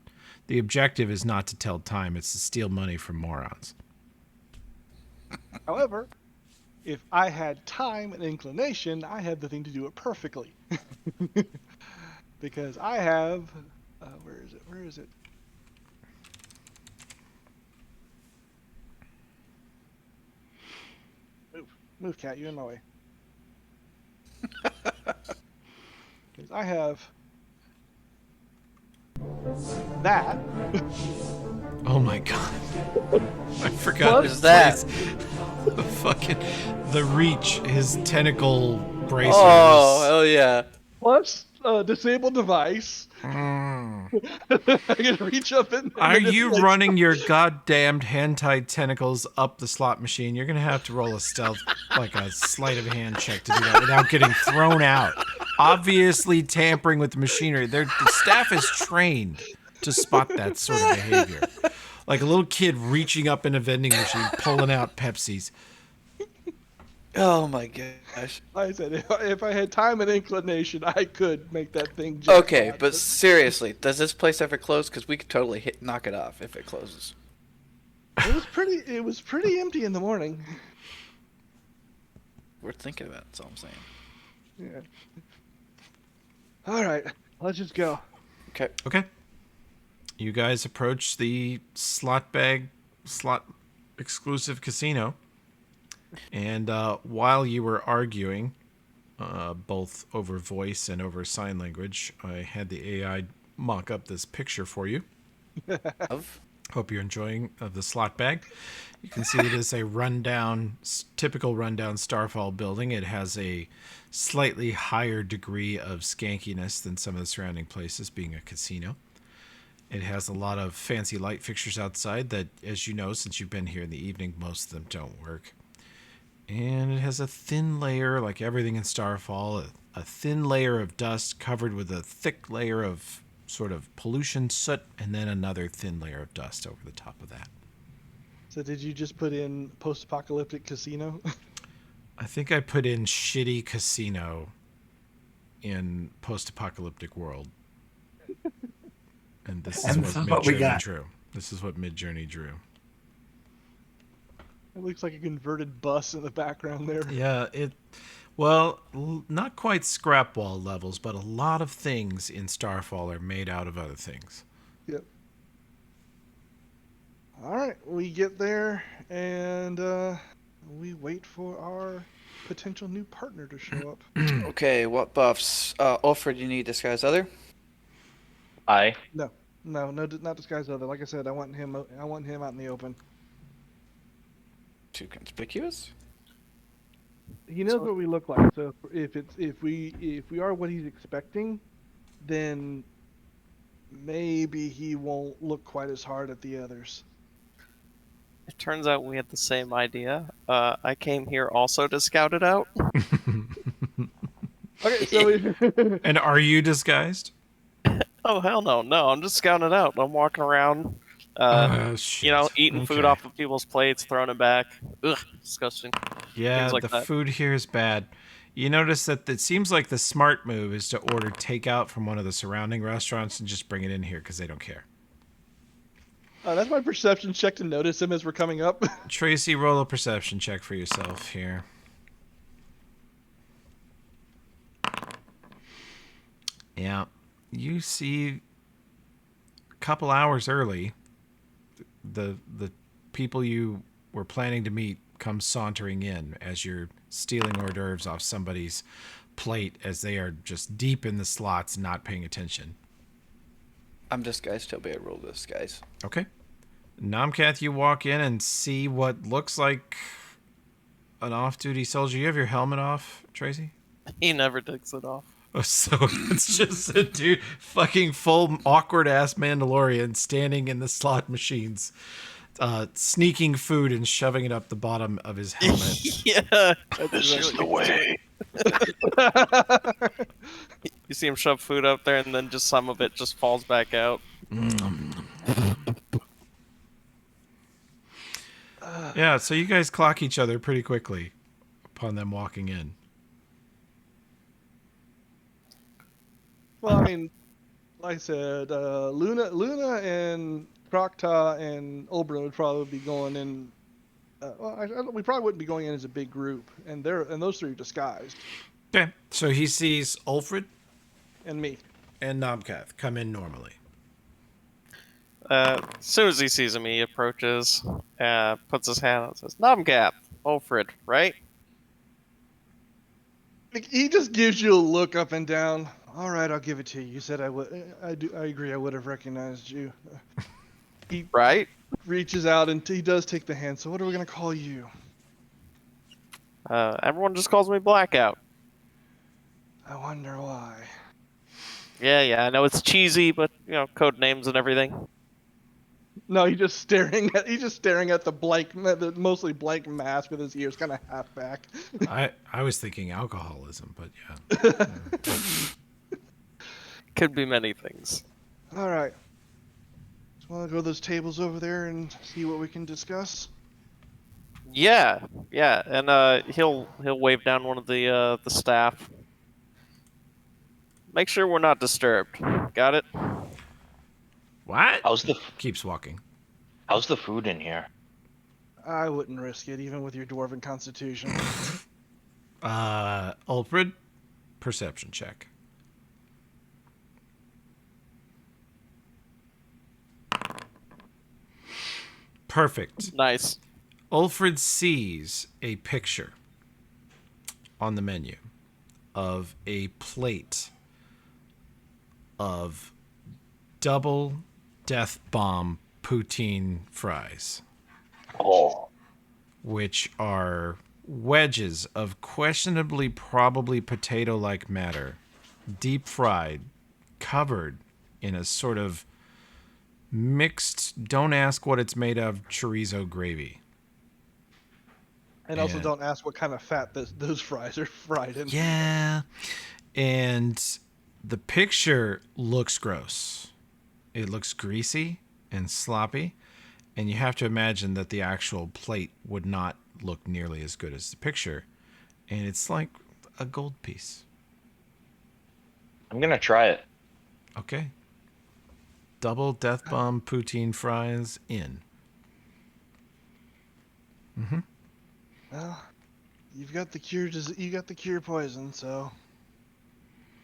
the objective is not to tell time; it's to steal money from morons. However, if I had time and inclination, I have the thing to do it perfectly. Because I have, where is it? Move, cat, you're in my way. Because I have that. Oh my god! I forgot. What his is that? place. Fucking the reach. His tentacle bracers. Oh, hell yeah. Plus a disabled device. I can reach up in. Are you running your goddamned hentai tentacles up the slot machine? You're gonna have to roll a stealth, like a sleight of hand check to do that without getting thrown out. Obviously tampering with the machinery. The staff is trained to spot that sort of behavior. Like a little kid reaching up in a vending machine, pulling out Pepsis. Oh my gosh. Like I said, if I had time and inclination, I could make that thing. Jump Okay, on. but seriously, does this place ever close? Because we could totally knock it off if it closes. It was pretty empty in the morning. We're thinking about it, that's all I'm saying. Yeah. All right, let's just go. Okay. Okay. You guys approach the slot exclusive casino. And while you were arguing, both over voice and over sign language, I had the AI mock up this picture for you. Of? Hope you're enjoying the slot bag. You can see it is a typical rundown Starfall building. It has a slightly higher degree of skankiness than some of the surrounding places, being a casino. It has a lot of fancy light fixtures outside that, as you know, since you've been here in the evening, most of them don't work. And it has a thin layer, like everything in Starfall, a thin layer of dust covered with a thick layer of sort of pollution soot, and then another thin layer of dust over the top of that. So did you just put in post-apocalyptic casino? I think I put in shitty casino in post-apocalyptic world. And this is And what this is what we Midjourney got. drew. This is what Midjourney drew. It looks like a converted bus in the background there. Yeah, Well, not quite scrap wall levels, but a lot of things in Starfall are made out of other things. Yep. All right, we get there and we wait for our potential new partner to show up. Okay, what buffs? Alfred, you need disguise other. No, not disguise other. Like I said, I want him out in the open. Too conspicuous. He knows what we look like, so if we are what he's expecting, then maybe he won't look quite as hard at the others. It turns out we had the same idea. I came here also to scout it out. Okay, so And are you disguised? Oh hell no, no! I'm just scouting it out. I'm walking around, Shit. you know, eating food Okay. off of people's plates, throwing it back. Ugh, disgusting. Yeah, Things like the that. food here is bad. You notice that it seems like the smart move is to order takeout from one of the surrounding restaurants and just bring it in here because they don't care. that's my perception check to notice him as we're coming up. Tracy, roll a perception check for yourself here. Yeah, you see a couple hours early, the people you were planning to meet come sauntering in as you're stealing hors d'oeuvres off somebody's plate as they are just deep in the slots, not paying attention. I'm disguised, Toby. I rolled disguise. Okay. Namkath, you walk in and see what looks like an off-duty soldier. You have your helmet off, Tracy? He never takes it off. Oh, so it's just a dude, fucking full awkward-ass Mandalorian standing in the slot machines, sneaking food and shoving it up the bottom of his helmet. Yeah. This is the way. You see him shove food up there, and then just some of it just falls back out. Yeah, so you guys clock each other pretty quickly upon them walking in. Well, I mean, like I said, Luna and Procta and Oberon would probably be going in. We probably wouldn't be going in as a big group, and those three are disguised, Okay, so he sees Ulfred and me. and Namkath come in normally. As soon as he sees him, he approaches, puts his hand out and says, Nomgap, Ulfred, right? Like, he just gives you a look up and down. All right, I'll give it to you. You said I would. I agree. I would have recognized you. He Right? reaches out and he does take the hand. So what are we gonna call you? Everyone just calls me Blackout. I wonder why. Yeah, I know it's cheesy, but, you know, code names and everything. No, he's just staring at the mostly blank mask with his ears kind of half back. I was thinking alcoholism, but yeah. Could be many things. All right. Just want to go to those tables over there and see what we can discuss. Yeah, and he'll wave down one of the staff. Make sure we're not disturbed. Got it? What? How's Keeps the food in here? I wouldn't risk it, even with your dwarven constitution. walking. Ulfred, perception check. Perfect. Nice. Ulfred sees a picture on the menu of a plate of double death bomb poutine fries, Oh, which are wedges of questionably probably potato-like matter, deep fried, covered in a sort of mixed, don't ask what it's made of, chorizo gravy. And also And- don't ask what kind of fat those fries are fried in. Yeah. And the picture looks gross. It looks greasy and sloppy. And you have to imagine that the actual plate would not look nearly as good as the picture. And it's like a gold piece. I'm gonna try it. Okay. Double death bomb poutine fries in. Well, You've got the cure. You got the cure poison. So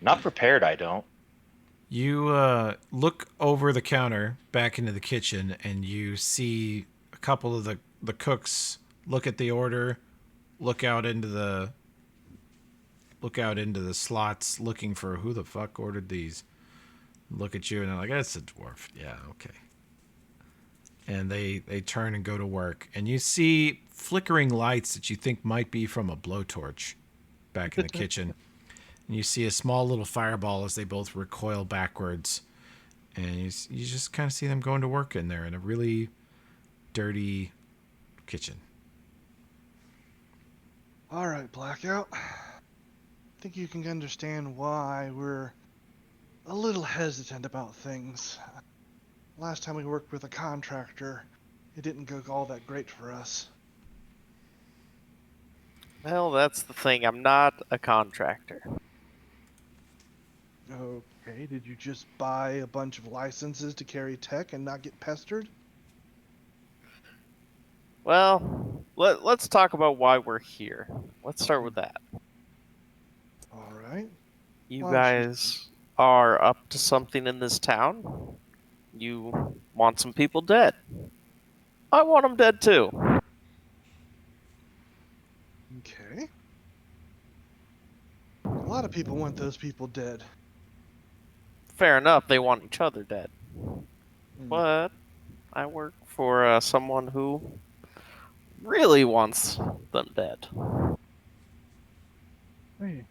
Not prepared, I don't. You look over the counter back into the kitchen, and you see a couple of the cooks look at the order, look out into the slots, looking for who the fuck ordered these. Look at you, and they're like, "That's a dwarf." Yeah, okay. And they turn and go to work, and you see flickering lights that you think might be from a blowtorch back in the kitchen. And you see a small little fireball as they both recoil backwards. And you just kind of see them going to work in there in a really dirty kitchen. all right, Blackout. I think you can understand why we're a little hesitant about things. Last time we worked with a contractor, it didn't go all that great for us. Well, that's the thing. I'm not a contractor. Okay, did you just buy a bunch of licenses to carry tech and not get pestered? Well, let's talk about why we're here. Let's start with that. All right. You Well, guys are up to something in this town. You want some people dead. I want them dead too. Okay. A lot of people want those people dead. Fair enough, they want each other dead. Hmm. But I work for someone who really wants them dead. Hey.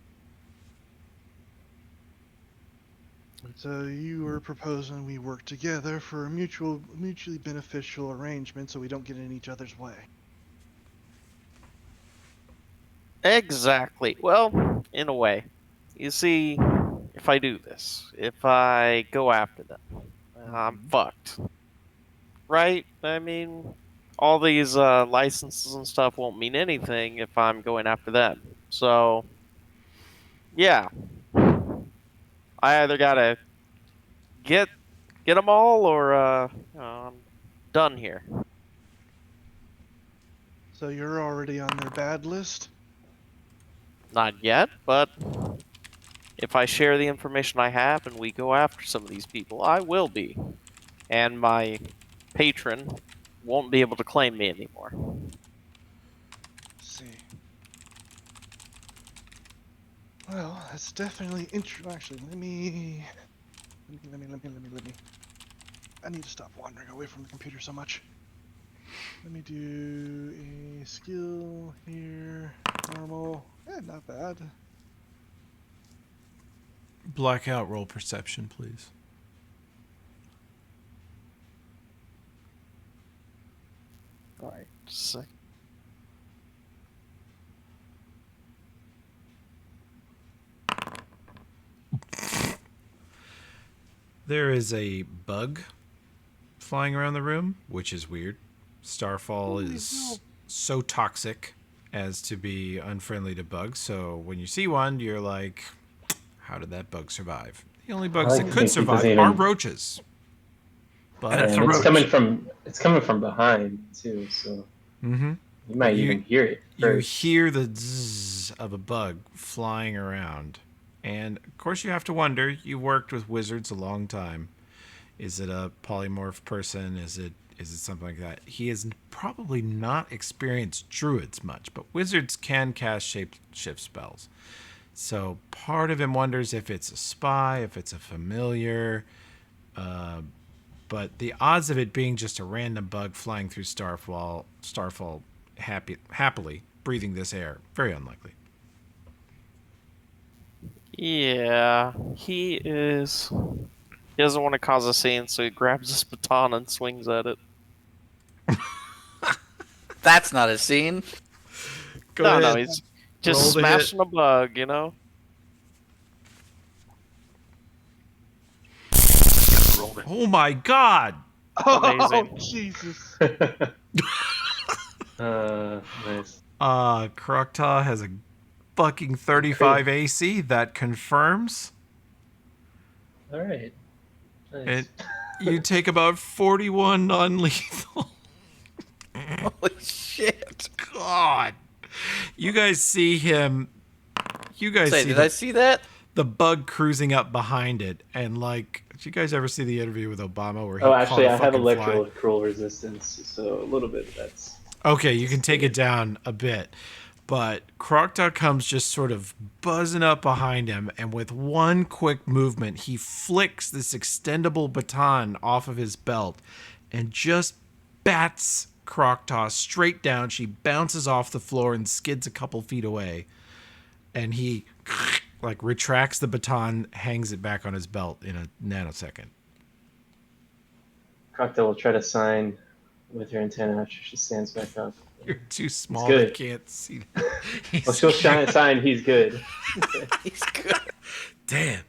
So you were proposing we work together for a mutually beneficial arrangement so we don't get in each other's way. Exactly. Well, in a way. You see, if I do this, if I go after them, I'm fucked. Right? I mean, all these licenses and stuff won't mean anything if I'm going after them. So, yeah. I either gotta get them all, or I'm done here. So you're already on their bad list? Not yet, but if I share the information I have and we go after some of these people, I will be. And my patron won't be able to claim me anymore. Let's see. Well, that's definitely interesting. Actually, let me. I need to stop wandering away from the computer so much. Let me do a skill here. Normal. Not bad. Blackout, roll perception, please. Alright, sick. There is a bug flying around the room, which is weird. Starfall is so toxic as to be unfriendly to bugs. So when you see one, you're like, how did that bug survive? The only bugs like that to could think he doesn't survive are even- roaches. But That's And a it's roach. coming from behind too, so Mhm. you might You- even hear it you first. hear the zzz of a bug flying around. And of course you have to wonder, you worked with wizards a long time. Is it a polymorph person? Is it something like that? He has probably not experienced druids much, but wizards can cast shift spells. So part of him wonders if it's a spy, if it's a familiar. But the odds of it being just a random bug flying through Starfall happily breathing this air, very unlikely. Yeah, he is. He doesn't want to cause a scene, so he grabs his baton and swings at it. That's not a scene. No, he's just Roll to hit. smashing a bug, you know? Oh my god! Amazing. Oh, Jesus. Nice. Krokta has a fucking 35 AC that confirms. All right. Nice. And you take about 41 non-lethal. Holy shit. God. You guys see him. You guys Say, see did I see that? the bug cruising up behind it, and like, did you guys ever see the interview with Obama where he Oh, caught actually, a I have fucking fly? electrical resistance, so a little bit of that's. Okay, you can take it down a bit. But Croc.com's comes just sort of buzzing up behind him, and with one quick movement, he flicks this extendable baton off of his belt and just bats Croctaw straight down. She bounces off the floor and skids a couple feet away. And he like retracts the baton, hangs it back on his belt in a nanosecond. Crocta will try to sign with her antenna after she stands back up. You're too small. I good. can't see. Well, she'll sign. He's good. He's good. Damn.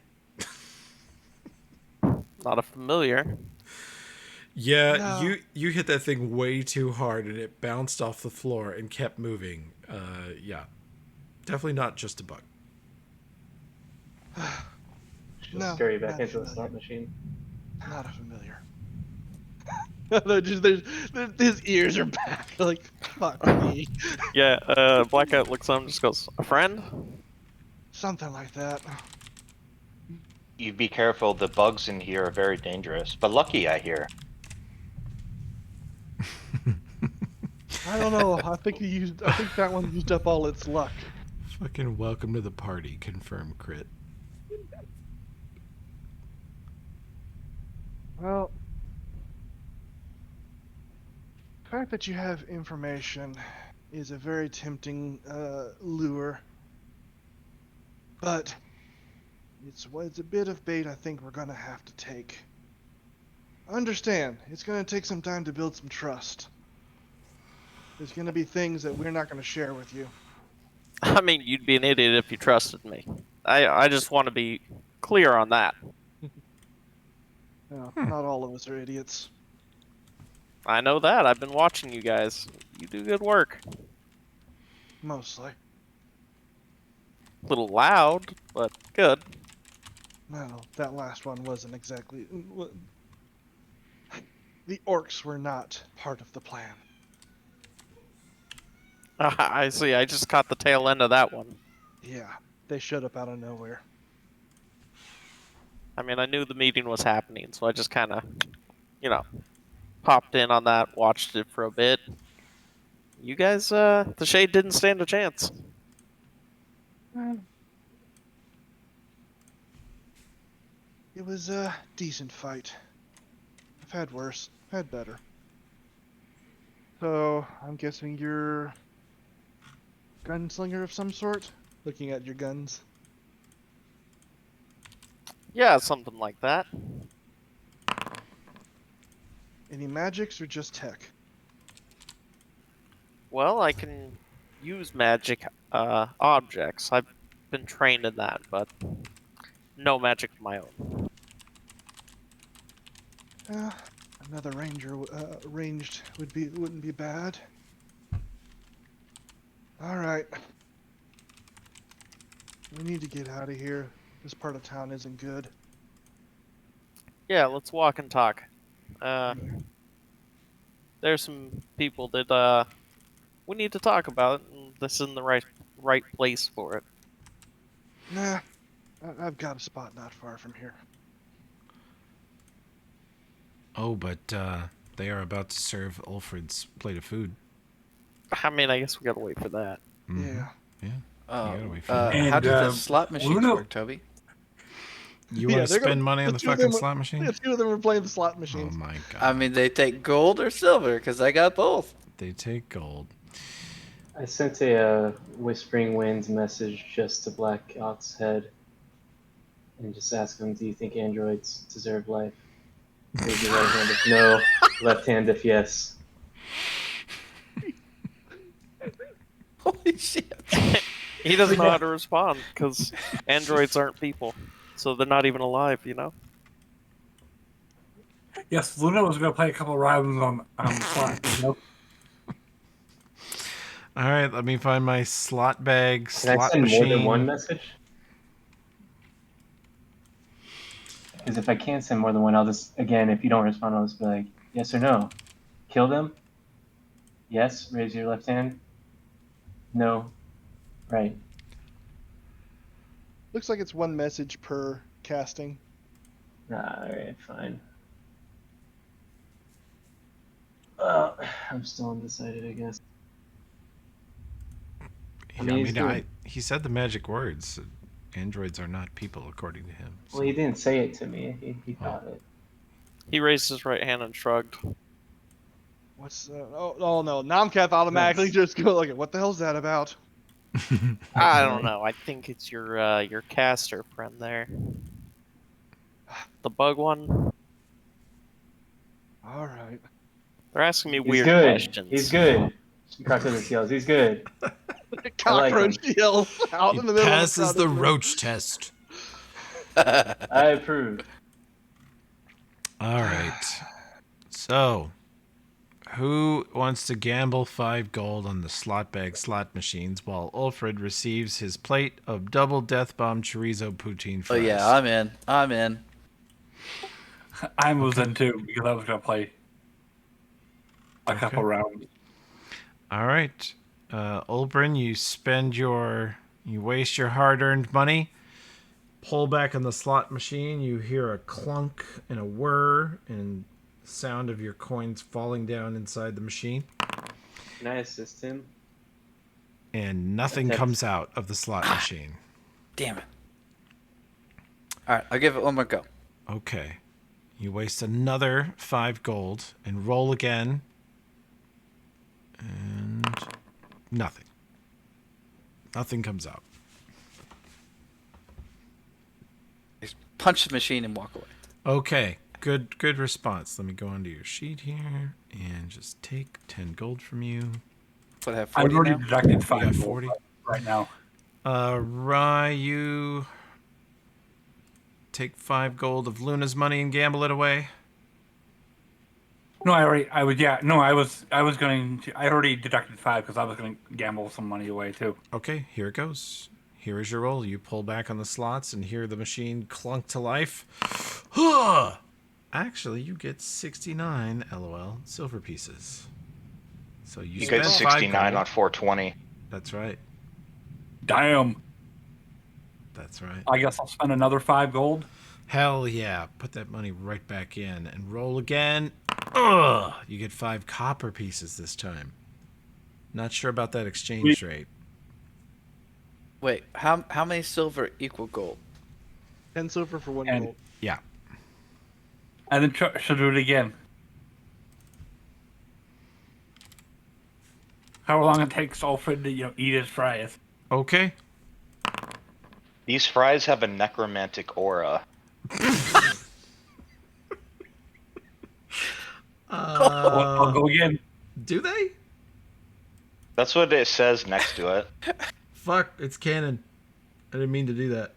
Not a familiar. Yeah, No. you hit that thing way too hard, and it bounced off the floor and kept moving. Yeah, definitely not just a bug. She'll No, scurry back not into the familiar. slot machine. Not a familiar. His ears are back. Like, fuck me. Yeah, Blackout looks on and just goes, a friend? Something like that. You be careful, the bugs in here are very dangerous. But lucky, I hear. I don't know. I think that one used up all its luck. Fucking welcome to the party. Confirm crit. Well, the fact that you have information is a very tempting lure, but it's a bit of bait I think we're gonna have to take. Understand, it's gonna take some time to build some trust. There's gonna be things that we're not gonna share with you. I mean, you'd be an idiot if you trusted me. I just want to be clear on that. No, not all of us are idiots. I know that. I've been watching you guys. You do good work. Mostly. A little loud, but good. No, that last one wasn't exactly. The orcs were not part of the plan. I see. I just caught the tail end of that one. Yeah, they showed up out of nowhere. I mean, I knew the meeting was happening, so I just kind of, popped in on that, watched it for a bit. You guys, the Shade didn't stand a chance. It was a decent fight. I've had worse, had better. So, I'm guessing you're gunslinger of some sort? Looking at your guns. Yeah, something like that. Any magics or just tech? Well, I can use magic objects. I've been trained in that, but no magic of my own. Another ranged wouldn't be bad. All right. We need to get out of here. This part of town isn't good. Yeah, let's walk and talk. There's some people that we need to talk about, and this isn't the right place for it. Nah, I've got a spot not far from here. Oh, but they are about to serve Ulfred's plate of food. I mean, I guess we gotta wait for that. Mhm. Yeah. Yeah. Oh, gotta wait for that. how And, did the slot machines Luna- work, Toby? You Yeah, want to they're gonna- spend money on the the two of fucking them- slot machine? The two of them are playing the slot Oh machines. my god. I mean, they take gold or silver, because I got both. They take gold. I sent a Whispering Winds message just to Black Ox Head and just asked him, do you think androids deserve life? Raise your right hand if no, left hand if yes. Holy shit. He doesn't know how to respond because androids aren't people, so they're not even alive. Yes, Luna was going to play a couple rounds on the slot. All right, let me find my slot bag, Can I slot send machine. more than one message? Because if I can't send more than one, I'll just, again, if you don't respond, I'll just be like, yes or no. Kill them? Yes, raise your left hand. No, Right. Looks like it's one message per casting. Alright, fine. I'm still undecided, I guess. I mean, he's doing- he said the magic words. Androids are not people, according to him. Well, he didn't say it to me. He thought it. He raised his right hand and shrugged. What's oh no, Nomcath automatically Nice. just go like, what the hell's that about? I don't know. I think it's your caster friend there. The bug one. All right. They're asking me He's weird good. questions. He's good. Cockroach yells. He's good. Cockroach yells out He in the middle. passes of the crowded room. roach test. I approve. All right. So, who wants to gamble 5 gold on the slot bag slot machines while Ulfred receives his plate of double death bomb chorizo poutine Oh fries? yeah, I'm in. I'm in. I was in too because I was gonna play a couple rounds. All right. Ulbrin, you waste your hard-earned money. Pull back on the slot machine. You hear a clunk and a whir and sound of your coins falling down inside the machine. Can I assist him? And nothing Attempt. comes out of the slot machine. Damn it. All right, I'll give it one more go. Okay. You waste another 5 gold and roll again. And nothing. Nothing comes out. Just punch the machine and walk away. Okay. Good response. Let me go onto your sheet here and just take 10 gold from you. What, I have I've 40 already now? deducted You 5 got gold 40? right now. Ryu, take 5 gold of Luna's money and gamble it away. No, I already deducted 5 because I was going to gamble some money away too. Okay, here it goes. Here is your roll. You pull back on the slots and hear the machine clunk to life. Actually, you get 69 LOL silver pieces. So you You spend get 5 69 gold. on 420. That's right. Damn. That's right. I guess I'll spend another 5 gold. Hell yeah. Put that money right back in and roll again. Ugh! You get 5 copper pieces this time. Not sure about that exchange rate. Wait, how many silver equal gold? 10 silver for 1 And- gold. Yeah. And then she'll do it again. How long it takes Alfred to eat his fries? Okay. These fries have a necromantic aura. I'll go again. Do they? That's what it says next to it. Fuck, it's canon. I didn't mean to do that.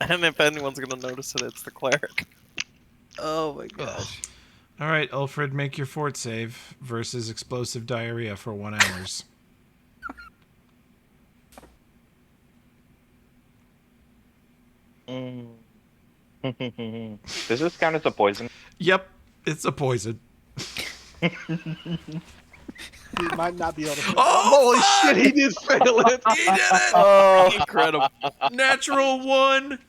And if anyone's gonna notice it, it's the cleric. Oh my gosh. All right, Ulfred, make your fort save versus explosive diarrhea for 1 hour. Does this count as a poison? Yep, it's a poison. He might not be able to. Oh, Holy shit, he did fail it. He did it! Oh, Incredible. Natural 1!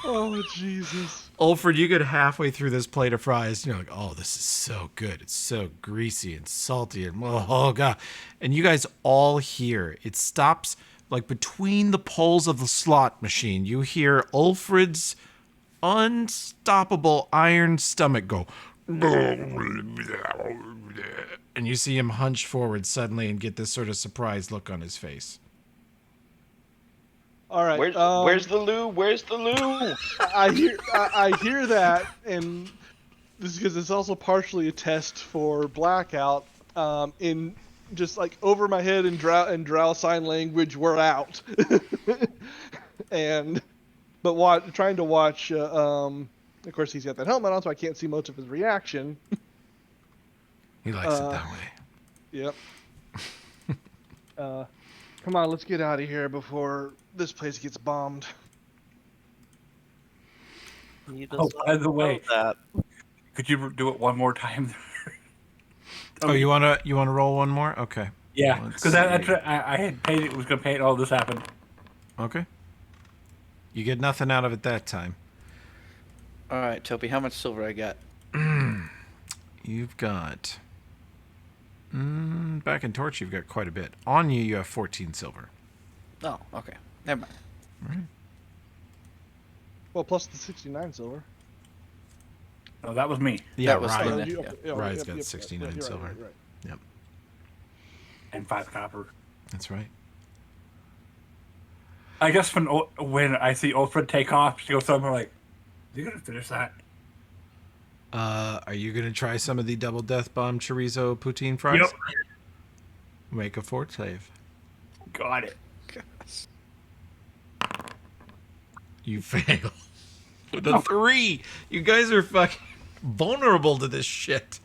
Oh, Jesus. Ulfred, you get halfway through this plate of fries, and you're like, oh, this is so good. It's so greasy and salty, and oh, God. And you guys all hear, it stops, like, between the poles of the slot machine. You hear Ulfred's unstoppable iron stomach go, and you see him hunch forward suddenly and get this sort of surprised look on his face. All right. Where's the loo? Where's the loo? I hear that, and this is because it's also partially a test for blackout. In just like over my head in drow sign language, we're out. Trying to watch. Of course, he's got that helmet on, so I can't see much of his reaction. He likes it that way. Yep. Come on, let's get out of here before this place gets bombed. He does Oh, not by the way, know that. could you do it one more time? Oh, you wanna roll one more? Okay. Yeah, Let's because see. I had paid it was going to pay it all this happened. Okay. You get nothing out of it that time. All right, Toby, how much silver I got? You've got. Back in Torch, you've got quite a bit. On you, you have 14 silver. Oh, okay. Never mind. Right. Well, plus the 69 silver. Oh, that was me. Yeah, That was Ryan. Luna. You- Yeah. yeah, Ryan's yep, got yep, 69 you're right, silver. right. Yep, And 5 copper. that's right. I guess when I see Ulfred take off, she goes somewhere like, "You gonna finish that?" Are you going to try some of the double death bomb chorizo poutine fries? Yep. Make a fort save. Got it. You fail. With a 3. You guys are fucking vulnerable to this shit.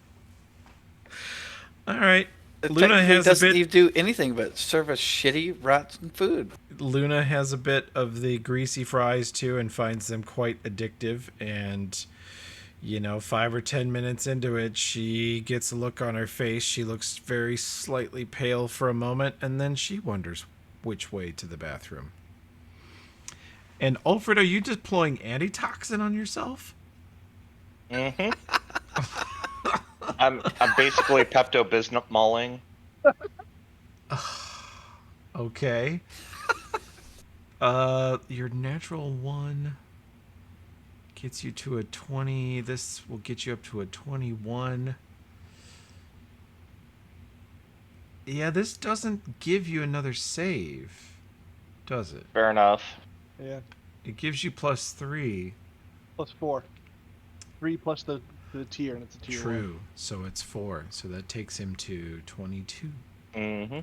All right. Luna Technically, has a doesn't bit. even do anything but serve us shitty, rotten food. Luna has a bit of the greasy fries too, and finds them quite addictive. And 5 or 10 minutes into it, she gets a look on her face. She looks very slightly pale for a moment, and then she wonders which way to the bathroom. And Ulfred, are you deploying antitoxin on yourself? Mm-hmm. I'm basically Pepto-Bismolling. Okay. Your natural 1 gets you to a 20. This will get you up to a 21. Yeah, this doesn't give you another save, does it? Fair enough. Yeah, It gives you +3. plus 4. 3 plus the tier, and it's a tier 1. True. So it's 4. So that takes him to 22. Mm-hmm.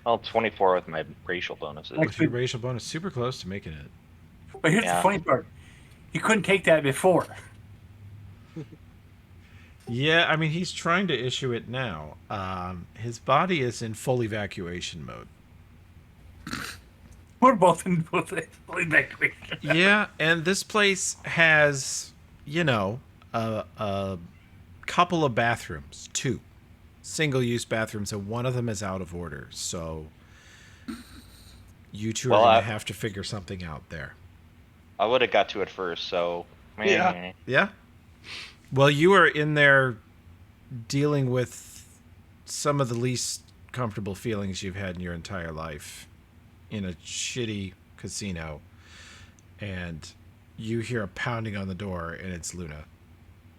Well, 24 with my racial bonuses. With your racial bonus, super close to making it. But here's the funny part: he couldn't take that before. Yeah, I mean, he's trying to issue it now. His body is in full evacuation mode. We're both in full evacuation. Yeah, and this place has, a couple of bathrooms, 2 single-use bathrooms, and one of them is out of order. So you two Well, are going to have to figure something out there. I would have got to it first, so. Yeah. Yeah? Well, you are in there dealing with some of the least comfortable feelings you've had in your entire life in a shitty casino, and you hear a pounding on the door, and it's Luna.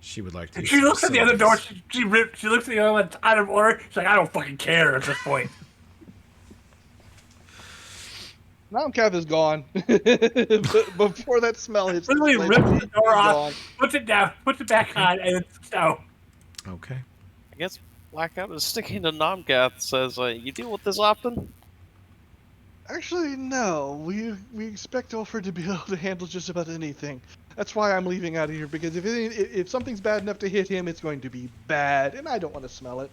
She would like to. She looks at the other door. She looks at the other one. It's out of order. She's like, I don't fucking care at this point. Namcath is gone. But before that smell hits, Literally the rips place, the door he's off, gone. puts it down, puts it back on, and it's down. Okay. I guess Blackout is sticking to Nomgath. Says, "You deal with this often?" Actually, no. We expect Ulfred to be able to handle just about anything. That's why I'm leaving out of here, because if something's bad enough to hit him, it's going to be bad, and I don't want to smell it.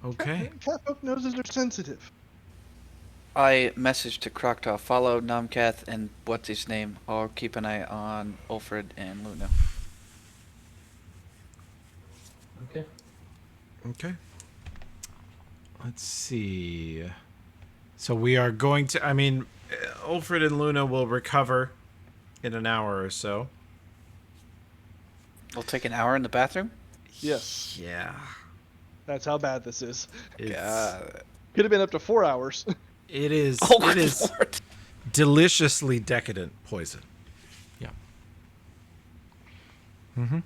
Okay. Catfolk noses are sensitive. I messaged to Krokta, follow Namcath and what's his name. I'll keep an eye on Ulfred and Luna. Okay. Okay. Let's see. So we are going to. I mean, Ulfred and Luna will recover in an hour or so. We'll take an hour in the bathroom? Yes. Yeah. That's how bad this is. It's, God. Could have been up to 4 hours. It is. Oh, it is Lord. deliciously decadent poison. Yeah. Mm-hmm.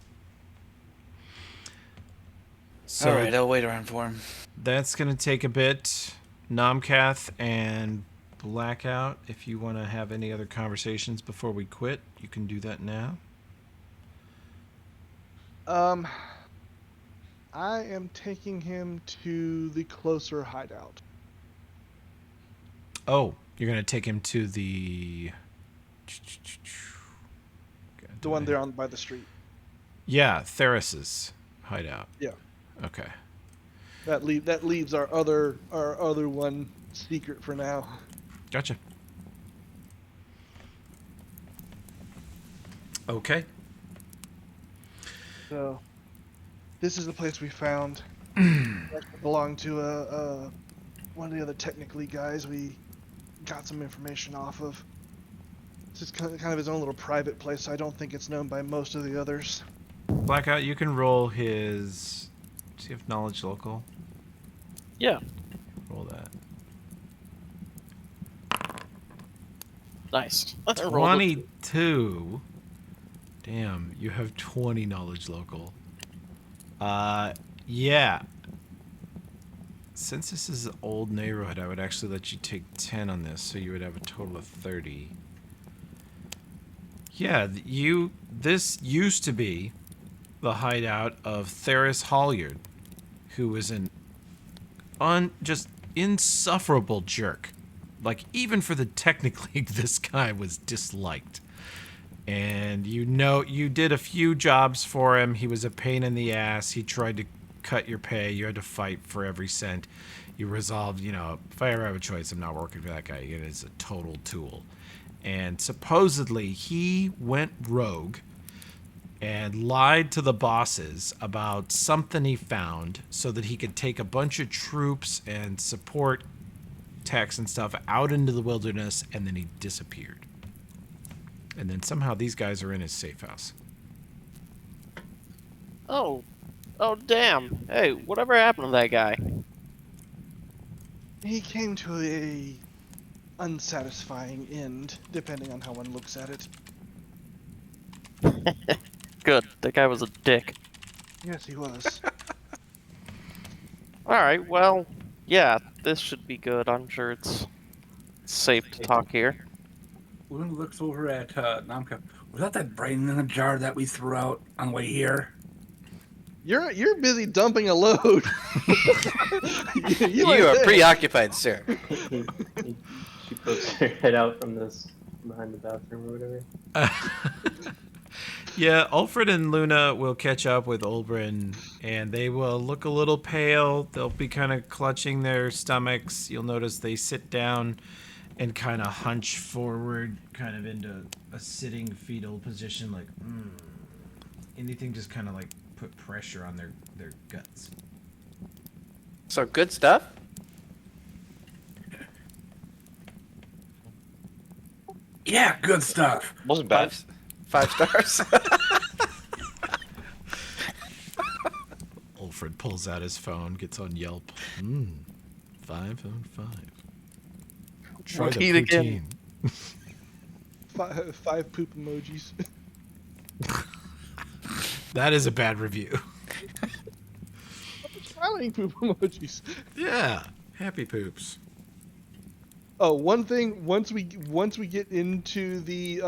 So All right, I'll wait around for him. that's gonna take a bit. Nomcath and Blackout, if you want to have any other conversations before we quit, you can do that now. I am taking him to the closer hideout. Oh, you're gonna take him to the. The one there on by the street. Yeah, Theris's hideout. Yeah. Okay. That leaves our other one secret for now. Gotcha. Okay. So this is the place we found. It belonged to one of the other Technically guys we got some information off of. It's just kind of his own little private place, so I don't think it's known by most of the others. Blackout, you can roll his. Does he have knowledge local? Yeah. Roll that. Nice. 22. Damn, you have 20 knowledge local. Yeah. Since this is an old neighborhood, I would actually let you take 10 on this, so you would have a total of 30. Yeah, this used to be the hideout of Theris Hollyard, who was an just insufferable jerk. Like, even for the Technically, this guy was disliked. And you did a few jobs for him. He was a pain in the ass. He tried to cut your pay. You had to fight for every cent. You resolved, if I ever have a choice, I'm not working for that guy. It is a total tool. And supposedly he went rogue and lied to the bosses about something he found so that he could take a bunch of troops and support techs and stuff out into the wilderness, and then he disappeared. And then somehow these guys are in his safe house. Oh damn. Hey, whatever happened to that guy? He came to a unsatisfying end, depending on how one looks at it. Good. That guy was a dick. Yes, he was. Alright, well, yeah, this should be good. I'm sure it's safe to talk here. Luna looks over at Namka. Was that brain in a jar that we threw out on the way here? You're busy dumping a load. You ain't are there. preoccupied, sir. She pokes her head out from behind the bathroom or whatever. Yeah, Ulfred and Luna will catch up with Olbrin, and they will look a little pale. They'll be kind of clutching their stomachs. You'll notice they sit down and kind of hunch forward, kind of into a sitting fetal position, like, anything just kind of like put pressure on their guts. So good stuff. Yeah, good stuff. Wasn't bad. 5 stars. Ulfred pulls out his phone, gets on Yelp. 5 out of 5. Try the Repeat again. poutine. 5 poop emojis. That is a bad review. Smiling poop emojis. Yeah, happy poops. Oh, one thing. Once we get into the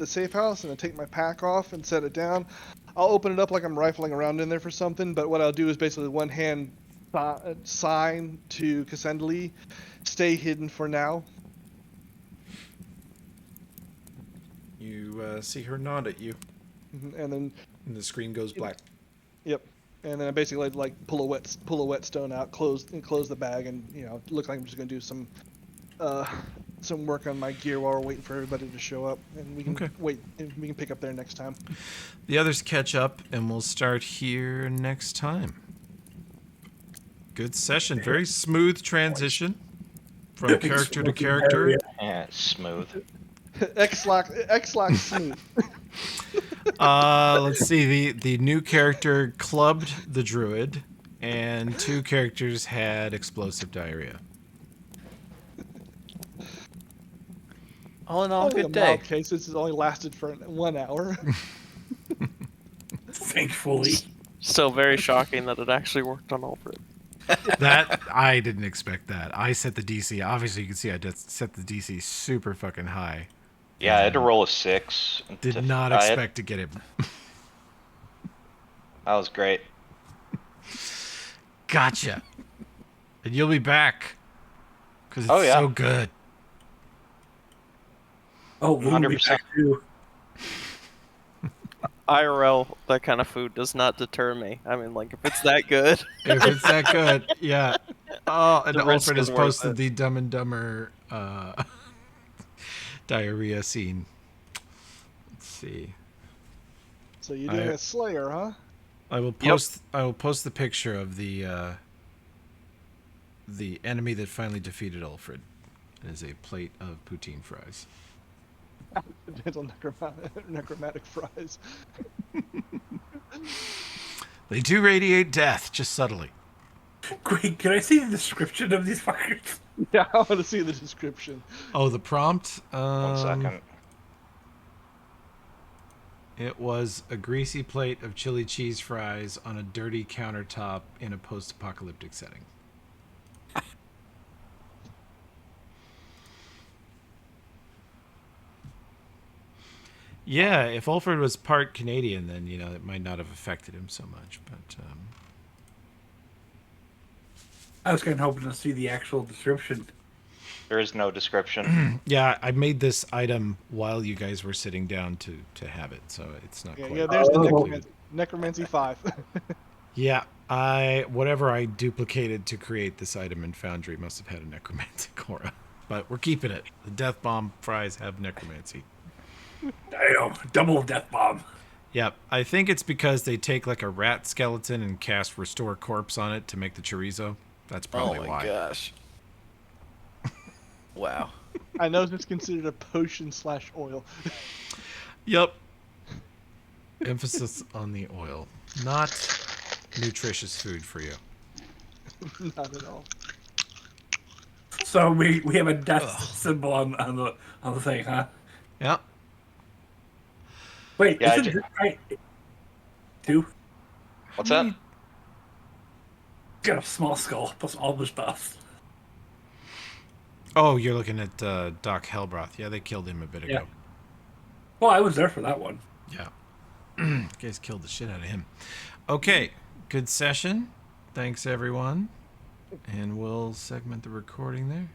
safe house and I take my pack off and set it down, I'll open it up like I'm rifling around in there for something. But what I'll do is basically one hand sign to Cassandra, stay hidden for now. You see her nod at you, And then and the screen goes black. Yep. And then I basically like pull a whetstone out, close the bag, and look like I'm just gonna do some work on my gear while we're waiting for everybody to show up, and we can wait and we can pick up there next time. The others catch up, and we'll start here next time. Good session. Very smooth transition from character to character. Yeah, smooth. X-Lock smooth. Let's see. The new character clubbed the druid, and 2 characters had explosive diarrhea. All in all, Only good a day. mild case. This has only lasted for 1 hour. Thankfully. Still very shocking that it actually worked on Ulfred. That I didn't expect that. I set the DC. Obviously, you can see I did set the DC super fucking high. Yeah, I had to roll a 6. Did not I had- expect to get him. That was great. Gotcha. And you'll be back because it's Oh, yeah. so good. Oh, we'll be 100%. back too. IRL, that kind of food does not deter me. I mean, like, if it's that good. If it's that good, yeah. Oh, and The risk Alfred has is worth posted it. the Dumb and Dumber diarrhea scene. Let's see. So you're doing a Slayer, huh? I will post. I will post the picture of the enemy that finally defeated Ulfred. It is a plate of poutine fries. Gentle necromantic fries. They do radiate death, just subtly. Wait, can I see the description of these fuckers? Yeah, I want to see the description. Oh, the prompt. 1 second. It was a greasy plate of chili cheese fries on a dirty countertop in a post-apocalyptic setting. Yeah, if Ulfred was part Canadian, then it might not have affected him so much. But I was kind of hoping to see the actual description. There is no description. yeah, I made this item while you guys were sitting down to have it, so it's not Yeah, quite. yeah. There's the completed. necromancy 5. Yeah, whatever I duplicated to create this item in Foundry must have had a necromantic aura, but we're keeping it. The death bomb fries have necromancy. Damn, double death bomb. Yep, I think it's because they take like a rat skeleton and cast Restore Corpse on it to make the chorizo. That's probably oh my why. gosh. Wow. I know it's considered a potion / oil. Yep. Emphasis on the oil, not nutritious food for you. Not at all. So we have a death symbol on the thing, huh? Yep. Wait, Yeah, isn't this right? 2? What's that? Got a small skull plus all the stuff. Oh, you're looking at Doc Hellbroth. Yeah, they killed him a bit ago. Well, I was there for that one. Yeah. You guys killed the shit out of him. Okay, good session. Thanks, everyone. And we'll segment the recording there.